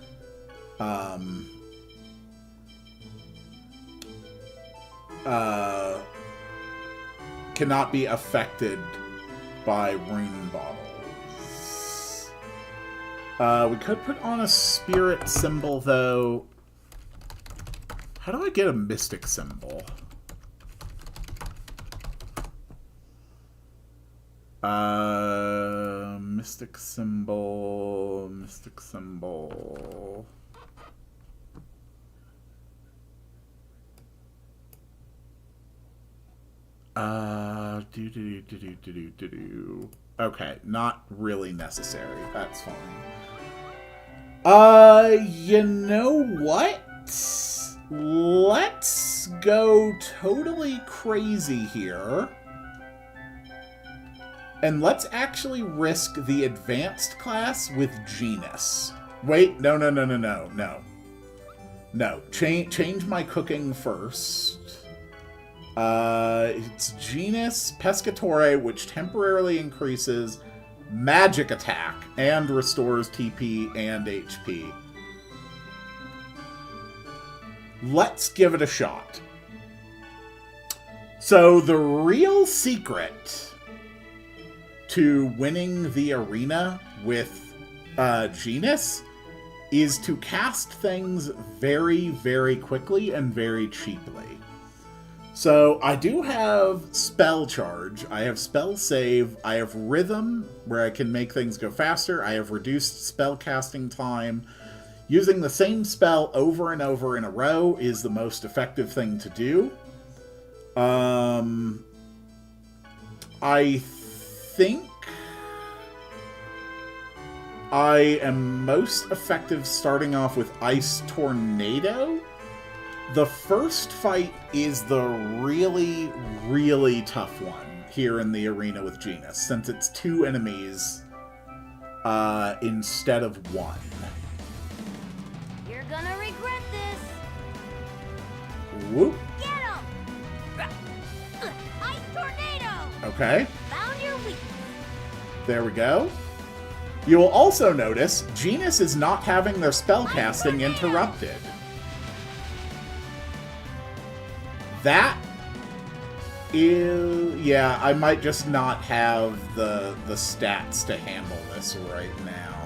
cannot be affected by rune bottles. We could put on a spirit symbol, though. How do I get a mystic symbol? Mystic symbol, mystic symbol. Okay, not really necessary. That's fine. You know what? Let's go totally crazy here. And let's actually risk the advanced class with genus. Wait, no. No, change my cooking first. It's genus Pescatore, which temporarily increases magic attack and restores TP and HP. Let's give it a shot. So the real secret to winning the arena with genus is to cast things very, very quickly and very cheaply. So I do have spell charge, I have spell save, I have rhythm where I can make things go faster, I have reduced spell casting time. Using the same spell over and over in a row is the most effective thing to do. I think I am most effective starting off with Ice Tornado. The first fight is the really, really tough one here in the arena with Genus, since it's 2 enemies instead of 1. You're gonna regret this. Whoop. Get him! Ice Tornado! Okay. Found your weakness. There we go. You will also notice Genus is not having their spellcasting interrupted. That is... yeah, I might just not have the stats to handle this right now.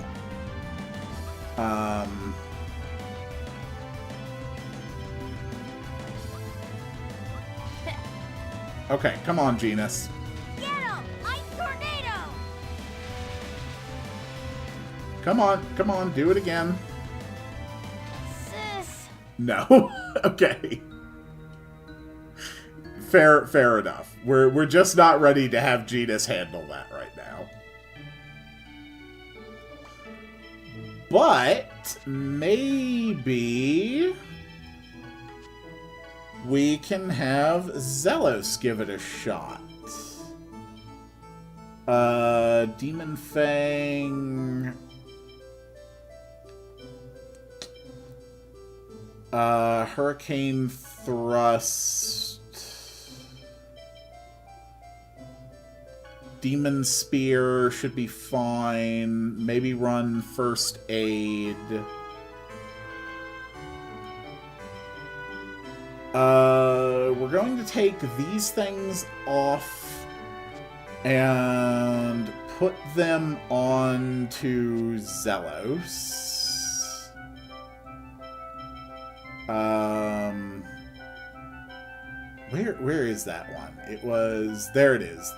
Okay, come on, Genus. Get him! Ice Tornado! Come on, do it again. Sis. No. Okay. Fair enough. We're just not ready to have Genus handle that right now. But maybe we can have Zelos give it a shot. Demon Fang. Hurricane Thrust. Demon Spear should be fine. Maybe run First Aid. We're going to take these things off and put them on-to Zelos. Where is that one? It was... there it is.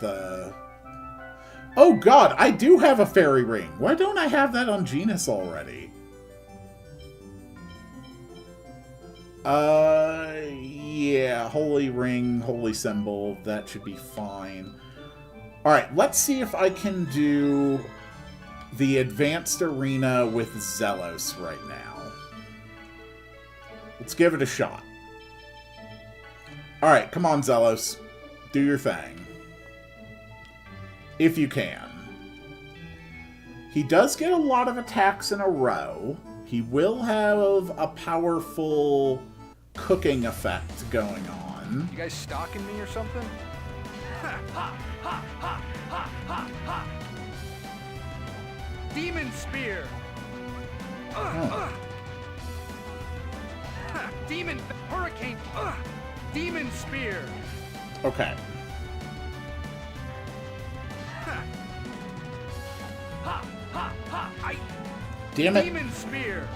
Oh god, I do have a fairy ring. Why don't I have that on Genus already? Yeah, holy ring, holy symbol, that should be fine. Alright, let's see if I can do the advanced arena with Zelos right now. Let's give it a shot. Alright, come on, Zelos. Do your thing. If you can. He does get a lot of attacks in a row. He will have a powerful cooking effect going on. one. You guys stalking me or something? Demon spear. Oh. Demon hurricane. Demon spear. Okay. Damn it. Demon spear.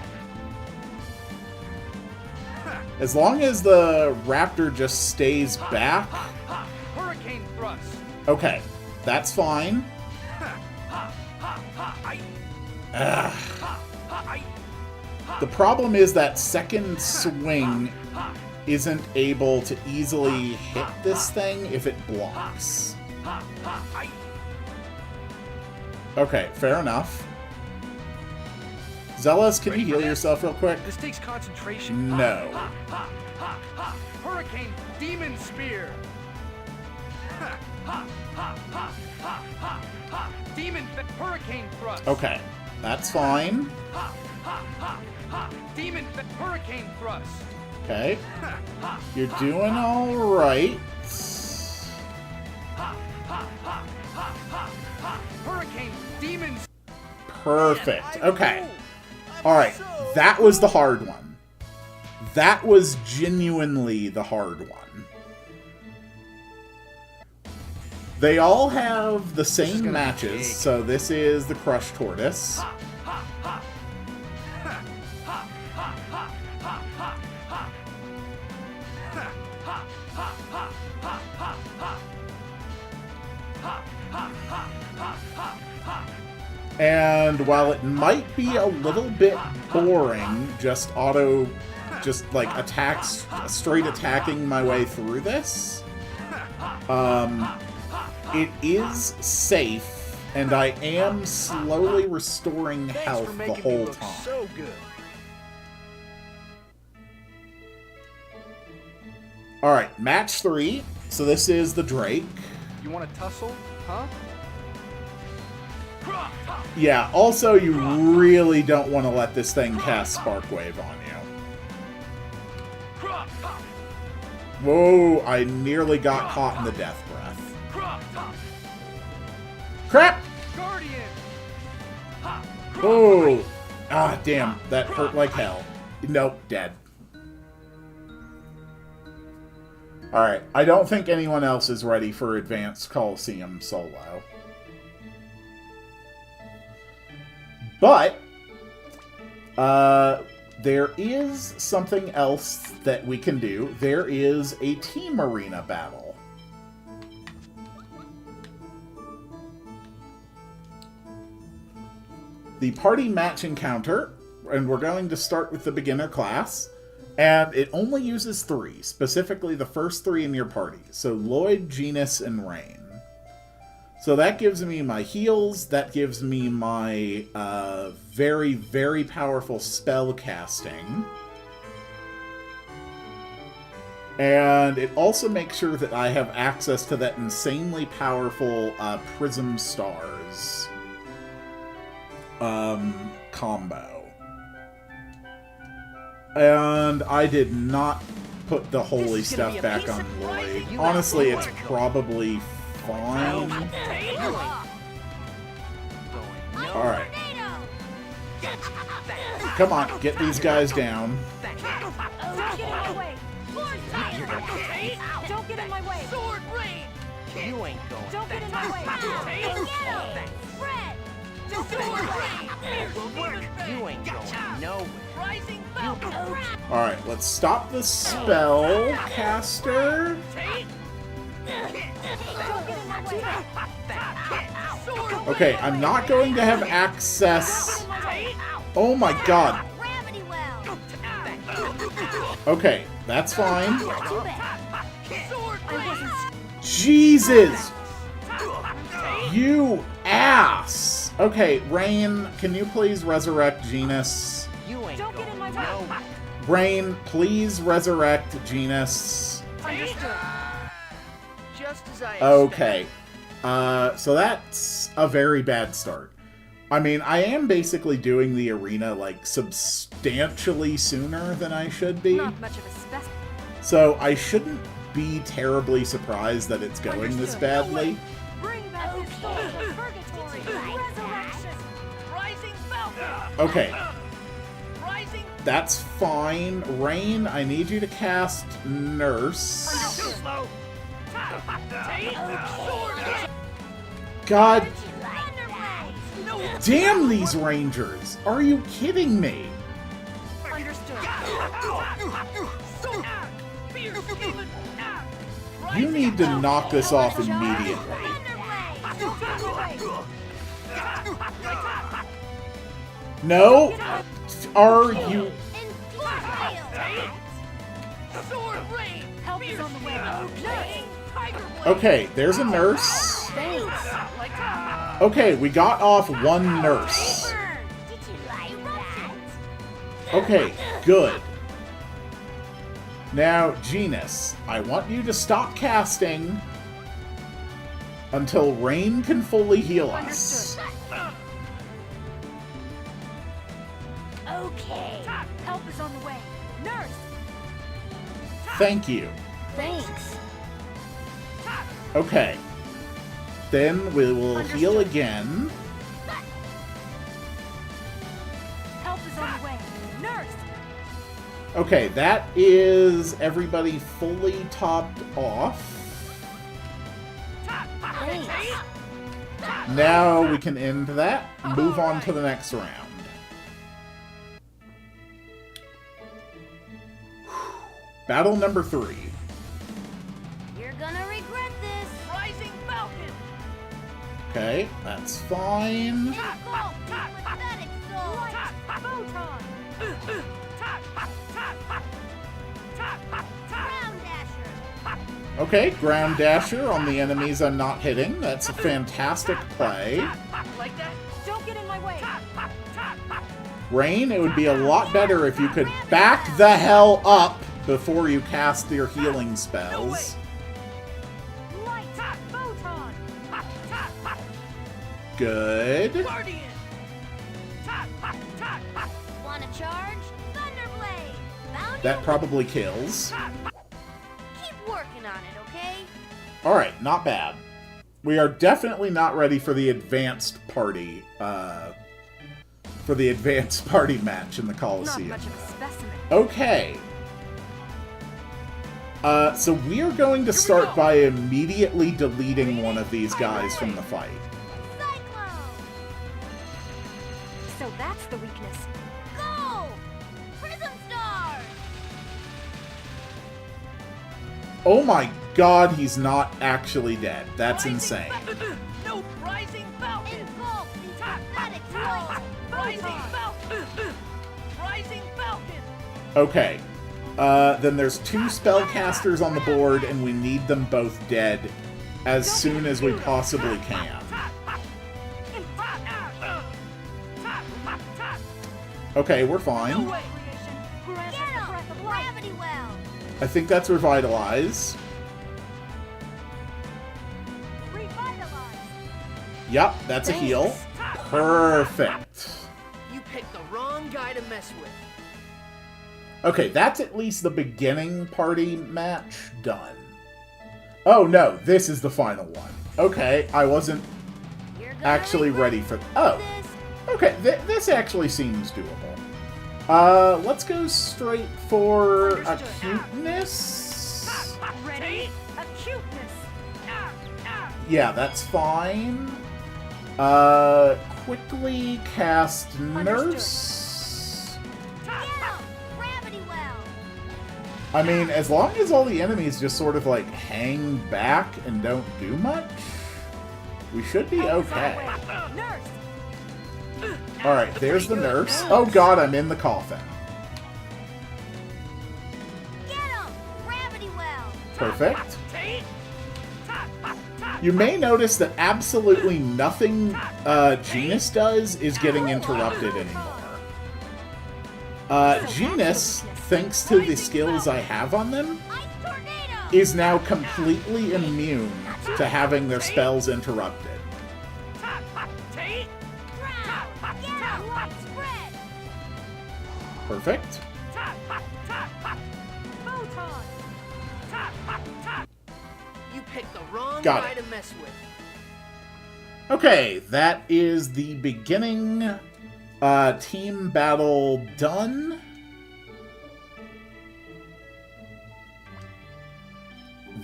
As long as the raptor just stays back. Hurricane thrust. Okay, that's fine. Ugh. The problem is that second swing isn't able to easily hit this thing if it blocks. Okay, fair enough. Zealous, can you heal yourself real quick? This takes concentration. No. Hurricane demon spear. Demon hurricane thrust. Okay, that's fine. Demon hurricane thrust. Okay. You're doing alright. Hurricane demons. Perfect. Okay. Alright, that was the hard one. That was genuinely the hard one. They all have the same matches, so this is the Crushed Tortoise. And while it might be a little bit boring, just like attacks, straight attacking my way through this, it is safe, and I am slowly restoring health the whole time. So good. Alright, match 3. So this is the Drake. You want to tussle? Huh? Yeah, also you really don't want to let this thing cast Spark Wave on you. Whoa, I nearly got caught in the Death Breath. Crap! Guardian. Oh! Ah, damn, that hurt like hell. Nope, dead. Alright, I don't think anyone else is ready for Advanced Coliseum Solo. But, there is something else that we can do. There is a team arena battle. The party match encounter, and we're going to start with the beginner class, and it only uses 3, specifically the first 3 in your party. So Lloyd, Genus, and Rain. So that gives me my heals, that gives me my very, very powerful spell casting. And it also makes sure that I have access to that insanely powerful Prism Stars combo. And I did not put the holy stuff back on Lloyd. Honestly, it's probably fine. Alright. Come on, get these guys down. Don't get in my way! Don't get in my way! Sword rain. You ain't going. Don't get in my way! Fred! Don't get in my way! You ain't going nowhere. Rising falcon. Alright, let's stop the spell caster. Don't get in my way! Okay, I'm not going to have access. Oh my god. Gravity well! Okay, that's fine. Too bad. I wasn't Jesus! You ass! Okay, Rain, can you please resurrect Genus? You ain't Don't get in my going way. nowhere. Rain, please resurrect Genus. Understood. Just as I Okay. So that's a very bad start. I mean, I am basically doing the arena, like, substantially sooner than I should be. Not much of a specimen. So I shouldn't be terribly surprised that it's going this badly. Bring back his soul to purgatory. Resurrection. Rising Falcon. Okay, Rising. that's fine. Rain, I need you to cast Nurse. Too slow. Take sword. God Thunderblade. No. damn these Rangers! Are you kidding me? Understood. Sword. Fierce demon. You need to knock this off immediately. Thunderblade. No? Are you... Sword rain. Help is on the way. Nurse. Tiger blade. Okay, there's a nurse. Like Okay, we got off one nurse. Did you like that? Okay, good. Now, Genus, I want you to stop casting until Rain can fully heal us. Okay. Help is on the way. Nurse. Thank you. Thanks. Okay. Then we will heal again. Help is on the way. Nurse. Okay, that is everybody fully topped off. Thanks. Now we can end that. Move on to the next round. Battle number 3. You're gonna regret this. Rising Falcon. Okay, that's fine. Go, pathetic soul. Light. Photon. Ground dasher. Okay, Ground Dasher on the enemies I'm not hitting. That's a fantastic play. Like that. Don't get in my way. Rain, it would be a lot better if you could back the hell up before you cast your healing spells. Light. Photon. Good. Guardian. Wanna charge? Thunderblade. Found That you. probably kills. Keep working on it, okay? Alright, not bad. We are definitely not ready for the advanced party, match in the Not Coliseum. much of a specimen. Okay. So we are going to start by immediately deleting one of these guys from the fight. Cyclone. So that's the weakness. Go! Prism stars. Oh my god, he's not actually dead. That's insane. No. Rising Falcon. Engulf these pathetic trolls. Rising Falcon. Rising Falcon. Okay. Then there's 2 spellcasters on the board, and we need them both dead as soon as we possibly can. Okay, we're No fine. way. Creation. Grant us the breath of life. Gravity well. I think that's Revitalize. Revitalize. Yep, that's a heal. Perfect. You picked the wrong guy to mess with. Okay, that's at least the beginning party match done. Oh no, this is the final one. Okay, I wasn't You're gonna actually regret ready for... Oh, this. okay, this actually seems doable. Let's go straight for Understood. acuteness. Ready? Acuteness. Yeah, that's fine. Quickly cast Nurse. Get 'em. Gravity well. I mean, as long as all the enemies just sort of like hang back and don't do much, we should be okay. Nurse. Alright, there's the nurse. Oh god, I'm in the coffin. Get 'em. Gravity well. Perfect. You may notice that absolutely nothing Genus does is getting interrupted anymore. Genus, thanks to the skills I have on them, Ice tornado. is now completely immune to having their spells interrupted. Ground. Get 'em. Light spread. Perfect. Photon. picked the wrong Got guy it. to mess with. Okay, that is the beginning team battle done.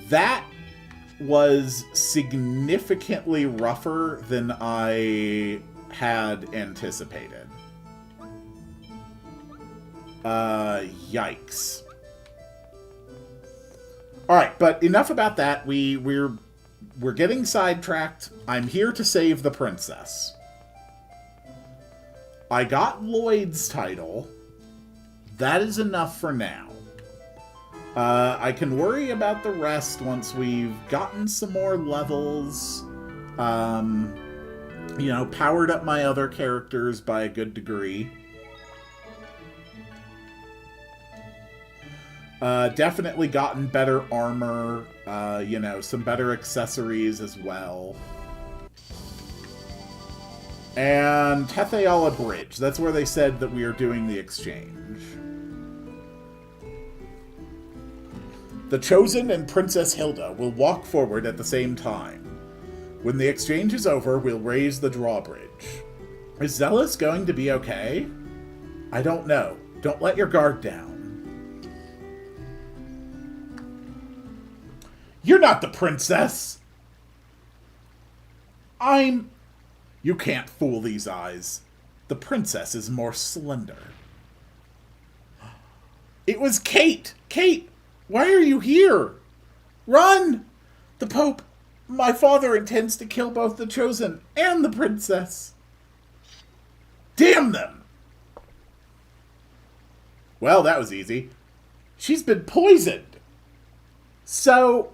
That was significantly rougher than I had anticipated. Yikes. Alright, but enough about that. We're getting sidetracked. I'm here to save the princess. I got Lloyd's title. That is enough for now. I can worry about the rest once we've gotten some more levels. You know, powered up my other characters by a good degree. Definitely gotten better armor, you know, some better accessories as well. And Tetheala Bridge. That's where they said that we are doing the exchange. The Chosen and Princess Hilda will walk forward at the same time. When the exchange is over, we'll raise the drawbridge. Is Zealous going to be okay? I don't know. Don't let your guard down. You're not the princess! I'm... You can't fool these eyes. The princess is more slender. It was Kate! Kate! Why are you here? Run! The Pope, my father intends to kill both the Chosen and the princess. Damn them! Well, that was easy. She's been poisoned. So,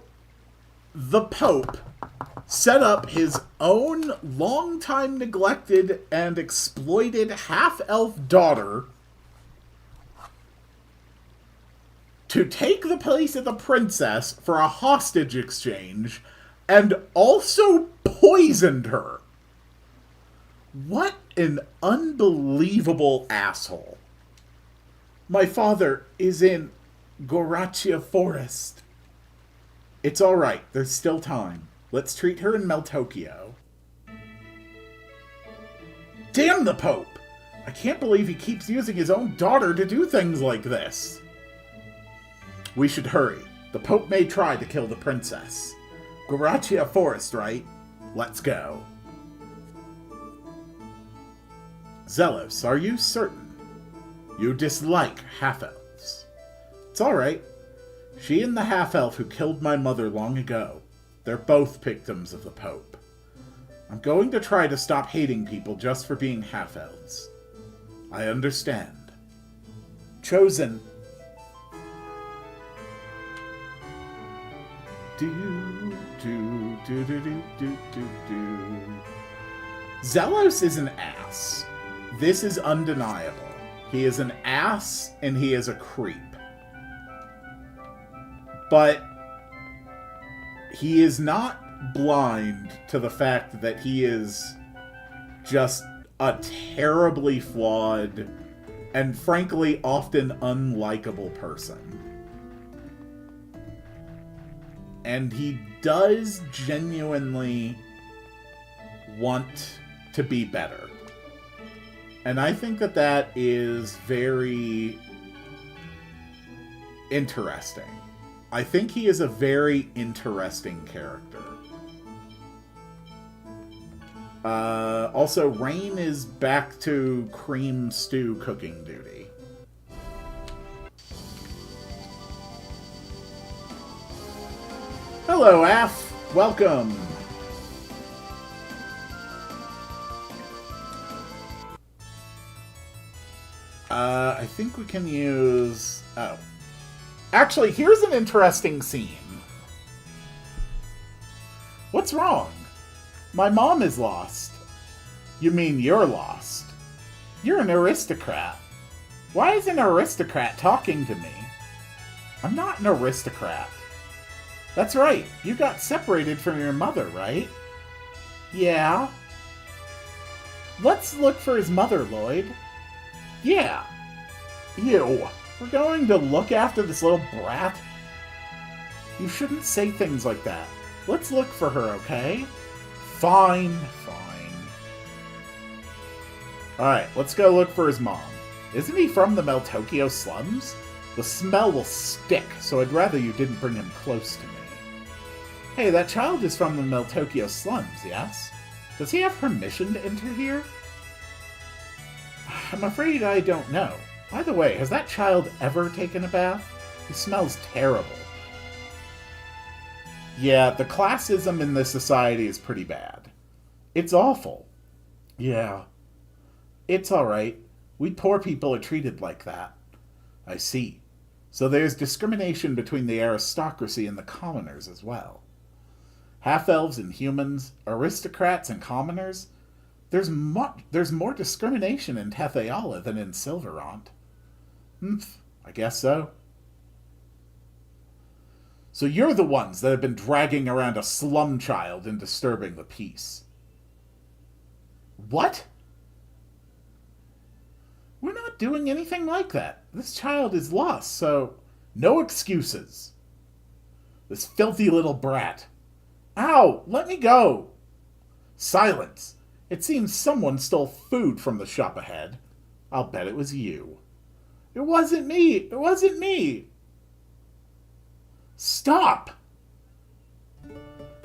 the Pope set up his own long-time neglected and exploited half-elf daughter to take the place of the princess for a hostage exchange, and also poisoned her. What an unbelievable asshole. My father is in Gorachia Forest. It's alright, there's still time. Let's treat her in Meltokio. Damn the Pope! I can't believe he keeps using his own daughter to do things like this. We should hurry. The Pope may try to kill the princess. Gorachia Forest, right? Let's go. Zealous, are you certain? You dislike half-elves. It's alright. She and the half-elf who killed my mother long ago. They're both victims of the Pope. I'm going to try to stop hating people just for being half-elves. I understand. Chosen. Zealous is an ass. This is undeniable. He is an ass and he is a creep. But he is not blind to the fact that he is just a terribly flawed and frankly often unlikable person. And he does genuinely want to be better. And I think that that is very interesting. I think he is a very interesting character. Also, Rain is back to cream stew cooking duty. Hello, Af. Welcome. I think we can use... Oh. Actually, here's an interesting scene. What's wrong? My mom is lost. You mean you're lost? You're an aristocrat. Why is an aristocrat talking to me? I'm not an aristocrat. That's right, you got separated from your mother, right? Yeah. Let's look for his mother, Lloyd. Yeah. Ew. We're going to look after this little brat? You shouldn't say things like that. Let's look for her, okay? Fine, fine. Alright, let's go look for his mom. Isn't he from the Meltokyo slums? The smell will stick, so I'd rather you didn't bring him close to me. Hey, that child is from the Meltokyo slums, yes? Does he have permission to enter here? I'm afraid I don't know. By the way, has that child ever taken a bath? He smells terrible. Yeah, the classism in this society is pretty bad. It's awful. Yeah. It's alright. We poor people are treated like that. I see. So there's discrimination between the aristocracy and the commoners as well. Half-elves and humans, aristocrats and commoners. There's more discrimination in Tetheala than in Silverant. I guess so. So you're the ones that have been dragging around a slum child and disturbing the peace. What? We're not doing anything like that. This child is lost, so no excuses. This filthy little brat. Ow! Let me go! Silence! It seems someone stole food from the shop ahead. I'll bet it was you. It wasn't me! It wasn't me! Stop!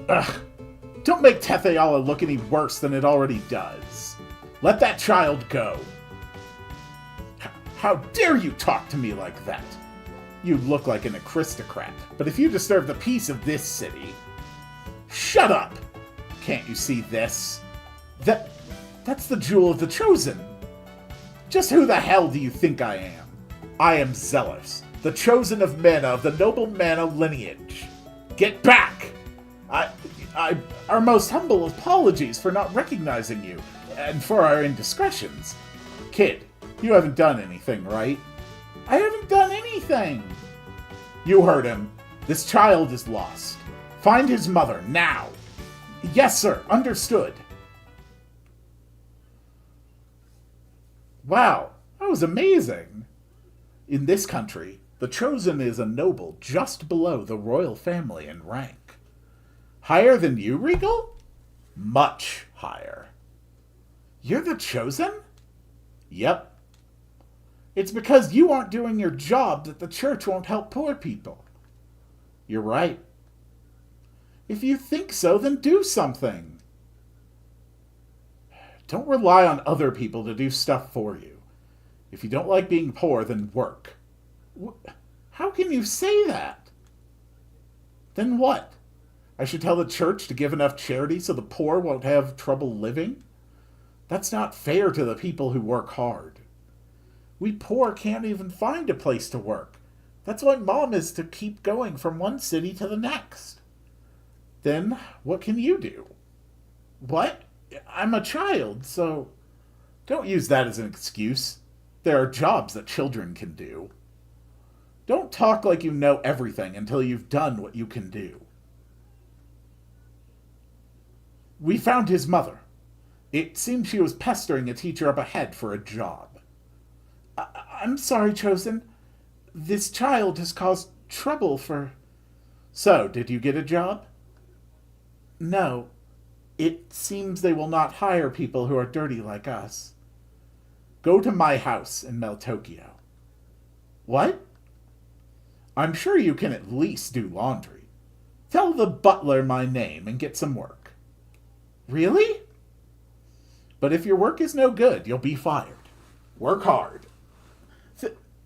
Ugh! Don't make Tetheala look any worse than it already does. Let that child go. How dare you talk to me like that? You look like an aristocrat, but if you disturb the peace of this city... Shut up! Can't you see this? That's the jewel of the Chosen. Just who the hell do you think I am? I am Zealous, the Chosen of Mana of the noble Mana lineage. Get back! Our most humble apologies for not recognizing you, and for our indiscretions. Kid, you haven't done anything, right? I haven't done anything! You heard him. This child is lost. Find his mother, now! Yes, sir, understood. Wow, that was amazing. In this country, the Chosen is a noble just below the royal family in rank. Higher than you, Regal? Much higher. You're the Chosen? Yep. It's because you aren't doing your job that the church won't help poor people. You're right. If you think so, then do something. Don't rely on other people to do stuff for you. If you don't like being poor, then work. How can you say that? Then what? I should tell the church to give enough charity so the poor won't have trouble living? That's not fair to the people who work hard. We poor can't even find a place to work. That's why Mom is to keep going from one city to the next. Then, what can you do? What? I'm a child, so... Don't use that as an excuse. There are jobs that children can do. Don't talk like you know everything until you've done what you can do. We found his mother. It seems she was pestering a teacher up ahead for a job. I'm sorry, Chosen. This child has caused trouble for... So, did you get a job? No. It seems they will not hire people who are dirty like us. Go to my house in Meltokyo. What? I'm sure you can at least do laundry. Tell the butler my name and get some work. Really? But if your work is no good, you'll be fired. Work hard.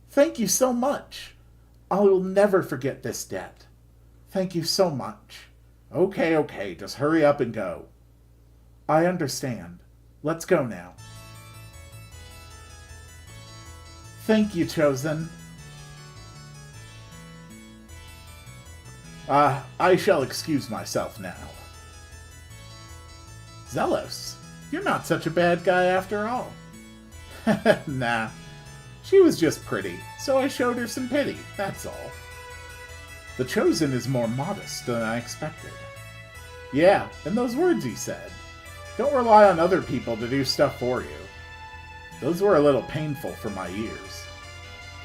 Thank you so much. I will never forget this debt. Thank you so much. Okay, just hurry up and go. I understand. Let's go now. Thank you, Chosen. I shall excuse myself now. Zealous, you're not such a bad guy after all. Nah, she was just pretty, so I showed her some pity, that's all. The Chosen is more modest than I expected. Yeah, and those words he said. Don't rely on other people to do stuff for you. Those were a little painful for my ears.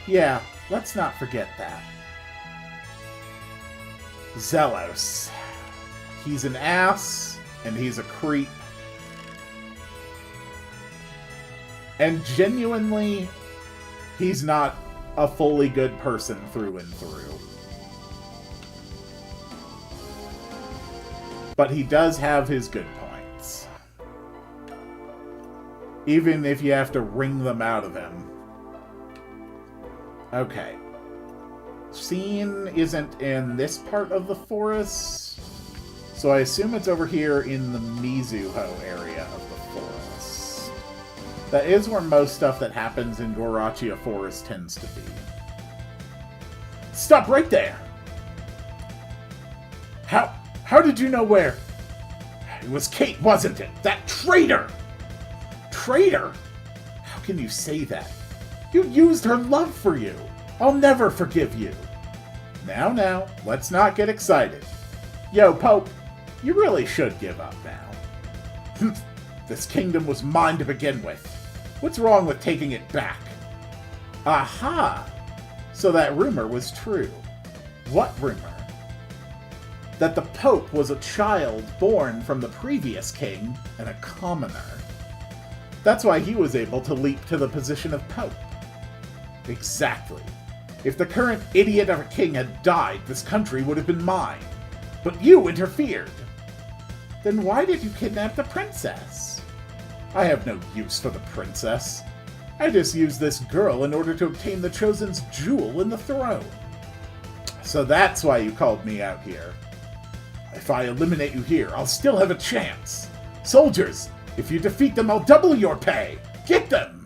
Yeah, let's not forget that. Zealous. He's an ass, and he's a creep. And genuinely, he's not a fully good person through and through. But he does have his good points. Even if you have to wring them out of him. Okay. Scene isn't in this part of the forest, so I assume it's over here in the Mizuho area of the forest. That is where most stuff that happens in Gorachia Forest tends to be. Stop right there! How did you know where? It was Kate, wasn't it? That traitor! Traitor? How can you say that? You used her love for you. I'll never forgive you. Now, let's not get excited. Yo, Pope, you really should give up now. This kingdom was mine to begin with. What's wrong with taking it back? Aha! So that rumor was true. What rumor? That the Pope was a child born from the previous king and a commoner. That's why he was able to leap to the position of Pope. Exactly. If the current idiot of a king had died, this country would have been mine. But you interfered. Then why did you kidnap the princess? I have no use for the princess. I just used this girl in order to obtain the Chosen's jewel in the throne. So that's why you called me out here. If I eliminate you here, I'll still have a chance. Soldiers, if you defeat them, I'll double your pay. Get them!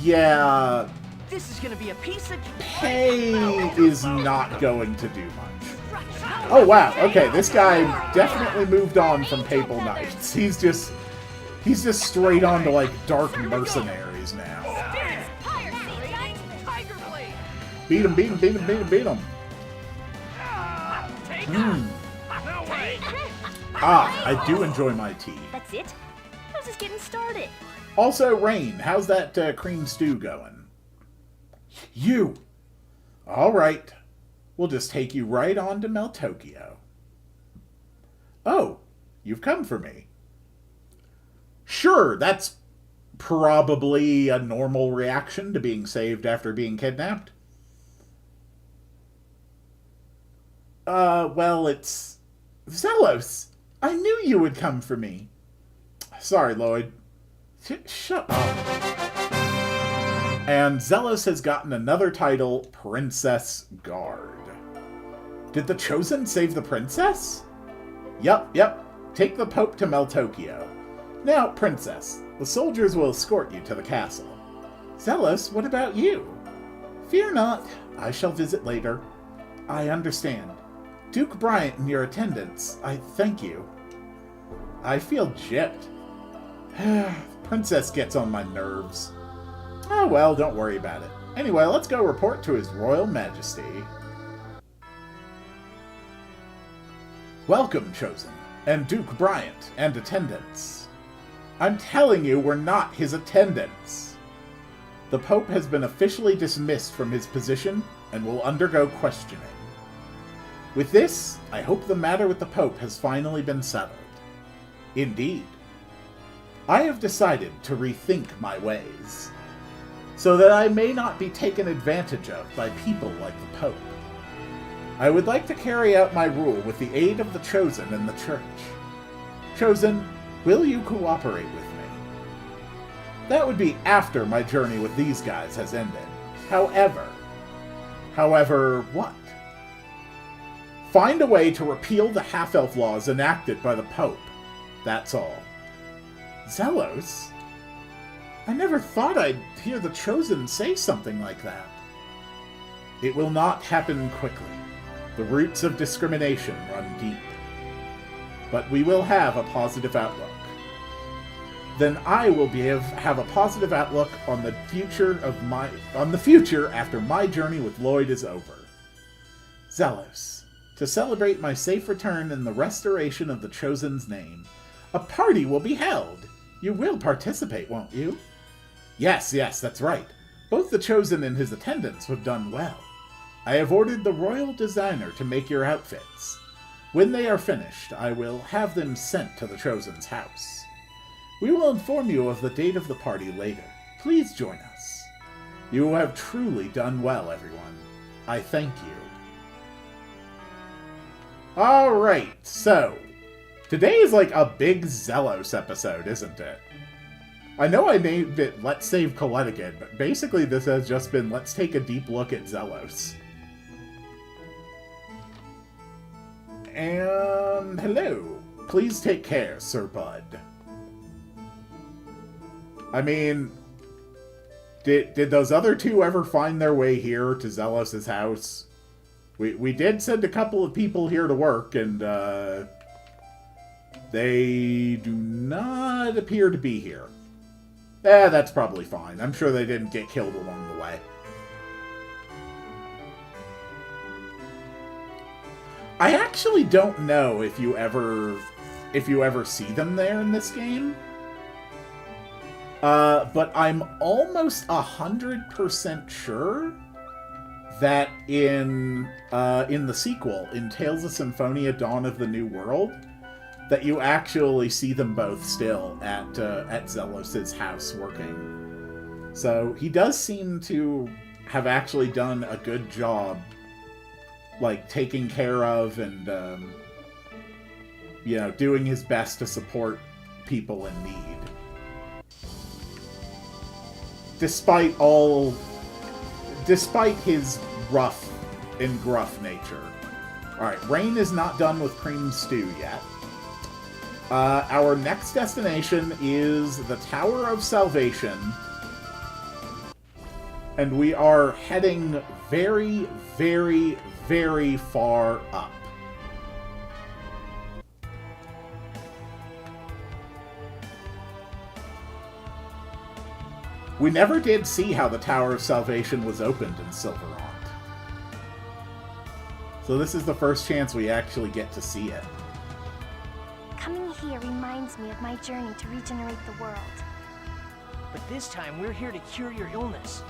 Yeah, This is gonna be a piece of... pay is not going to do much. Oh wow, okay, this guy definitely moved on from Papal Knights. He's just straight on to, like, Dark Mercenaries now. Tiger Blade! Beat him, beat him, beat him, beat him, beat him. Take Hmm. No way! Ah, I do enjoy my tea. That's it? I was just getting started. Also, Rain, how's that cream stew going? You! Alright. We'll just take you right on to Meltokyo. Oh, you've come for me. Sure, that's probably a normal reaction to being saved after being kidnapped. Well, it's... Zelos! I knew you would come for me. Sorry, Lloyd. Shut up. And Zelos has gotten another title, Princess Guard. Did the Chosen save the princess? Yep. Take the Pope to Meltokyo. Now, Princess, the soldiers will escort you to the castle. Zelos, what about you? Fear not, I shall visit later. I understand. Duke Bryant and your attendants, I thank you. I feel gypped. Princess gets on my nerves. Oh well, don't worry about it. Anyway, let's go report to His Royal Majesty. Welcome, Chosen, and Duke Bryant and attendants. I'm telling you, we're not his attendants. The Pope has been officially dismissed from his position and will undergo questioning. With this, I hope the matter with the Pope has finally been settled. Indeed. I have decided to rethink my ways, so that I may not be taken advantage of by people like the Pope. I would like to carry out my rule with the aid of the Chosen and the Church. Chosen, will you cooperate with me? That would be after my journey with these guys has ended. However, what? Find a way to repeal the half-elf laws enacted by the Pope. That's all. Zelos? I never thought I'd hear the Chosen say something like that. It will not happen quickly. The roots of discrimination run deep. But we will have a positive outlook. Then I will have a positive outlook on the future after my journey with Lloyd is over. Zelos, to celebrate my safe return and the restoration of the Chosen's name, a party will be held. You will participate, won't you? Yes, that's right. Both the Chosen and his attendants have done well. I have ordered the royal designer to make your outfits. When they are finished, I will have them sent to the Chosen's house. We will inform you of the date of the party later. Please join us. You have truly done well, everyone. I thank you. Alright, so today is like a big Zelos episode, isn't it? I know I named it Let's Save Colette again, but basically this has just been let's take a deep look at Zelos. And hello. Please take care, Sir Bud. I mean, did those other two ever find their way here to Zelos' house? We did send a couple of people here to work, and they do not appear to be here. That's probably fine. I'm sure they didn't get killed along the way. I actually don't know if you ever see them there in this game. But I'm almost 100% sure that in the sequel, in Tales of Symphonia: Dawn of the New World, that you actually see them both still at Zelos' house working. So he does seem to have actually done a good job, like, taking care of and, you know, doing his best to support people in need. Despite his rough and gruff nature. Alright, Rain is not done with cream stew yet. Our next destination is the Tower of Salvation. And we are heading very, very, very far up. We never did see how the Tower of Salvation was opened in Silverant. So this is the first chance we actually get to see it. Coming here reminds me of my journey to regenerate the world. But this time, we're here to cure your illness.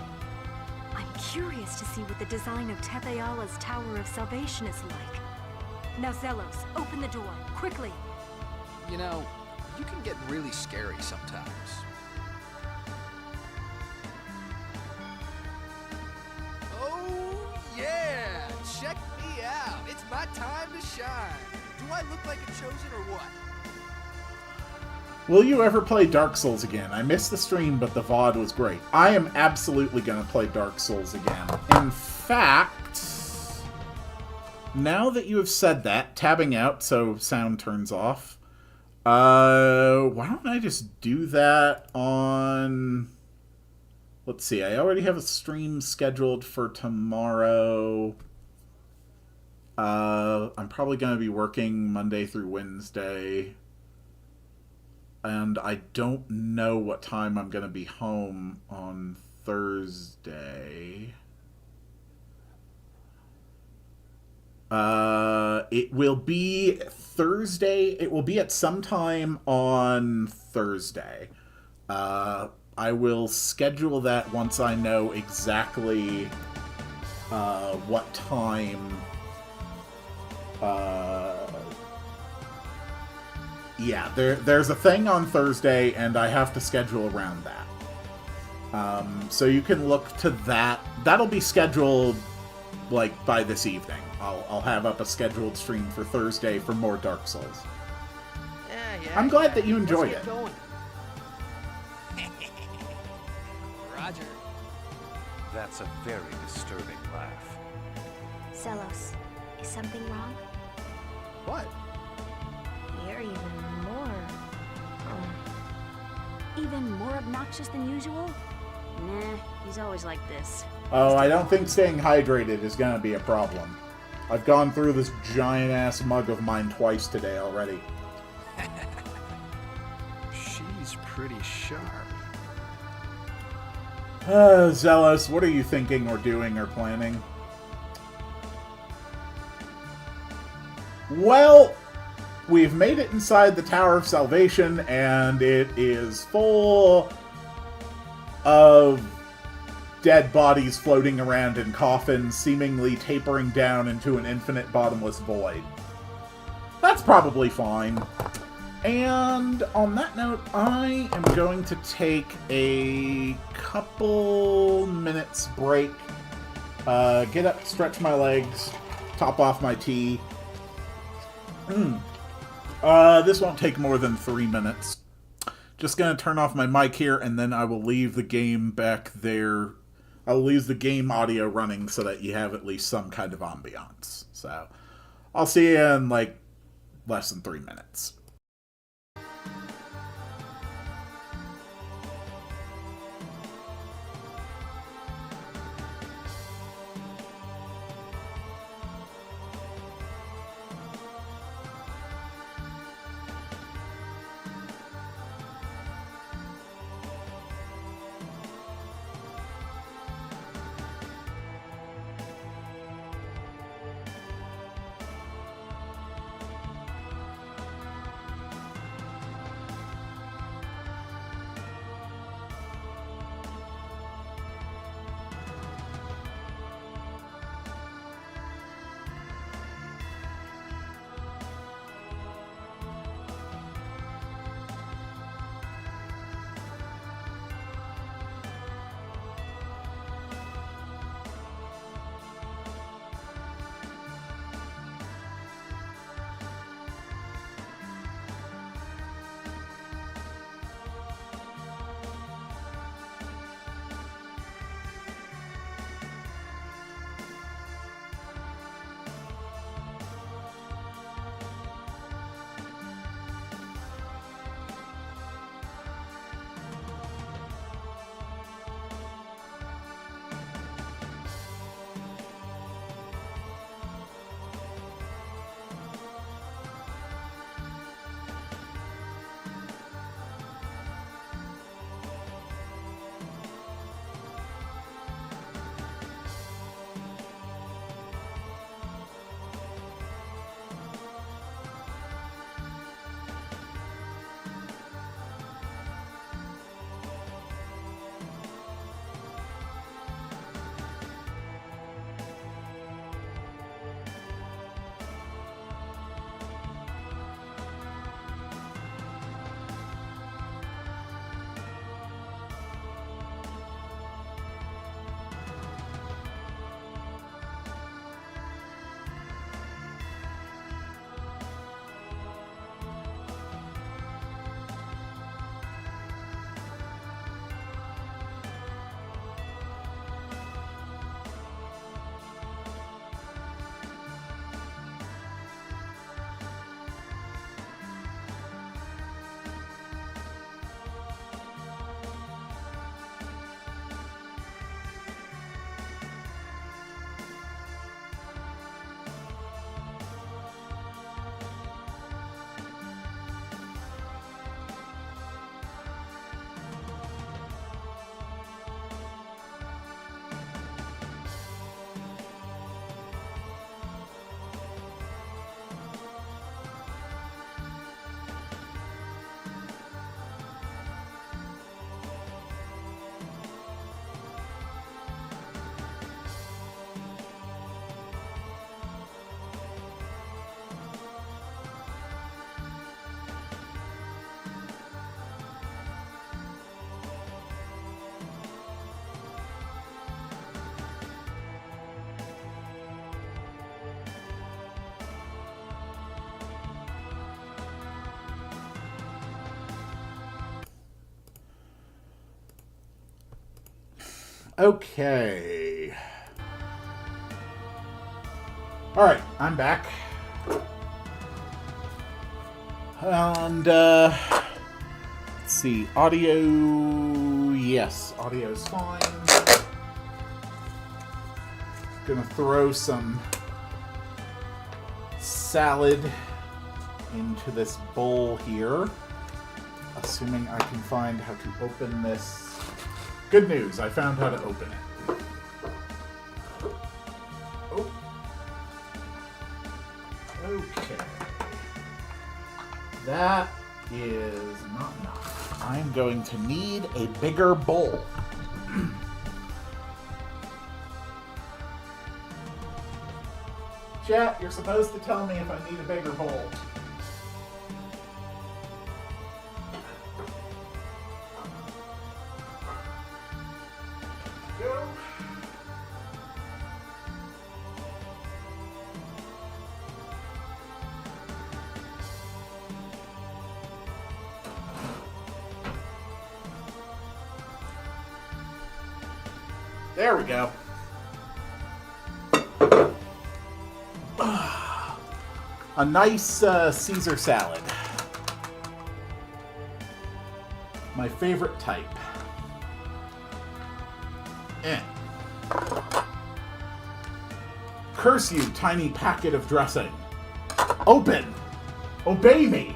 I'm curious to see what the design of Tetheala's Tower of Salvation is like. Now, Zelos, open the door, quickly! You know, you can get really scary sometimes. Oh, yeah! Check me out! It's my time to shine! Do I look like a chosen or what? Will you ever play Dark Souls again? I missed the stream, but the VOD was great. I am absolutely going to play Dark Souls again. In fact, now that you have said that, tabbing out so sound turns off, why don't I just do that on... Let's see, I already have a stream scheduled for tomorrow. I'm probably going to be working Monday through Wednesday. And I don't know what time I'm going to be home on Thursday. It will be Thursday. It will be at some time on Thursday. I will schedule that once I know exactly what time. Yeah, there's a thing on Thursday, and I have to schedule around that. So you can look to that. That'll be scheduled, like, by this evening. I'll have up a scheduled stream for Thursday for more Dark Souls. Yeah, I'm glad that you enjoyed Let's it. get going. Roger. That's a very disturbing laugh. Zelos, is something wrong? What? You're even more... Even more obnoxious than usual? Nah, he's always like this. Oh, I don't think staying hydrated is going to be a problem. I've gone through this giant-ass mug of mine twice today already. She's pretty sharp. Zealous, what are you thinking or doing or planning? Well, we've made it inside the Tower of Salvation, and it is full of dead bodies floating around in coffins, seemingly tapering down into an infinite bottomless void. probably fine. And on that note, I am going to take a couple minutes break, get up, stretch my legs, top off my tea. This won't take more than 3 minutes. Just gonna turn off my mic here, and then I will leave the game back there. I'll leave the game audio running so that you have at least some kind of ambiance. So, I'll see you in, like, less than 3 minutes. Okay. Alright, I'm back. And, let's see. Audio... Yes, audio's fine. Gonna throw some salad into this bowl here. Assuming I can find how to open this. Good news, I found how to open it. Oh. Okay. That is not enough. I'm going to need a bigger bowl. Chat, you're supposed to tell me if I need a bigger bowl. There we go. A nice Caesar salad. My favorite type. Curse you, tiny packet of dressing. Open! Obey me!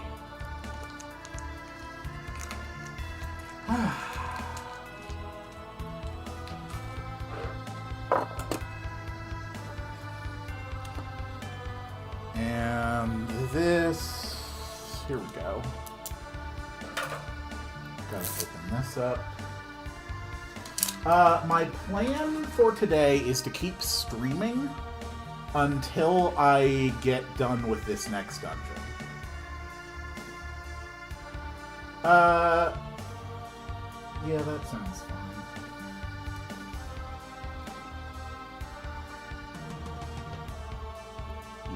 And this... Here we go. Gotta open this up. My plan for today is to keep streaming until I get done with this next dungeon. Yeah, that sounds fine.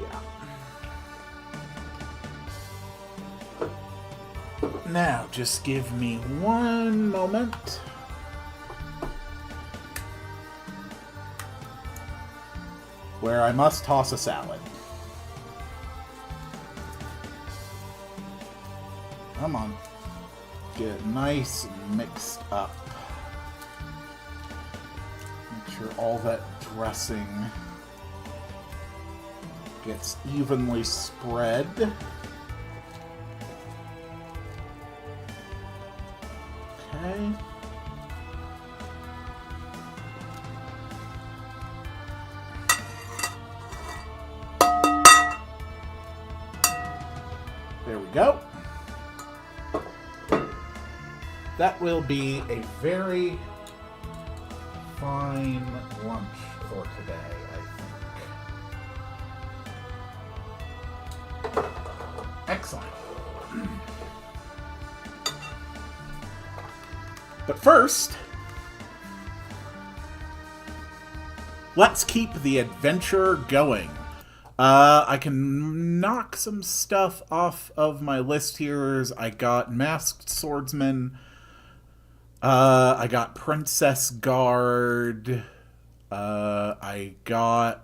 Yeah. Now, just give me one moment. Where I must toss a salad. Come on. Get it nice and mixed up. Make sure all that dressing gets evenly spread. Okay. There we go. That will be a very fine lunch for today, I think. Excellent. But first, let's keep the adventure going. I can knock some stuff off of my list here. I got Masked Swordsman. I got Princess Guard. I got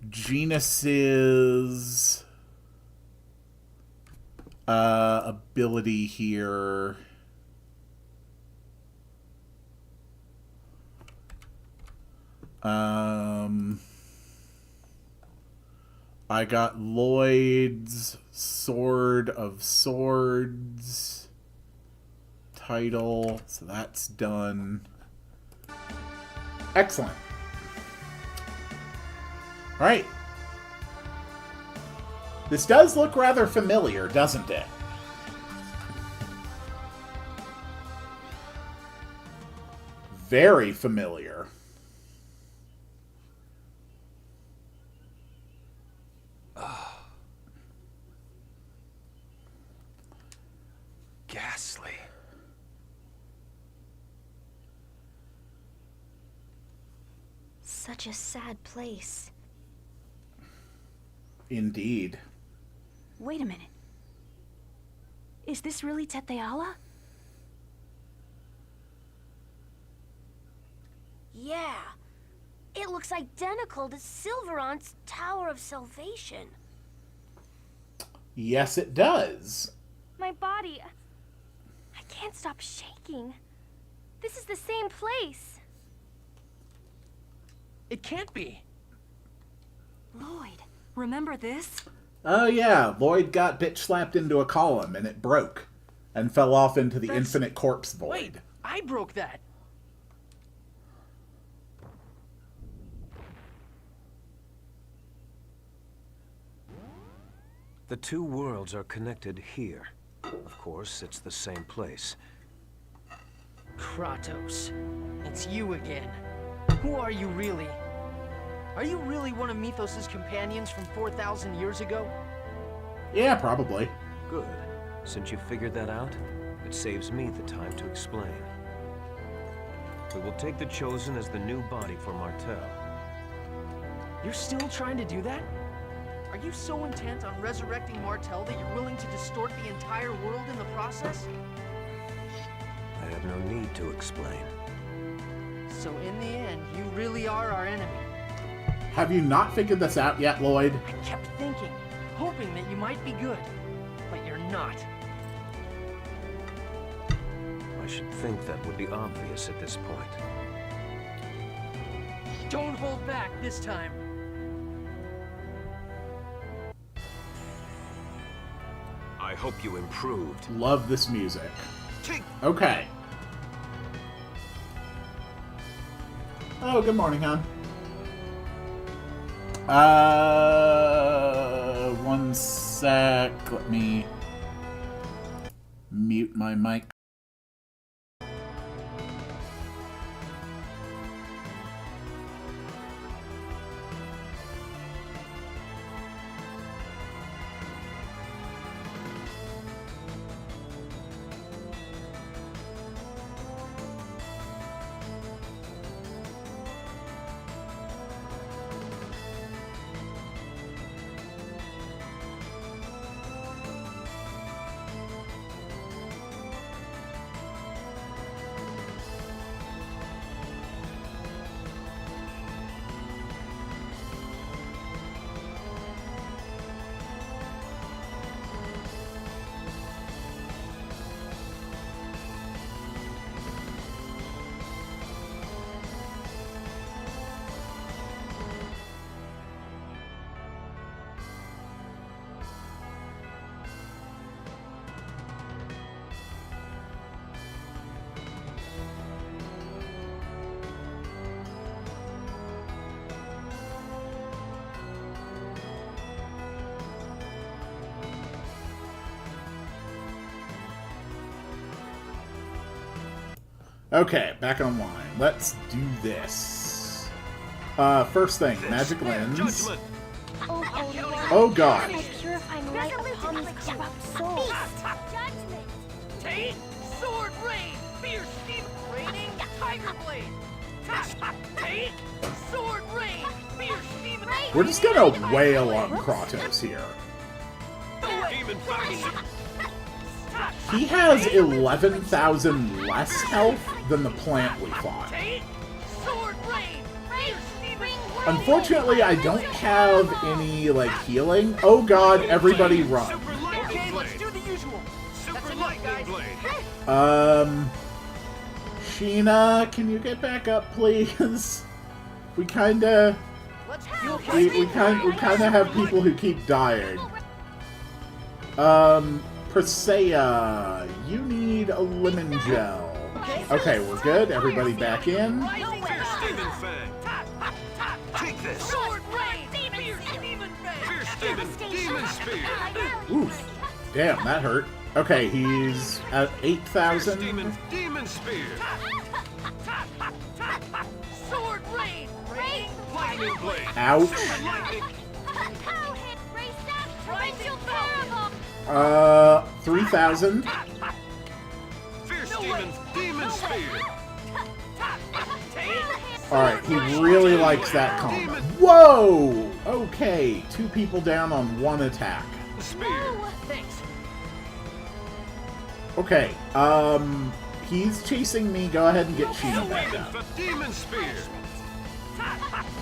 Genus's ability here. I got Lloyd's Sword of Swords title, so that's done. Excellent. All right. This does look rather familiar, doesn't it? Very familiar. Ghastly. Such a sad place. Indeed. Wait a minute. Is this really Tetheala? Yeah. It looks identical to Silverant's Tower of Salvation. Yes, it does. My body... I can't stop shaking. This is the same place. It can't be. Lloyd, remember this? Oh yeah, Lloyd got bitch slapped into a column and it broke and fell off into the That's- infinite corpse void. Wait, I broke that. The two worlds are connected here. Of course, it's the same place. Kratos, it's you again. Who are you really? Are you really one of Mythos' companions from 4,000 years ago? Yeah, probably. Good. Since you figured that out, it saves me the time to explain. We will take the Chosen as the new body for Martel. You're still trying to do that? Are you so intent on resurrecting Martel that you're willing to distort the entire world in the process? I have no need to explain. So in the end, you really are our enemy. Have you not figured this out yet, Lloyd? I kept thinking, hoping that you might be good, but you're not. I should think that would be obvious at this point. Don't hold back this time. I hope you improved. Love this music. Okay. Oh, good morning, hon. One sec. Let me mute my mic. Okay, back online. Let's do this. First thing, magic lens. Oh god. My purifying light upon these corrupt souls. Judgment! Take sword rain! Fierce demon raining tiger blade! Take sword rain! Fierce demon rain! We're just gonna wail on Kratos here. Demon He has 11,000 less health than the plant we fought. Take sword rain! Fierce demon Unfortunately, I don't have any, like, healing. Oh god, everybody run. Okay, let's do the usual. That's enough, guys. Sheena, can you get back up, please? We kinda... Let's We kinda have people who keep dying. Persea, you need a lemon gel. Okay, we're good. Everybody back in. Take this! sword rain! Fierce demon fang! Demon spear! Oof. Damn, that hurt. Okay, he's at 8,000. Demon spear! Sword rain! Raining Lightning blade! Ouch. rising falcon! 3,000. Fierce demon spear! Alright, he really likes that combo. Whoa! Okay, 2 people down on 1 attack. Spear! Thanks. Okay, he's chasing me. Go ahead and get Sheena back up. Demon spear!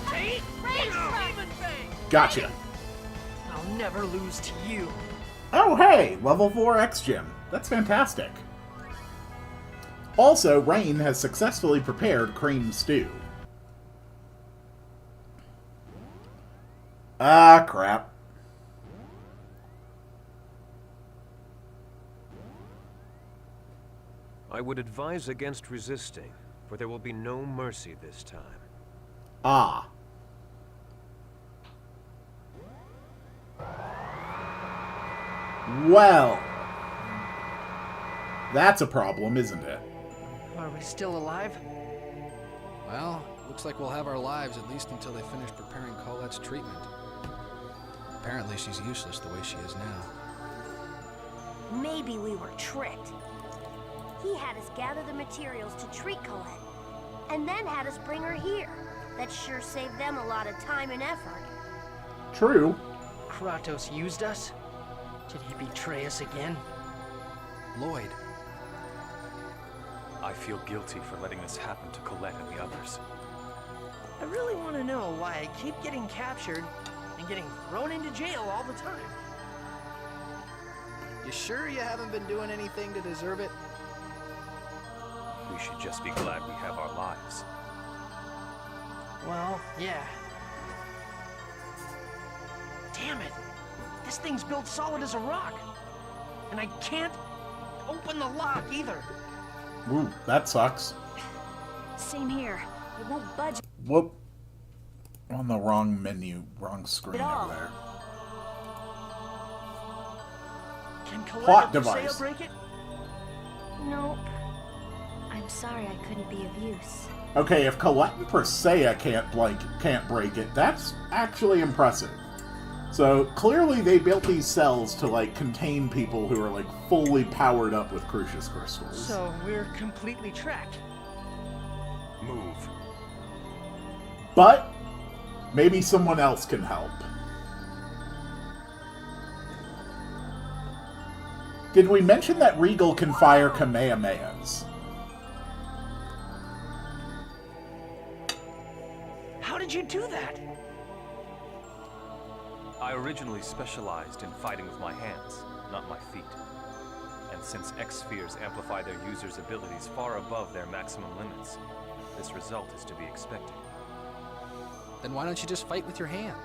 Take demon fang! Gotcha. I'll never lose to you. Oh, hey! Level 4 X-Gym. That's fantastic. Also, Rain has successfully prepared cream stew. Ah, crap. I would advise against resisting, for there will be no mercy this time. Ah. Well. That's a problem, isn't it? Are we still alive? Well, looks like we'll have our lives at least until they finish preparing Colette's treatment. Apparently she's useless the way she is now. Maybe we were tricked. He had us gather the materials to treat Colette. and then had us bring her here. That sure saved them a lot of time and effort. True. Kratos used us? Did he betray us again? Lloyd, I feel guilty for letting this happen to Colette and the others. I really want to know why I keep getting captured and getting thrown into jail all the time. you sure you haven't been doing anything to deserve it? We should just be glad we have our lives. Well, yeah. Damn it! This thing's built solid as a rock. And I can't open the lock either. Ooh, that sucks. Same here. It won't budge. Whoop. On the wrong menu, wrong screen over there. Can Colette Plot or Persea device. break it? Nope. I'm sorry I couldn't be of use. Okay, if Colette and Persea can't break it, that's actually impressive. So clearly they built these cells to like contain people who are like fully powered up with Crucius crystals. So we're completely trapped. Move. But maybe someone else can help. Did we mention that Regal can fire Kamehamehas? How did you do that? I originally specialized in fighting with my hands, not my feet. And since X-spheres amplify their users' abilities far above their maximum limits, this result is to be expected. Then why don't you just fight with your hands?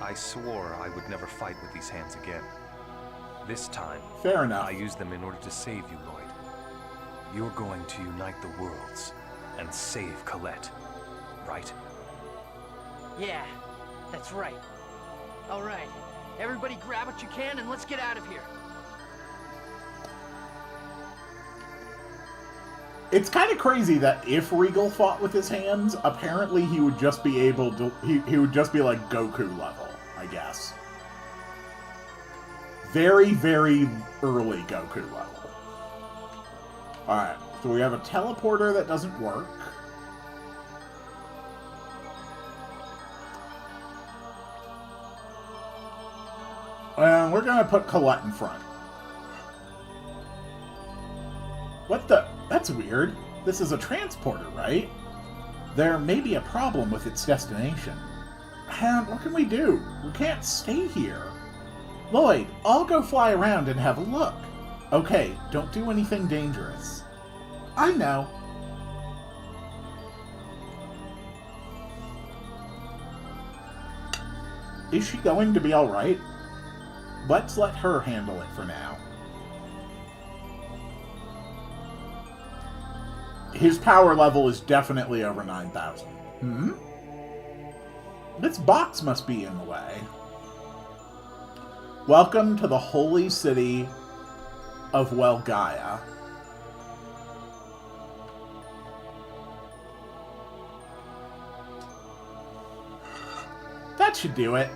I swore I would never fight with these hands again. This time, Fair enough. I used them in order to save you, Lloyd. You're going to unite the worlds and save Colette, right? Yeah, that's right. All right, everybody grab what you can and let's get out of here. It's kind of crazy that if Regal fought with his hands, apparently he would just be able to... He would just be like Goku level, I guess. Very, very early Goku level. Alright, so we have a teleporter that doesn't work. And we're gonna put Colette in front. What the... That's weird. This is a transporter, right? There may be a problem with its destination. And what can we do? We can't stay here. Lloyd, I'll go fly around and have a look. Okay, don't do anything dangerous. I know. Is she going to be alright? Let's let her handle it for now. His power level is definitely over 9,000. This box must be in the way. Welcome to the holy city of Welgaia. That should do it.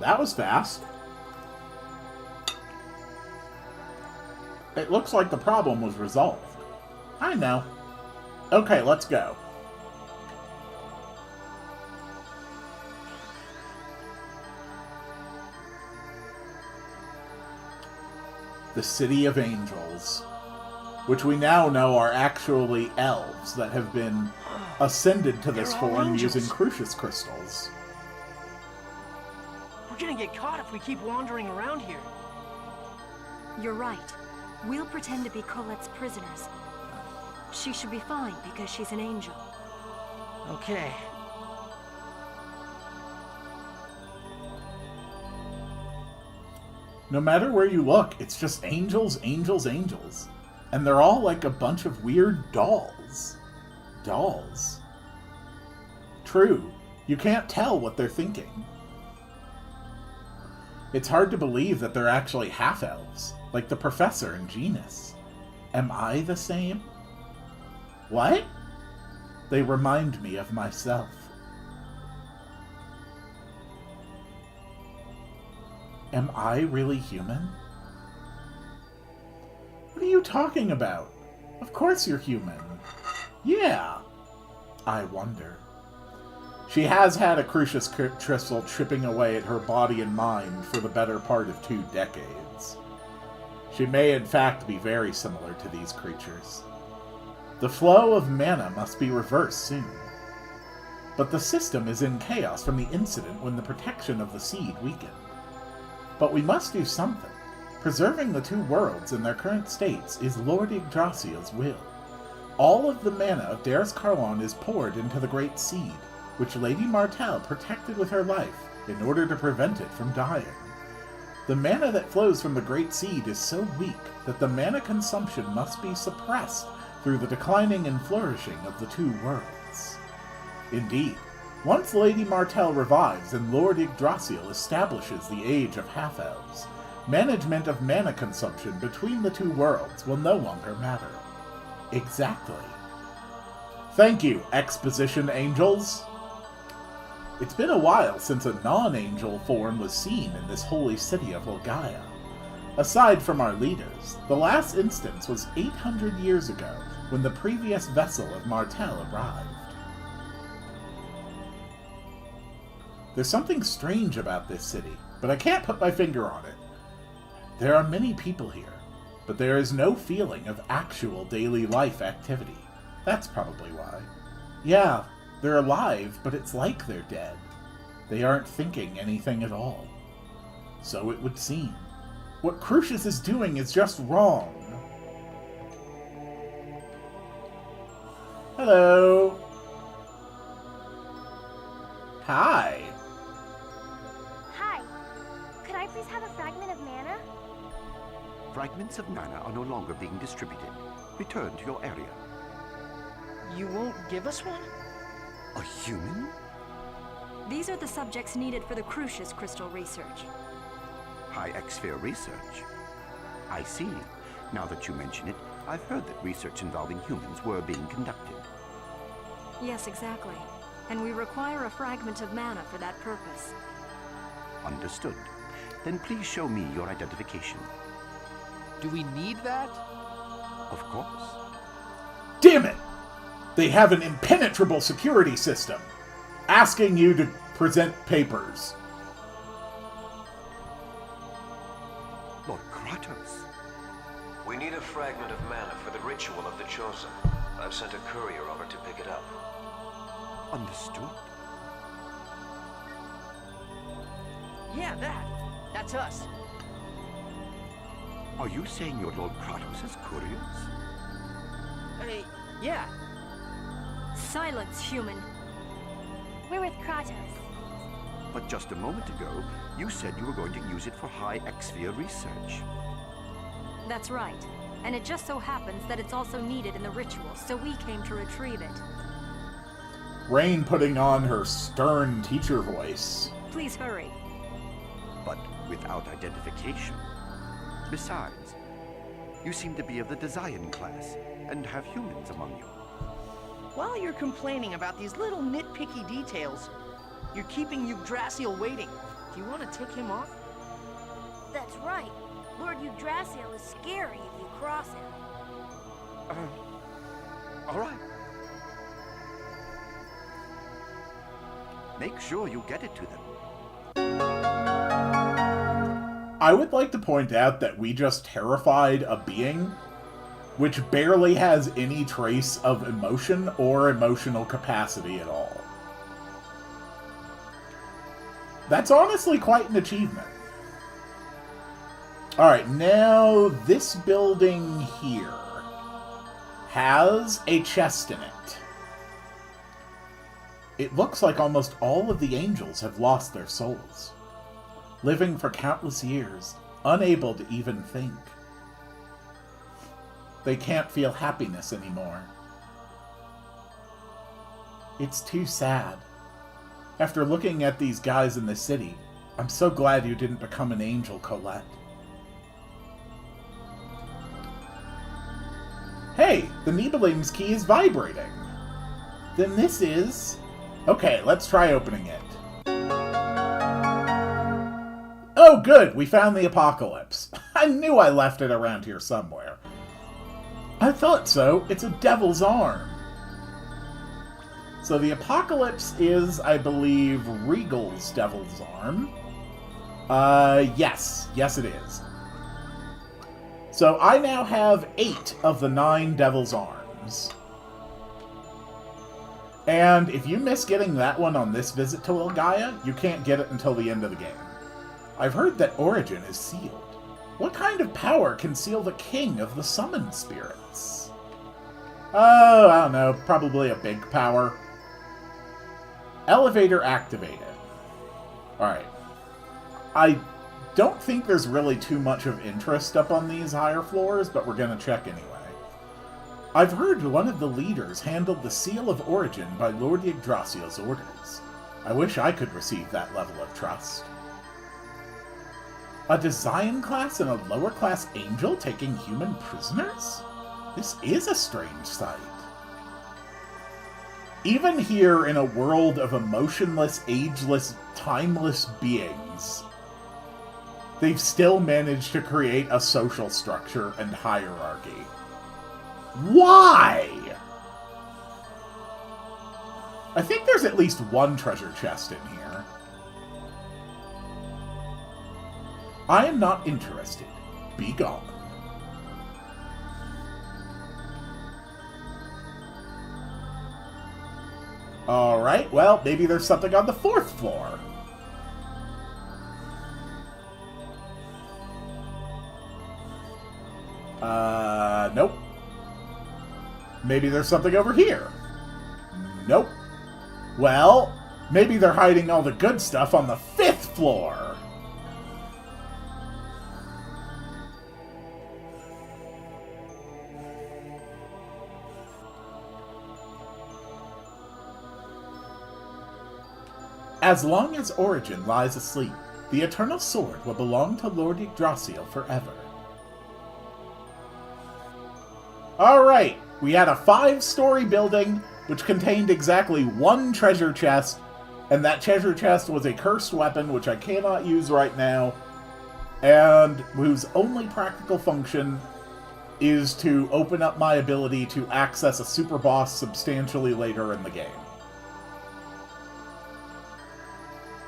That was fast. It looks like the problem was resolved. I know. Okay, let's go. The City of Angels, which we now know are actually elves that have been ascended to this They're all form angels. using Crucius crystals. We're gonna get caught if we keep wandering around here. You're right. We'll pretend to be Colette's prisoners. She should be fine because she's an angel. Okay. No matter where you look, it's just angels, angels, angels. And they're all like a bunch of weird dolls. Dolls. True, you can't tell what they're thinking. It's hard to believe that they're actually half-elves, like the professor and Genus. Am I the same? What? They remind me of myself. Am I really human? you talking about? Of course you're human. Yeah. I wonder. She has had a crucius crystal chipping away at her body and mind for the better part of 2 decades. She may in fact be very similar to these creatures. The flow of mana must be reversed soon. But the system is in chaos from the incident when the protection of the seed weakened. But we must do something. Preserving the 2 worlds in their current states is Lord Yggdrasil's will. All of the mana of Daris Karlon is poured into the Great Seed, which Lady Martell protected with her life in order to prevent it from dying. The mana that flows from the Great Seed is so weak that the mana consumption must be suppressed through the declining and flourishing of the 2 worlds. Indeed, once Lady Martell revives and Lord Yggdrasil establishes the Age of Half-Elves, management of mana consumption between the 2 worlds will no longer matter. Exactly. Thank you, Exposition Angels. It's been a while since a non-angel form was seen in this holy city of Volgaia. Aside from our leaders, the last instance was 800 years ago, when the previous vessel of Martell arrived. There's something strange about this city, but I can't put my finger on it. There are many people here, but there is no feeling of actual daily life activity. That's probably why. Yeah, they're alive, but it's like they're dead. They aren't thinking anything at all. So it would seem. What Crucius is doing is just wrong. Hello. Hi. Hi. Could I please have a fragment of mana? Fragments of mana are no longer being distributed. Return to your area. You won't give us one? A human? These are the subjects needed for the Crucius crystal research. High X-sphere research. I see. Now that you mention it, I've heard that research involving humans were being conducted. Yes, exactly. And we require a fragment of mana for that purpose. Understood. Then please show me your identification. Do we need that? Of course. Damn it! They have an impenetrable security system, asking you to present papers. Lord Kratos. We need a fragment of mana for the ritual of the Chosen. I've sent a courier over to pick it up. Understood. Yeah, that's us. Are you saying you're Lord Kratos' couriers? Yeah. Silence, human. We're with Kratos. But just a moment ago, you said you were going to use it for high X-sphere research. That's right. And it just so happens that it's also needed in the ritual, so we came to retrieve it. Rain putting on her stern teacher voice. Please hurry. But without identification. Besides, you seem to be of the Desian class, and have humans among you. While you're complaining about these little nitpicky details, you're keeping Yggdrasil waiting. Do you want to tick him off? That's right. Lord Yggdrasil is scary if you cross him. All right. Make sure you get it to them. I would like to point out that we just terrified a being which barely has any trace of emotion or emotional capacity at all. That's honestly quite an achievement. Alright, now this building here has a chest in it. It looks like almost all of the angels have lost their souls, living for countless years, unable to even think. They can't feel happiness anymore. It's too sad. After looking at these guys in the city, I'm so glad you didn't become an angel, Colette. Hey, the Nibelung's key is vibrating. Then this is... Okay, let's try opening it. Oh good, we found the apocalypse. I knew I left it around here somewhere. I thought so. It's a devil's arm. So the Apocalypse is, I believe, Regal's devil's arm. Yes. Yes, it is. So I now have 8 of the 9 devil's arms. And if you miss getting that one on this visit to Gaia, you can't get it until the end of the game. I've heard that Origin is sealed. What kind of power can seal the king of the summoned spirits? Oh, I don't know. Probably a big power. Elevator activated. Alright. I don't think there's really too much of interest up on these higher floors, but we're going to check anyway. I've heard one of the leaders handled the Seal of Origin by Lord Yggdrasil's orders. I wish I could receive that level of trust. A design class and a lower class angel taking human prisoners? This is a strange sight. Even here in a world of emotionless, ageless, timeless beings, they've still managed to create a social structure and hierarchy. Why? I think there's at least one treasure chest in here. I am not interested. Be gone. Alright, well, maybe there's something on the 4th floor. Nope. Maybe there's something over here. Nope. Well, maybe they're hiding all the good stuff on the 5th floor. As long as Origin lies asleep, the Eternal Sword will belong to Lord Yggdrasil forever. Alright, we had a 5-story building which contained exactly 1 treasure chest, and that treasure chest was a cursed weapon which I cannot use right now, and whose only practical function is to open up my ability to access a super boss substantially later in the game.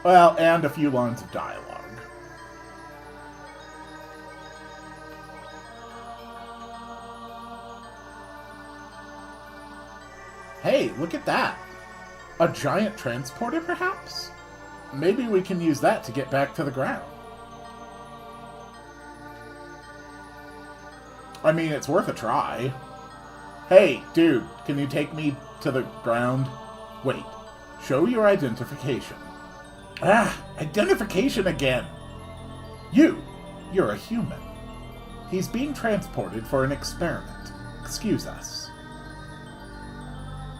Well, and a few lines of dialogue. Hey, look at that! A giant transporter, perhaps? Maybe we can use that to get back to the ground. I mean, it's worth a try. Hey, dude, can you take me to the ground? Wait, show your identification. Ah, identification again! You're a human. He's being transported for an experiment. Excuse us.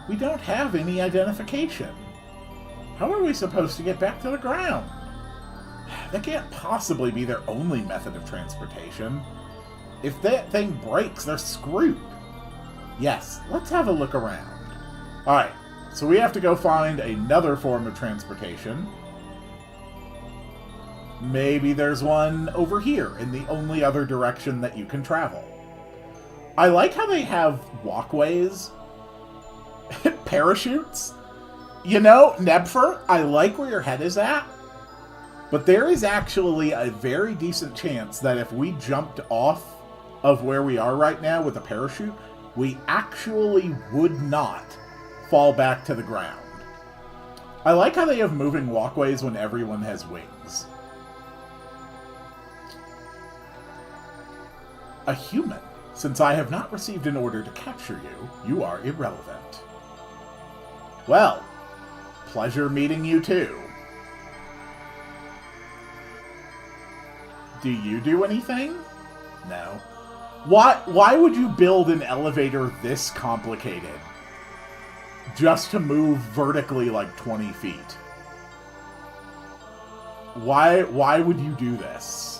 We don't have any identification. How are we supposed to get back to the ground? That can't possibly be their only method of transportation. If that thing breaks, they're screwed. Yes, let's have a look around. Alright, so we have to go find another form of transportation. Maybe there's one over here in the only other direction that you can travel. I like how they have walkways. Parachutes. You know, Nebfer, I like where your head is at, but there is actually a very decent chance that if we jumped off of where we are right now with a parachute, we actually would not fall back to the ground. I like how they have moving walkways when everyone has wings. A human. Since I have not received an order to capture you, you are irrelevant. Well, pleasure meeting you too. Do you do anything? No. Why would you build an elevator this complicated? Just to move vertically like 20 feet. Why would you do this?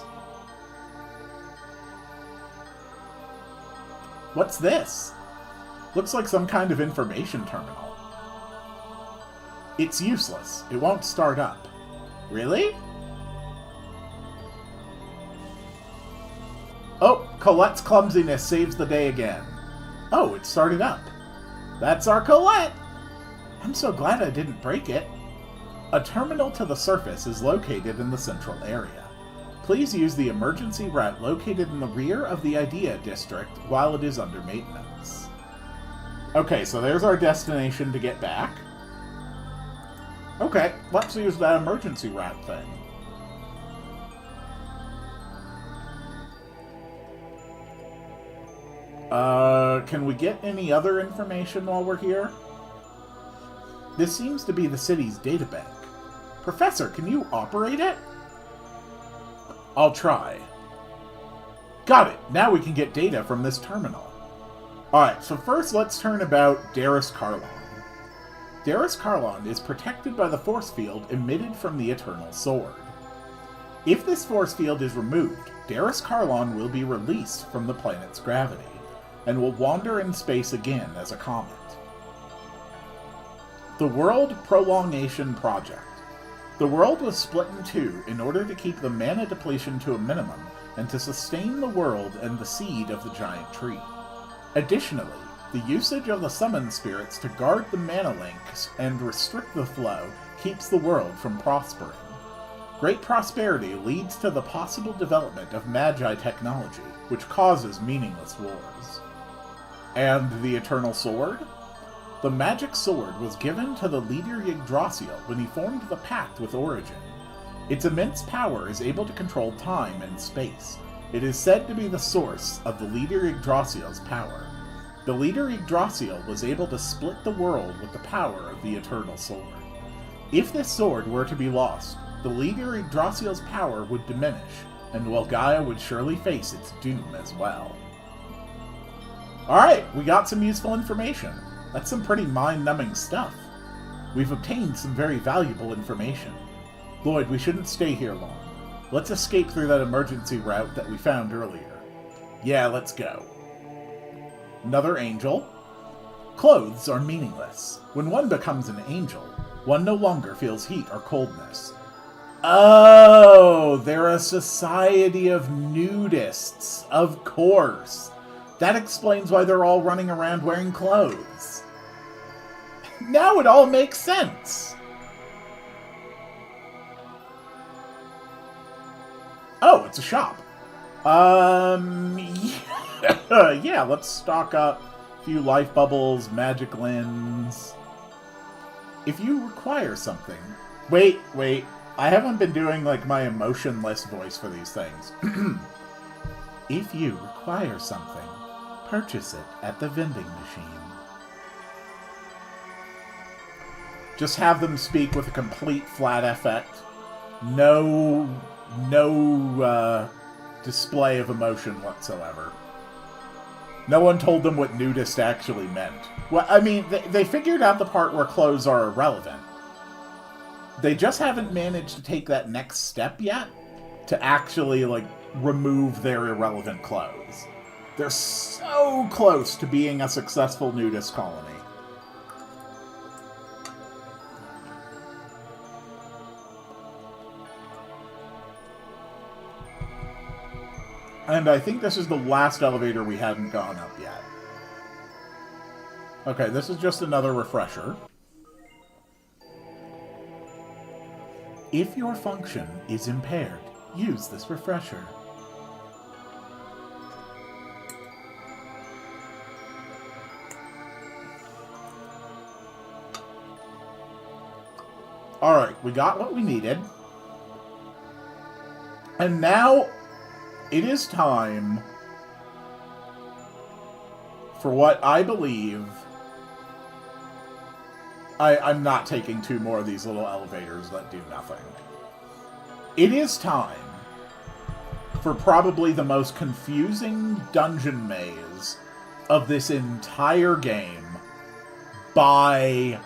What's this? Looks like some kind of information terminal. It's useless. It won't start up. Really? Oh, Colette's clumsiness saves the day again. Oh, it started up. That's our Colette! I'm so glad I didn't break it. A terminal to the surface is located in the central area. Please use the emergency route located in the rear of the Idea District while it is under maintenance. Okay, so there's our destination to get back. Okay, let's use that emergency route thing. Can we get any other information while we're here? This seems to be the city's databank. Professor, can you operate it? I'll try. Got it! Now we can get data from this terminal. Alright, so first let's turn about Darius Carlon. Darius Carlon is protected by the force field emitted from the Eternal Sword. If this force field is removed, Darius Carlon will be released from the planet's gravity, and will wander in space again as a comet. The World Prolongation Project. The world was split in two in order to keep the mana depletion to a minimum and to sustain the world and the seed of the giant tree. Additionally, the usage of the summon spirits to guard the mana links and restrict the flow keeps the world from prospering. Great prosperity leads to the possible development of Magi technology, which causes meaningless wars. And the Eternal Sword? The magic sword was given to the leader Yggdrasil when he formed the pact with Origin. Its immense power is able to control time and space. It is said to be the source of the leader Yggdrasil's power. The leader Yggdrasil was able to split the world with the power of the Eternal Sword. If this sword were to be lost, the leader Yggdrasil's power would diminish, and Welgaia would surely face its doom as well. Alright, we got some useful information. That's some pretty mind-numbing stuff. We've obtained some very valuable information. Lloyd, we shouldn't stay here long. Let's escape through that emergency route that we found earlier. Yeah, let's go. Another angel. Clothes are meaningless. When one becomes an angel, one no longer feels heat or coldness. Oh, they're a society of nudists, of course. That explains why they're all running around wearing clothes. Now it all makes sense. Oh, it's a shop. Yeah, let's stock up a few life bubbles, magic lens. If you require something... Wait. I haven't been doing, like, my emotionless voice for these things. If you require something, purchase it at the vending machine. Just have them speak with a complete flat effect. No display of emotion whatsoever. No one told them what nudist actually meant. Well, I mean, they figured out the part where clothes are irrelevant. They just haven't managed to take that next step yet to actually, like, remove their irrelevant clothes. They're so close to being a successful nudist colony. And I think this is the last elevator we hadn't gone up yet. Okay, this is just another refresher. If your function is impaired, use this refresher. Alright, we got what we needed. And now it is time for what I believe... I'm not taking two more of these little elevators that do nothing. It is time for probably the most confusing dungeon maze of this entire game by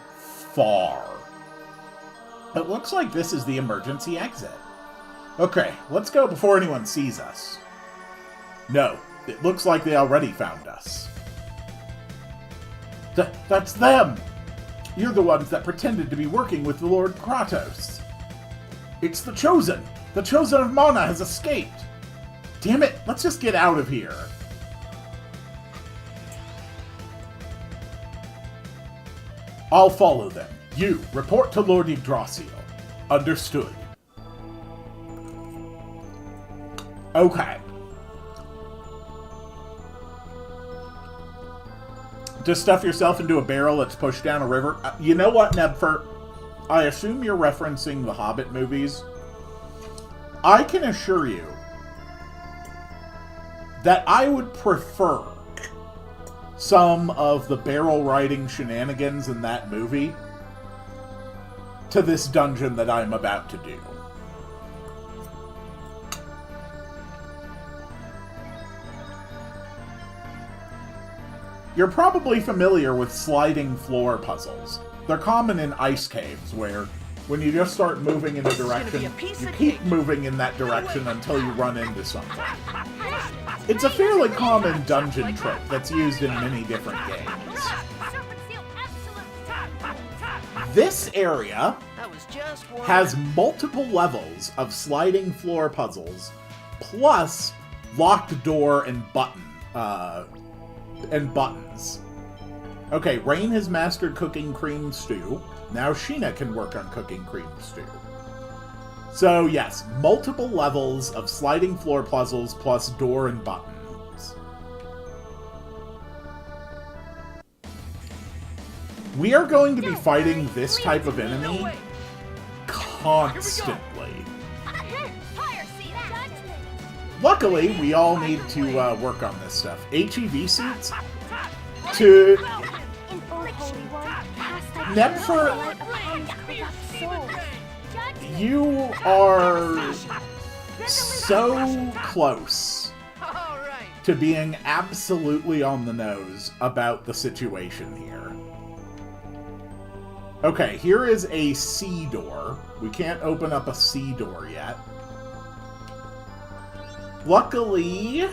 far. It looks like this is the emergency exit. Okay, let's go before anyone sees us. No, it looks like they already found us. That's them! You're the ones that pretended to be working with the Lord Kratos. It's the Chosen! The Chosen of Mana has escaped! Damn it, let's just get out of here. I'll follow them. You, report to Lord Yggdrasil. Understood. Okay. Just stuff yourself into a barrel that's pushed down a river. You know what, Nebfer? I assume you're referencing the Hobbit movies. I can assure you that I would prefer some of the barrel riding shenanigans in that movie to this dungeon that I'm about to do. You're probably familiar with sliding floor puzzles. They're common in ice caves, where when you just start moving in a direction, you keep moving in that direction until you run into something. It's a fairly common dungeon trick that's used in many different games. This area has multiple levels of sliding floor puzzles, plus locked door and buttons. Okay, Rain has mastered cooking cream stew. Now Sheena can work on cooking cream stew. So yes, multiple levels of sliding floor puzzles plus door and buttons. We are going to be fighting this type of enemy constantly. Luckily, we all need to work on this stuff. HEV suits to... Nebfer, you are so close to being absolutely on the nose about the situation here. Okay, here is a C door. We can't open up a C door yet. Luckily,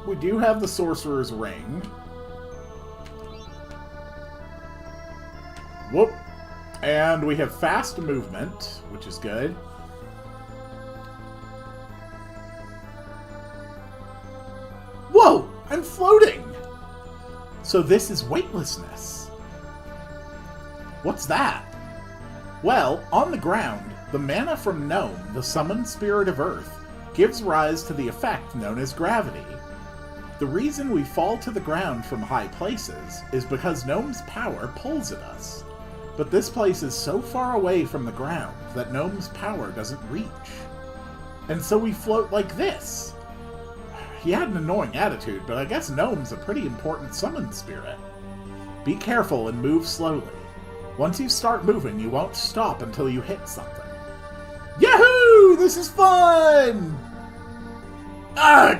we do have the Sorcerer's Ring. Whoop. And we have fast movement, which is good. Whoa! I'm floating! So this is weightlessness. What's that? Well, on the ground, the mana from Gnome, the summoned spirit of Earth, gives rise to the effect known as gravity. The reason we fall to the ground from high places is because Gnome's power pulls at us. But this place is so far away from the ground that Gnome's power doesn't reach. And so we float like this. He had an annoying attitude, but I guess Gnome's a pretty important summon spirit. Be careful and move slowly. Once you start moving, you won't stop until you hit something. Yahoo! This is fun! Ugh!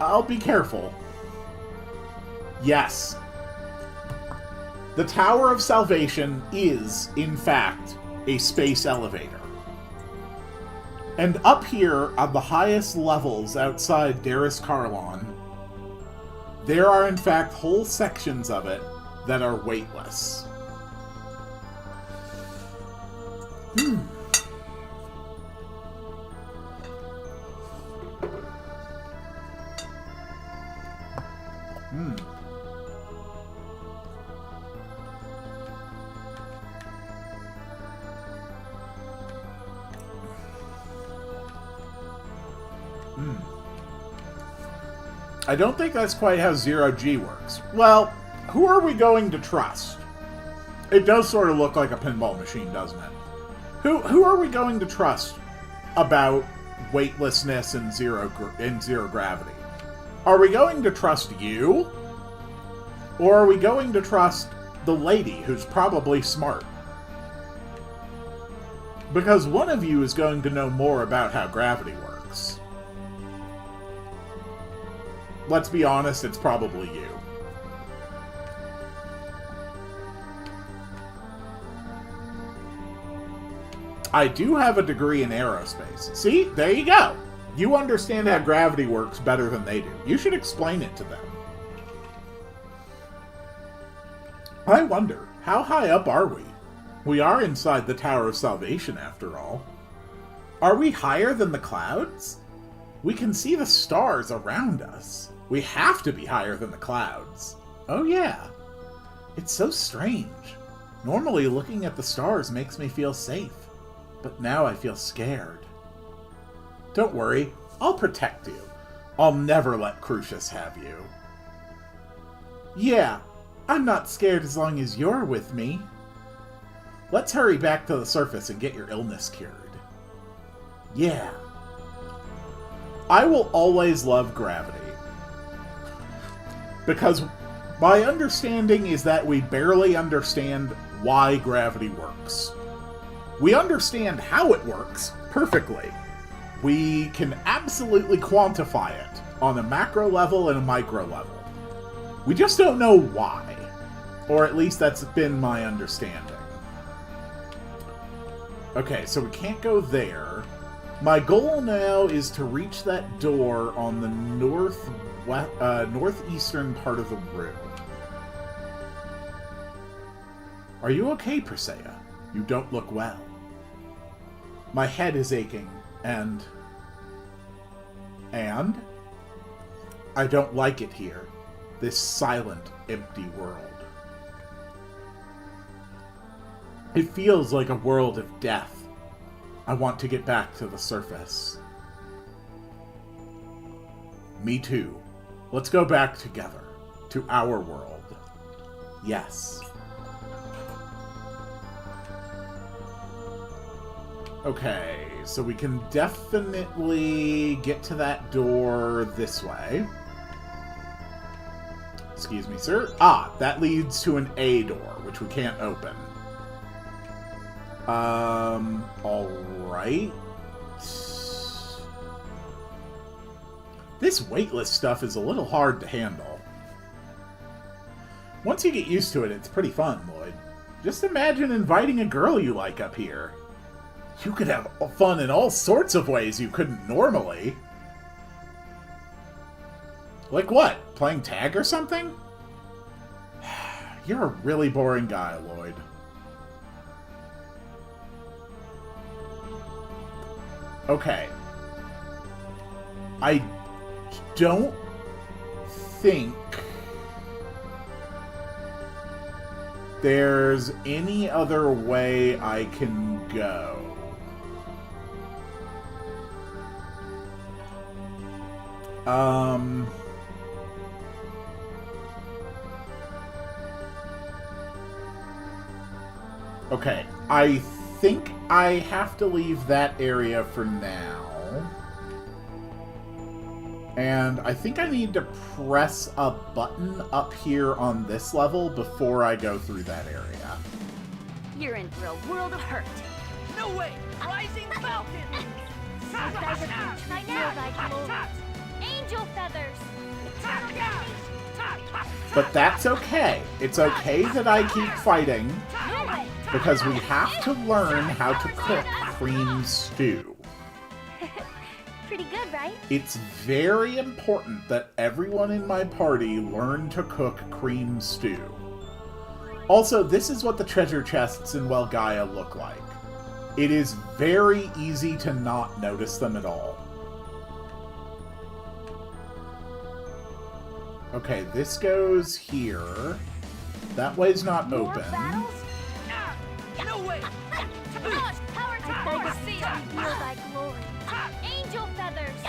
I'll be careful. Yes. The Tower of Salvation is, in fact, a space elevator. And up here, on the highest levels outside Darris Carlon, there are, in fact, whole sections of it that are weightless. I don't think that's quite how Zero-G works. Well, who are we going to trust? It does sort of look like a pinball machine, doesn't it? Who are we going to trust about weightlessness and zero gravity? Are we going to trust you? Or are we going to trust the lady who's probably smart? Because one of you is going to know more about how gravity works. Let's be honest, it's probably you. I do have a degree in aerospace. See? There you go. You understand how gravity works better than they do. You should explain it to them. I wonder, how high up are we? We are inside the Tower of Salvation, after all. Are we higher than the clouds? We can see the stars around us. We have to be higher than the clouds. Oh yeah. It's so strange. Normally looking at the stars makes me feel safe, but now I feel scared. Don't worry, I'll protect you. I'll never let Crucius have you. Yeah, I'm not scared as long as you're with me. Let's hurry back to the surface and get your illness cured. Yeah. I will always love gravity. Because my understanding is that we barely understand why gravity works. We understand how it works perfectly. We can absolutely quantify it on a macro level and a micro level. We just don't know why. Or at least that's been my understanding. Okay, so we can't go there. My goal now is to reach that door on the northeastern part of the room. Are you okay, Persea? You don't look well. My head is aching, and I don't like it here. This silent, empty world. It feels like a world of death. I want to get back to the surface. Me too. Let's go back together. To our world. Yes. Okay, so we can definitely get to that door this way. Excuse me, sir. Ah, that leads to an A door, which we can't open. Alright. This weightless stuff is a little hard to handle. Once you get used to it, it's pretty fun, Lloyd. Just imagine inviting a girl you like up here. You could have fun in all sorts of ways you couldn't normally. Like what? Playing tag or something? You're a really boring guy, Lloyd. Okay. I don't think there's any other way I can go. Okay, I think I have to leave that area for now. And I think I need to press a button up here on this level before I go through that area. You're in for a world of hurt. No way! Rising Falcon! Angel feathers! But that's okay. It's okay that I keep fighting, because we have to learn how to cook cream stew. Pretty good, right? It's very important that everyone in my party learn to cook cream stew. Also, this is what the treasure chests in Welgaia look like. It is very easy to not notice them at all. Okay, this goes here. That way's not open. No way! Power to seal! Feel thy glory. Angel feathers!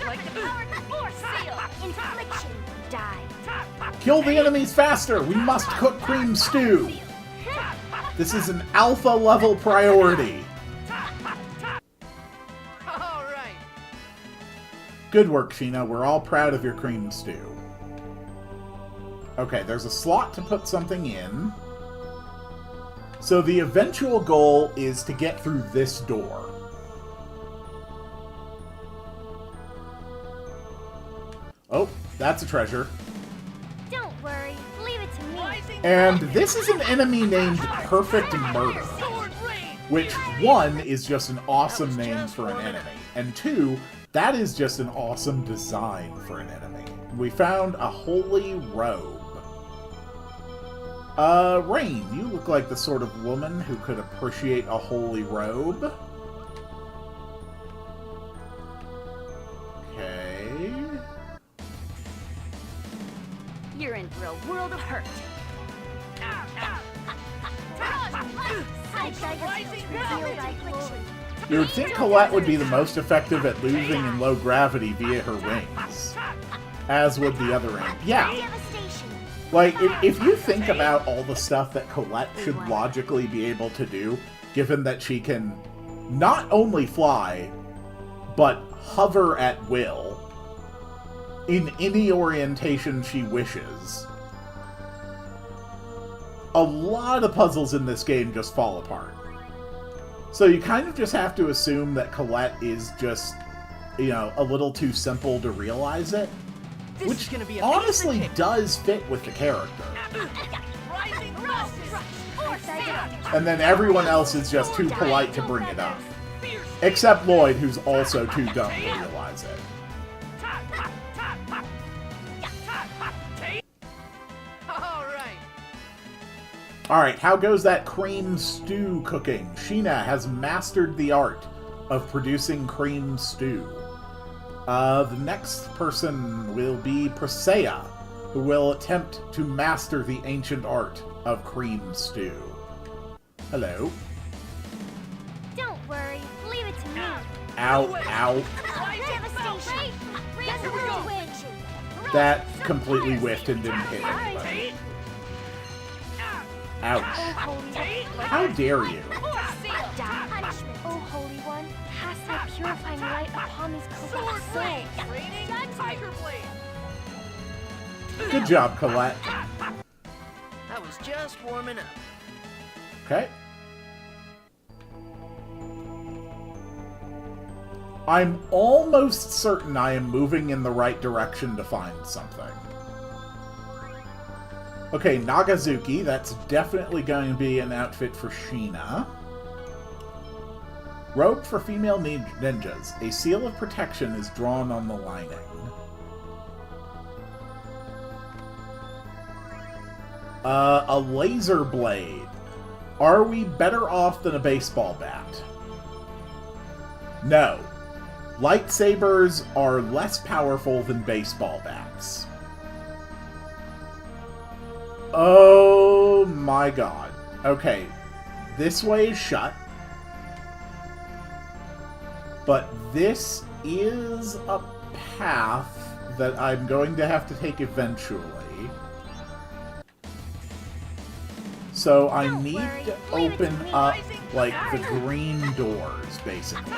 Like the power to force seal! Infliction! Die! Kill the enemies faster! We must cook cream stew! This is an alpha level priority. Alright. Good work, Sheena. We're all proud of your cream stew. Okay, there's a slot to put something in. So the eventual goal is to get through this door. Oh, that's a treasure. Don't worry, leave it to me. And this is an enemy named Perfect Murder. Which, one, is just an awesome name for an enemy. And two, that is just an awesome design for an enemy. We found a holy robe. Rain, you look like the sort of woman who could appreciate a holy robe. for a world of hurt. You would think Colette would be the most effective at losing in low gravity via her wings, as would the other imp. Yeah. Like, if you think about all the stuff that Colette should logically be able to do, given that she can not only fly, but hover at will in any orientation she wishes, a lot of puzzles in this game just fall apart. So you kind of just have to assume that Colette is just, you know, a little too simple to realize it. Which honestly does fit with the character. And then everyone else is just too polite to bring it up. Except Lloyd, who's also too dumb to realize it. Alright, how goes that cream stew cooking? Sheena has mastered the art of producing cream stew. The next person will be Presea, who will attempt to master the ancient art of cream stew. Hello. Don't worry, leave it to me. Ow, ow. That completely whiffed and didn't hit anybody. Ouch. How dare you? Oh, Holy One, cast thy purifying light upon these corrupt souls. Good job, Colette. I was just warming up. Okay. I'm almost certain I am moving in the right direction to find something. Okay, Nagazuki, that's definitely going to be an outfit for Sheena. Robe for female ninjas. A seal of protection is drawn on the lining. A laser blade. Are we better off than a baseball bat? No. Lightsabers are less powerful than baseball bats. Oh my god. Okay, this way is shut. But this is a path that I'm going to have to take eventually. So I need to open up, like, the green doors, basically.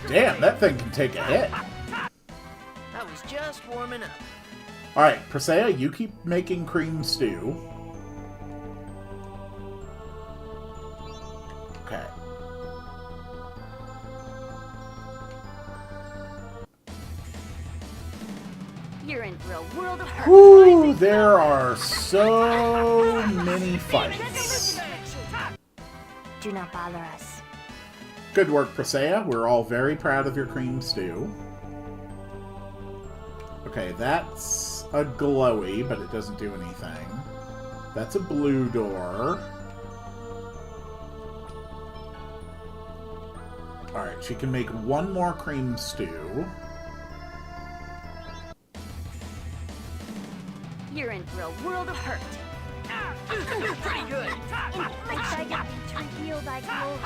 Damn, that thing can take a hit. I was just warming up. Alright, Presea, you keep making cream stew. Okay. You're in for a world of hurt. Whew, there are so many fights. Do not bother us. Good work, Presea. We're all very proud of your cream stew. Okay, that's a glowy, but it doesn't do anything. That's a blue door. Alright, she can make one more cream stew. You're in for a world of hurt. Pretty good. Inflict thy guide to reveal thy glory.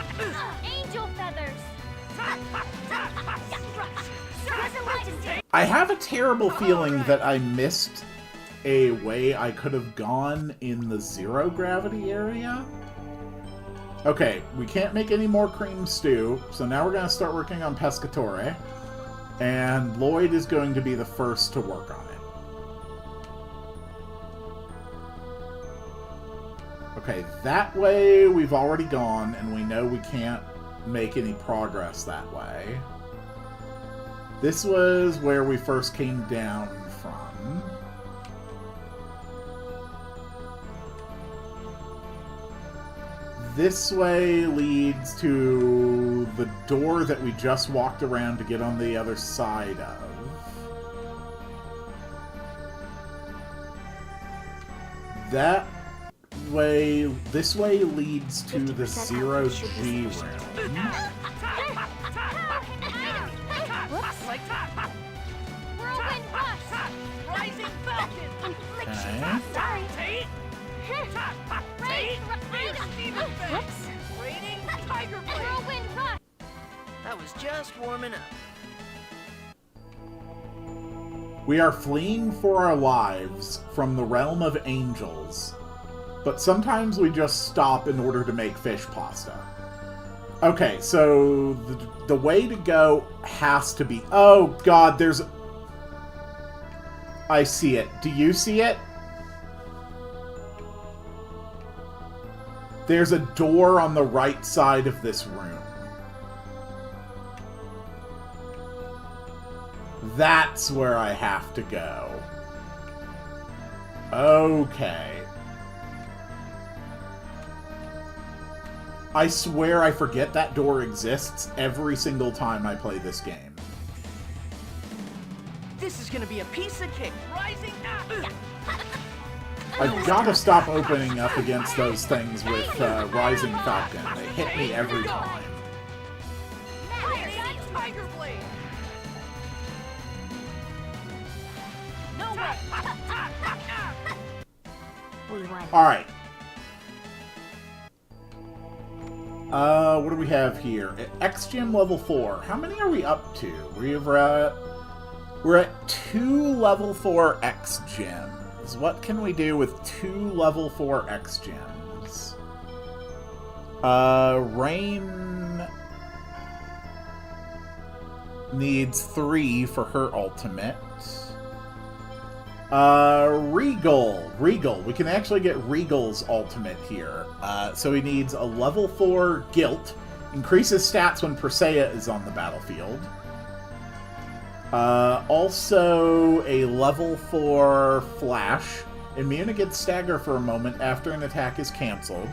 Angel feathers. I have a terrible feeling that I missed a way I could have gone in the zero gravity area. Okay, we can't make any more cream stew, so now we're going to start working on Pescatore. And Lloyd is going to be the first to work on it. Okay, that way we've already gone, and we know we can't make any progress that way. This was where we first came down from. This way leads to the door that we just walked around to get on the other side of. That this way leads to the 50% zero output should be G sufficient. room. Whirlwind rush! Rising Falcon! Infliction! Okay. Sorry! Take! Fierce Demon Fang! Whoops! Raining Tiger Blade! Whirlwind rush! I was just warming up. We are fleeing for our lives from the realm of angels, but sometimes we just stop in order to make fish pasta. Okay, so the way to go has to be... Oh, God, there's... I see it. Do you see it? There's a door on the right side of this room. That's where I have to go. Okay. I swear I forget that door exists every single time I play this game. This is gonna be a piece of cake. Rising up! I've got to stop opening up against those things with Rising Falcon. They hit me every time. Raining Tiger Blade! No way! We won. Alright. What do we have here? X-Gym level 4. How many are we up to? We're at 2 level 4 X-Gyms. What can we do with 2 level 4 X-Gyms? Rain needs 3 for her ultimate. Regal. We can actually get Regal's ultimate here. So he needs a level 4 Guilt. Increases stats when Persea is on the battlefield. Also a level 4 Flash. Immune against stagger for a moment after an attack is cancelled.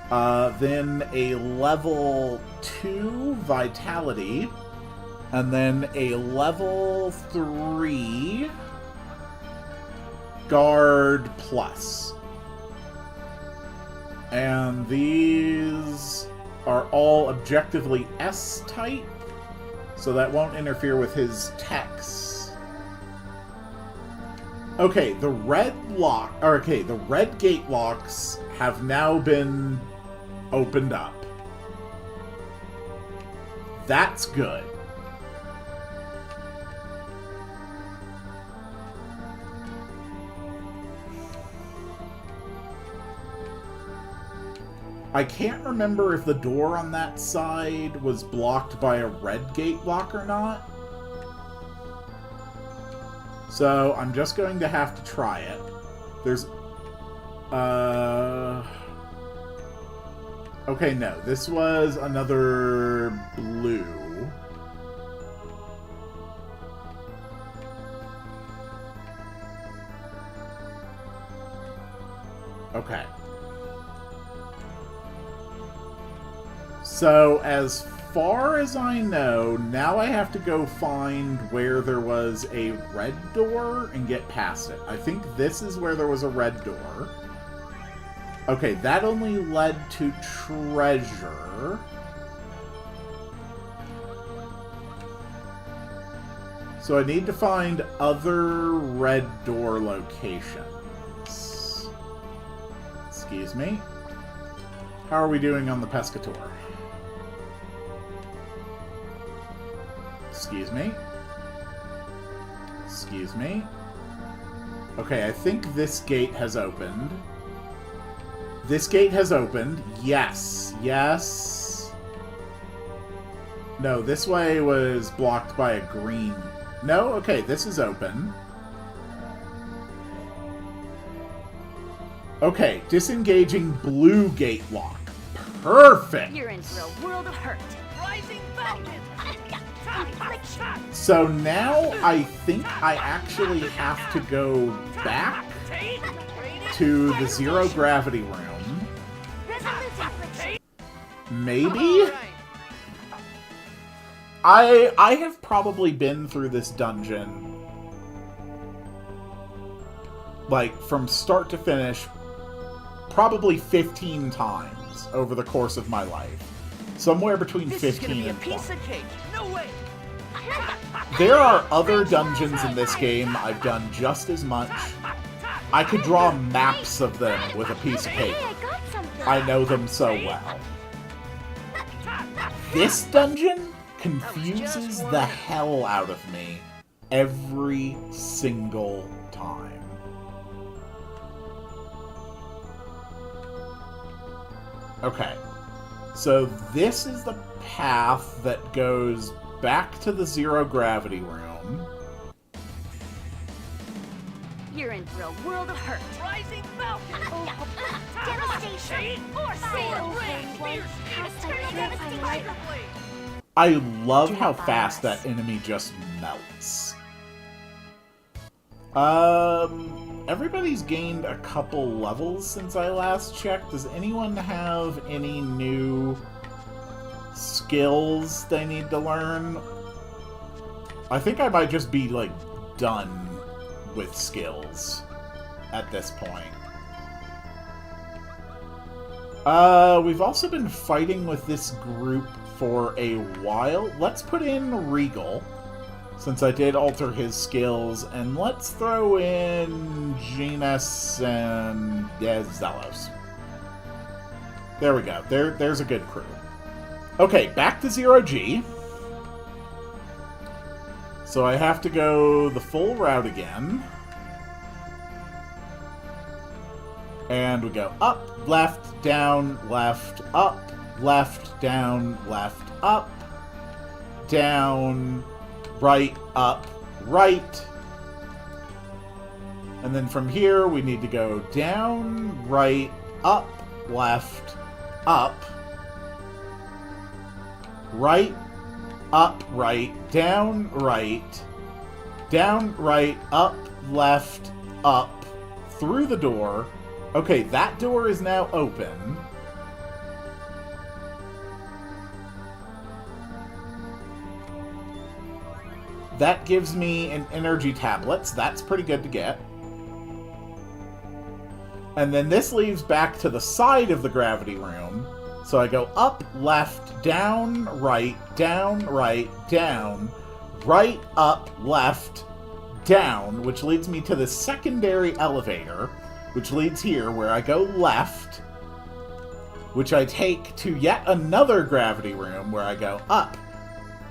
Then a level 2 Vitality. And then a level 3... Guard Plus. And these are all objectively S-type, so that won't interfere with his techs. Okay, the red gate locks have now been opened up. That's good. I can't remember if the door on that side was blocked by a red gate lock or not. So I'm just going to have to try it. There's... Okay, no. This was another blue. Okay. So, as far as I know, now I have to go find where there was a red door and get past it. I think this is where there was a red door. Okay, that only led to treasure. So I need to find other red door locations. Excuse me. How are we doing on the Pescator? Excuse me. Excuse me. Okay, I think this gate has opened. This gate has opened. Yes. Yes. No, this way was blocked by a green. No? Okay, this is open. Okay, disengaging blue gate lock. Perfect! You're in for a world of hurt. Rising Falcon! So now I think I actually have to go back to the zero gravity room. Maybe? I have probably been through this dungeon, like, from start to finish probably 15 times over the course of my life. Somewhere between This is 15 gonna be a and 20. piece of cake. No way. There are other dungeons in this game I've done just as much. I could draw maps of them with a piece of paper. Hey, I got something. I know them so well. This dungeon confuses the hell out of me every single time. Okay, so this is the path that goes back to the zero gravity room. You're in for a world of hurt. Rising Falcon! Devastation! For sale! Fierce Eternal devastation! Tiger Blade! I love how fast that enemy just melts. Everybody's gained a couple levels since I last checked. Does anyone have any new skills they need to learn? I think I might just be, like, done with skills at this point. We've also been fighting with this group for a while. Let's put in Regal, since I did alter his skills, and let's throw in Genus and Zelos. There we go. There's a good crew. Okay, back to 0G. So I have to go the full route again. And we go up, left, down, left, up, left, down, left, up, down, right, up, right. And then from here, we need to go down, right, up, left, up, right, up, right, down, right, up, left, up, through the door. Okay, that door is now open. That gives me an energy tablets. That's pretty good to get. And then this leads back to the side of the gravity room. So I go up, left, down, right, down, right, up, left, down, which leads me to the secondary elevator, which leads here, where I go left, which I take to yet another gravity room, where I go up,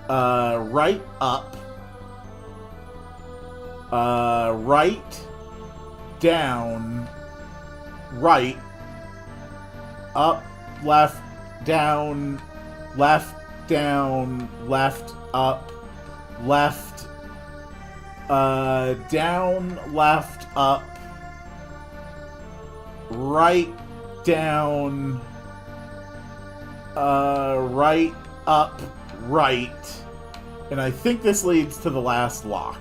right, up, right, down, right, up, left, down, left, up, left, down, left, up, right, down, right, up, right. And I think this leads to the last lock.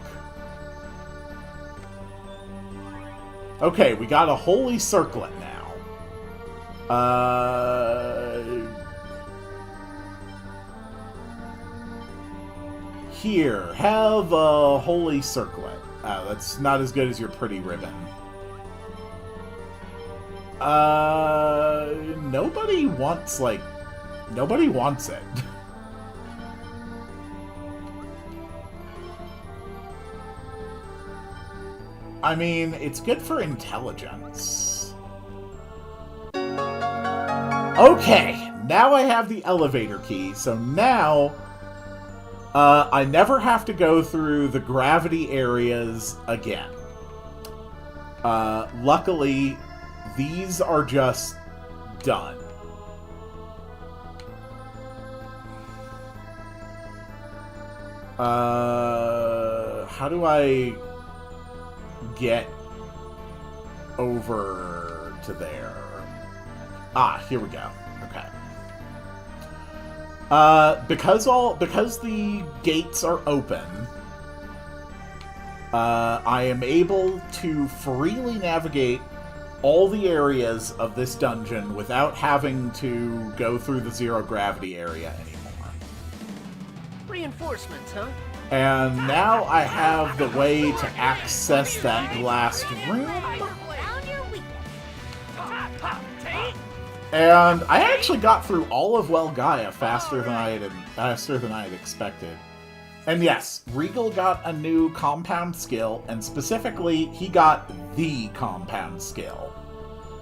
Okay, we got a holy circlet now. Here, have a holy circlet. That's not as good as your pretty ribbon. Nobody wants it. I mean, it's good for intelligence. Okay, now I have the elevator key, so now I never have to go through the gravity areas again. Luckily, these are just done. How do I get over to there? Ah, here we go. Okay. Because the gates are open, I am able to freely navigate all the areas of this dungeon without having to go through the zero gravity area anymore. Reinforcements, huh? And now I have the way to access that last room. Found your weakness. And I actually got through all of Welgaia faster than I had expected. And yes, Regal got a new compound skill, and specifically, he got the compound skill.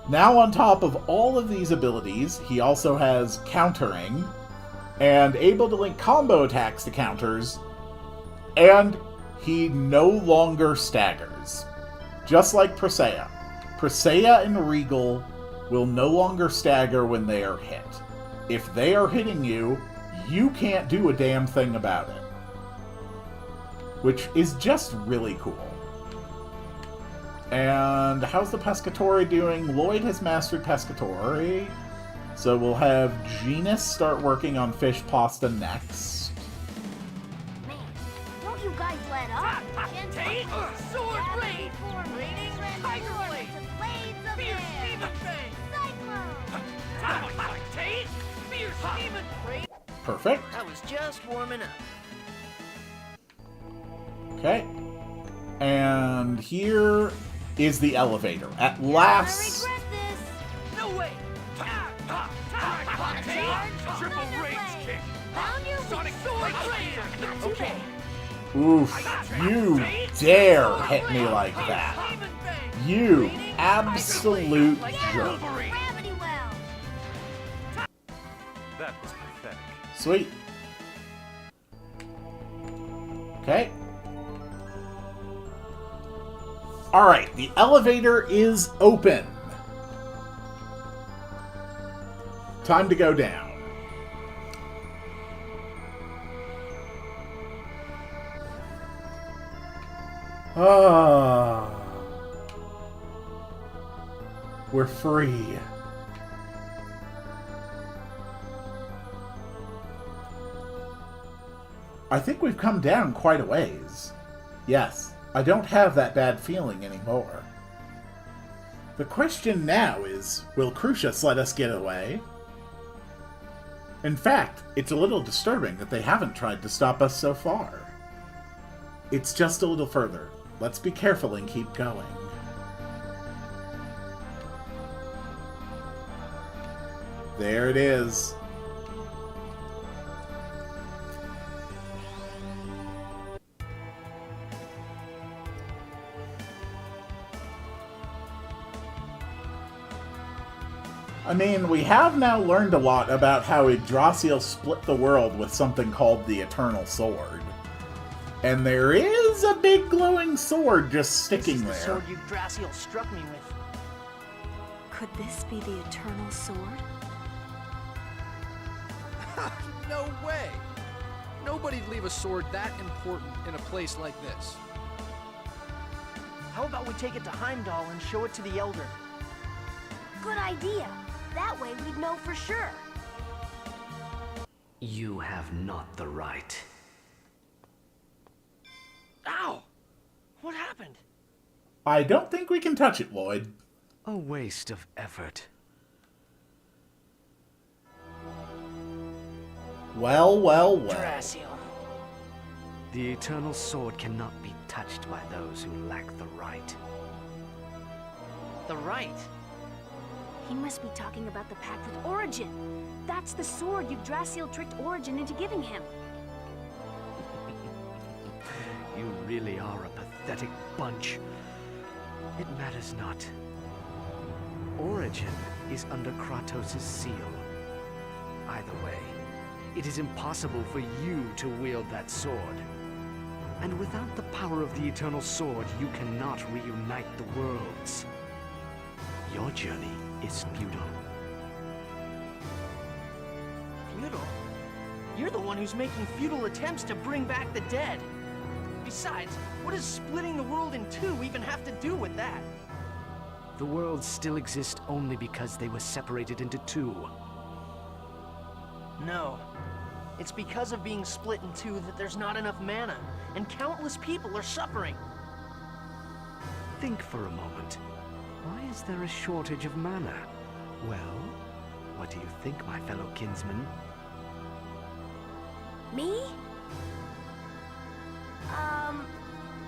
Now on top of all of these abilities, he also has countering, and able to link combo attacks to counters, and he no longer staggers. Just like Presea. Presea and Regal will no longer stagger when they are hit. If they are hitting you, you can't do a damn thing about it. Which is just really cool. And how's the Pescatore doing? Lloyd has mastered Pescatore. So we'll have Genus start working on fish pasta next. Man, don't you guys let up? Take sword rain! Raining tiger blade! Blades of Fierce air! demon fang! Cyclone! Take fierce demon rain! Perfect. I was just warming up. Okay. And here is the elevator. At last... I regret this! No way! Take triple rage kick! Found you Sonic sword rain! Too bad. Oof. You dare hit me like that. Demon fang! You absolute jerk. Gravity well! That was pathetic. Sweet. Okay. Alright, the elevator is open. Time to go down. Ah. We're free. I think we've come down quite a ways. Yes, I don't have that bad feeling anymore. The question now is, will Crucius let us get away? In fact, it's a little disturbing that they haven't tried to stop us so far. It's just a little further. Let's be careful and keep going. There it is. I mean, we have now learned a lot about how Yggdrasil split the world with something called the Eternal Sword. And there is a big glowing sword just sticking This is the there. sword Yggdrasil struck me with. Could this be the Eternal Sword? No way! Nobody'd leave a sword that important in a place like this. How about we take it to Heimdall and show it to the Elder? Good idea. That way we'd know for sure. You have not the right. Ow! What happened? I don't think we can touch it, Lloyd. A waste of effort. Well, well, well. Yggdrasil. The Eternal Sword cannot be touched by those who lack the right. The right. He must be talking about the pact with Origin. That's the sword Yggdrasil tricked Origin into giving him. You really are a pathetic bunch. It matters not. Origin is under Kratos' seal. Either way, it is impossible for you to wield that sword. And without the power of the Eternal Sword, you cannot reunite the worlds. Your journey is futile. Futile? You're the one who's making futile attempts to bring back the dead. Besides, what does splitting the world in two even have to do with that? The worlds still exist only because they were separated into two. No. It's because of being split in two that there's not enough mana, and countless people are suffering. Think for a moment. Why is there a shortage of mana? Well, what do you think, my fellow kinsman? Me?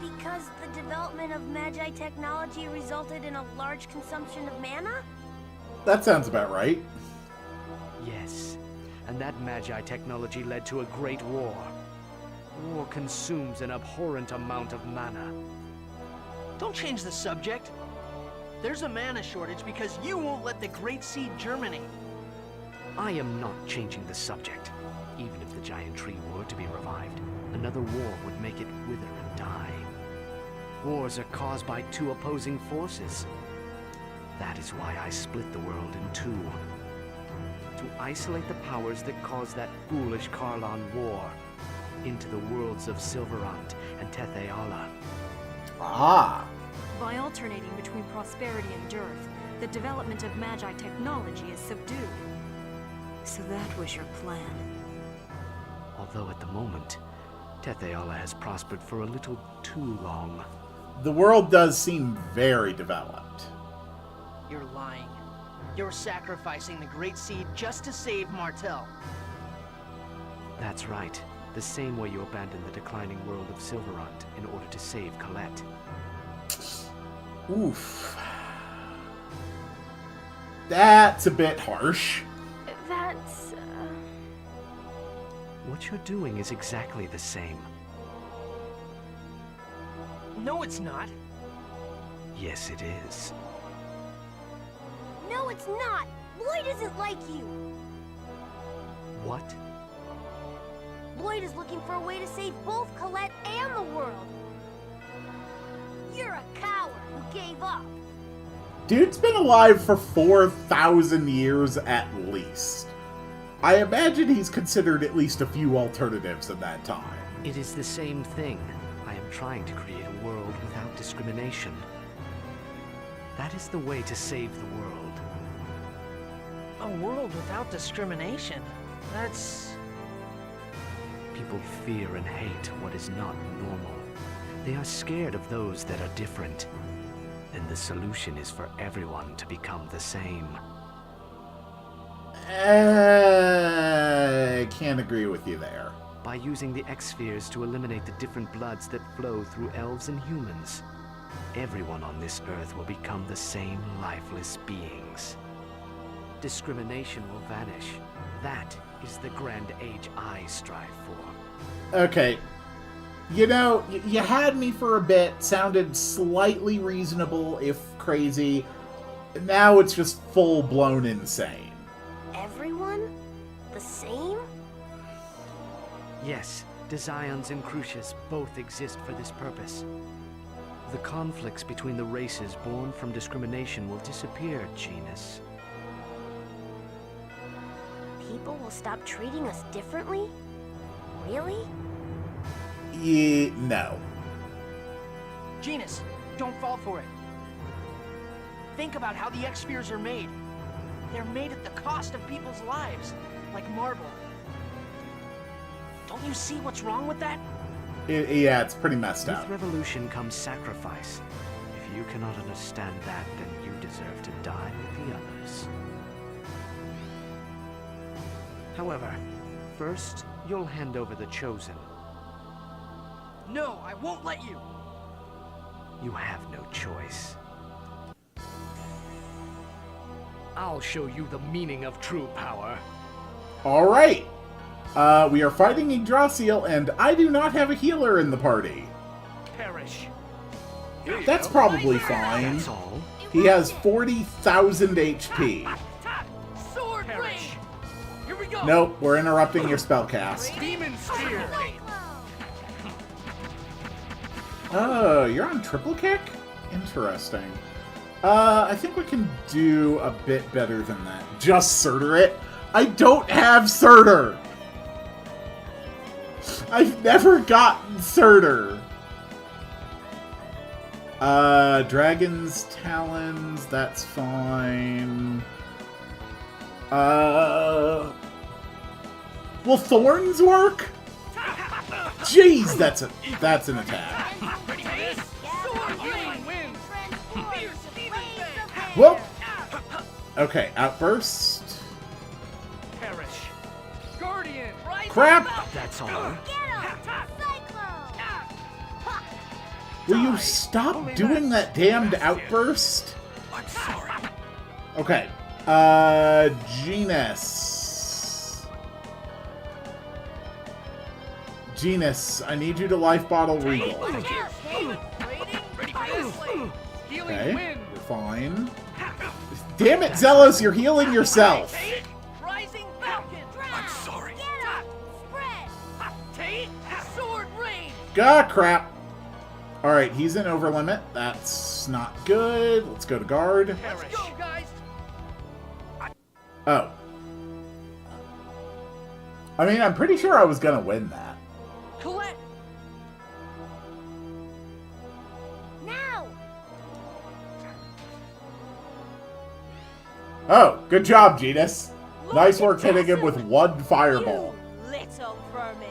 Because the development of Magi technology resulted in a large consumption of mana? That sounds about right. Yes, and that Magi technology led to a great war. War consumes an abhorrent amount of mana. Don't change the subject. There's a mana shortage because you won't let the Great Seed germinate. I am not changing the subject. Even if the giant tree were to be revived, another war would make it wither and die. Wars are caused by two opposing forces. That is why I split the world in two. To isolate the powers that caused that foolish Karlan war into the worlds of Silverant and Tethe'ala. Ah. By alternating between prosperity and dearth, the development of Magi technology is subdued. So that was your plan. Although at the moment, Tethe'ala has prospered for a little too long. The world does seem very developed. You're lying. You're sacrificing the Great Seed just to save Martel. That's right. The same way you abandoned the declining world of Silverant in order to save Colette. Oof. That's a bit harsh. That's... What you're doing is exactly the same. No, it's not. Yes, it is. No, it's not! Lloyd isn't like you! What? Lloyd is looking for a way to save both Colette and the world! You're a coward who gave up! Dude's been alive for 4,000 years at least. I imagine he's considered at least a few alternatives in that time. It is the same thing. I am trying to create a world without discrimination. That is the way to save the world. A world without discrimination? That's... People fear and hate what is not normal. They are scared of those that are different. And the solution is for everyone to become the same. I can't agree with you there. By using the X-spheres to eliminate the different bloods that flow through elves and humans, everyone on this earth will become the same lifeless beings. Discrimination will vanish. That is the grand age I strive for. Okay. You know, you had me for a bit, sounded slightly reasonable, if crazy. Now it's just full-blown insane. Everyone? The same? Yes, Desions and Crucius both exist for this purpose. The conflicts between the races born from discrimination will disappear, Genus. People will stop treating us differently? Really? No. Genus, don't fall for it. Think about how the X-spheres are made. They're made at the cost of people's lives, like marble. Don't you see what's wrong with that? Yeah, it's pretty messed up. With revolution comes sacrifice. If you cannot understand that, then you deserve to die with the others. However, first, you'll hand over the Chosen. No, I won't let you! You have no choice. I'll show you the meaning of true power. Alright. We are fighting Yggdrasil, and I do not have a healer in the party. Perish. That's probably fine. That's all. He has 40,000 HP. Sword rain! Here we go! Nope, we're interrupting your spellcast. Demon spear! Oh, you're on triple kick? Interesting. I think we can do a bit better than that. Just Surtur it? I don't have Surtur! I've never gotten Surtur! Dragon's Talons, that's fine. Will Thorns work? Jeez, that's an attack. Well, okay, Outburst. Perish. Guardian! Crap! That's all. Will you stop doing that damned Outburst? I'm sorry. Okay, Genus. Genus, I need you to life bottle Regal. Okay, you're fine. Damn it, Zelos, you're healing yourself. Rising Falcon. I'm sorry. Spread. Take sword rain. Ah, crap. Alright, he's in overlimit. That's not good. Let's go to guard. Let's go, guys. Oh. I mean, I'm pretty sure I was gonna win that. Colette. Now. Oh, good job, Genus. Nice work hitting him with one fireball. You little vermin.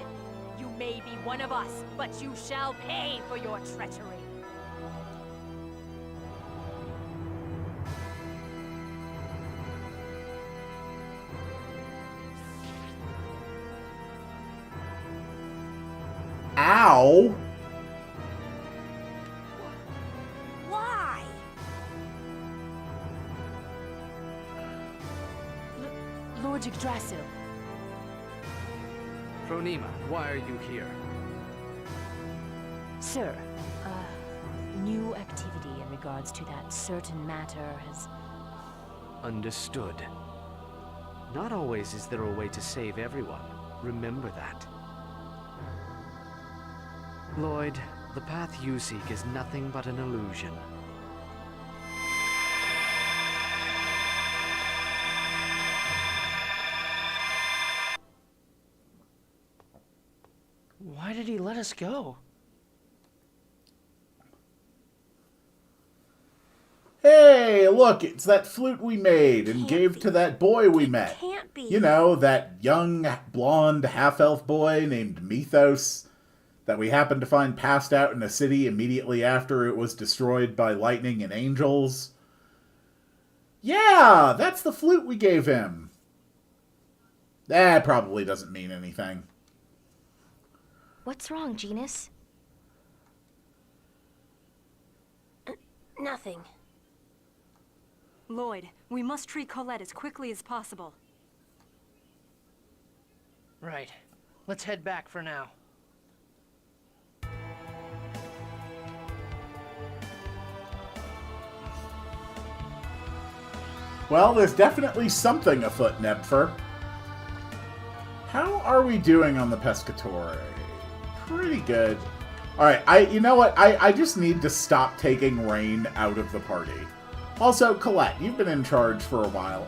You may be one of us, but you shall pay for your treachery. Ow! Why? Lord Yggdrasil. Phronema, why are you here? Sir, new activity in regards to that certain matter has... Understood. Not always is there a way to save everyone. Remember that. Lloyd, the path you seek is nothing but an illusion. Why did he let us go? Hey, look, it's that flute we made and gave to that boy we met. Can't be. You know, that young, blonde, half-elf boy named Mythos that we happened to find passed out in a city immediately after it was destroyed by lightning and angels. Yeah, that's the flute we gave him. That probably doesn't mean anything. What's wrong, Genus? Nothing. Lloyd, we must treat Colette as quickly as possible. Right. Let's head back for now. Well, there's definitely something afoot, Nebfer. How are we doing on the Pescatore? Pretty good. Alright, you know what? I just need to stop taking Rain out of the party. Also, Colette, you've been in charge for a while.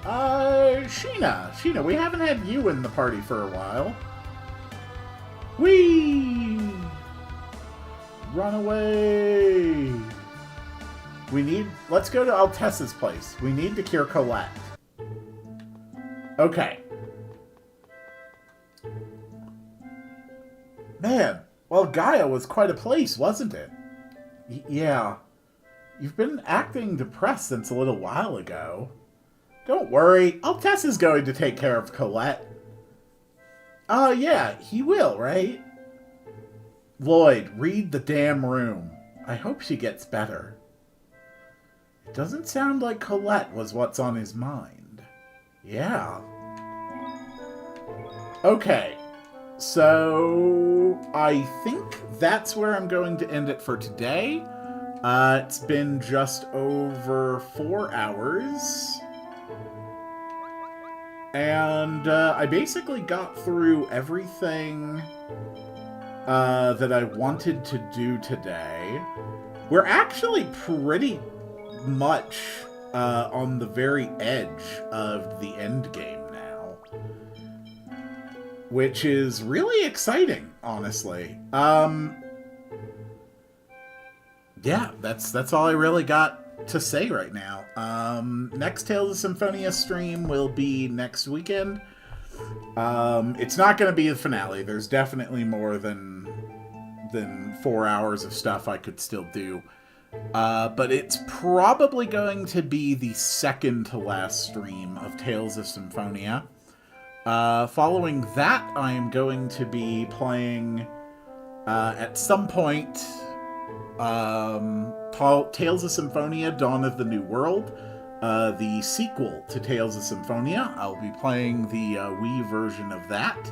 Sheena, we haven't had you in the party for a while. Whee! Run away! Let's go to Altessa's place. We need to cure Colette. Okay. Man, well, Gaia was quite a place, wasn't it? Yeah. You've been acting depressed since a little while ago. Don't worry, Altessa's going to take care of Colette. Yeah, he will, right? Lloyd, read the damn room. I hope she gets better. It doesn't sound like Colette was what's on his mind. Yeah. Okay. So, I think that's where I'm going to end it for today. It's been just over 4 hours. And I basically got through everything that I wanted to do today. We're actually pretty much on the very edge of the end game now. Which is really exciting, honestly. Yeah, that's all I really got to say right now. Next Tales of Symphonia stream will be next weekend. It's not going to be the finale. There's definitely more than 4 hours of stuff I could still do. But it's probably going to be the second to last stream of Tales of Symphonia. Following that, I am going to be playing, at some point, Tales of Symphonia, Dawn of the New World, the sequel to Tales of Symphonia. I'll be playing the Wii version of that.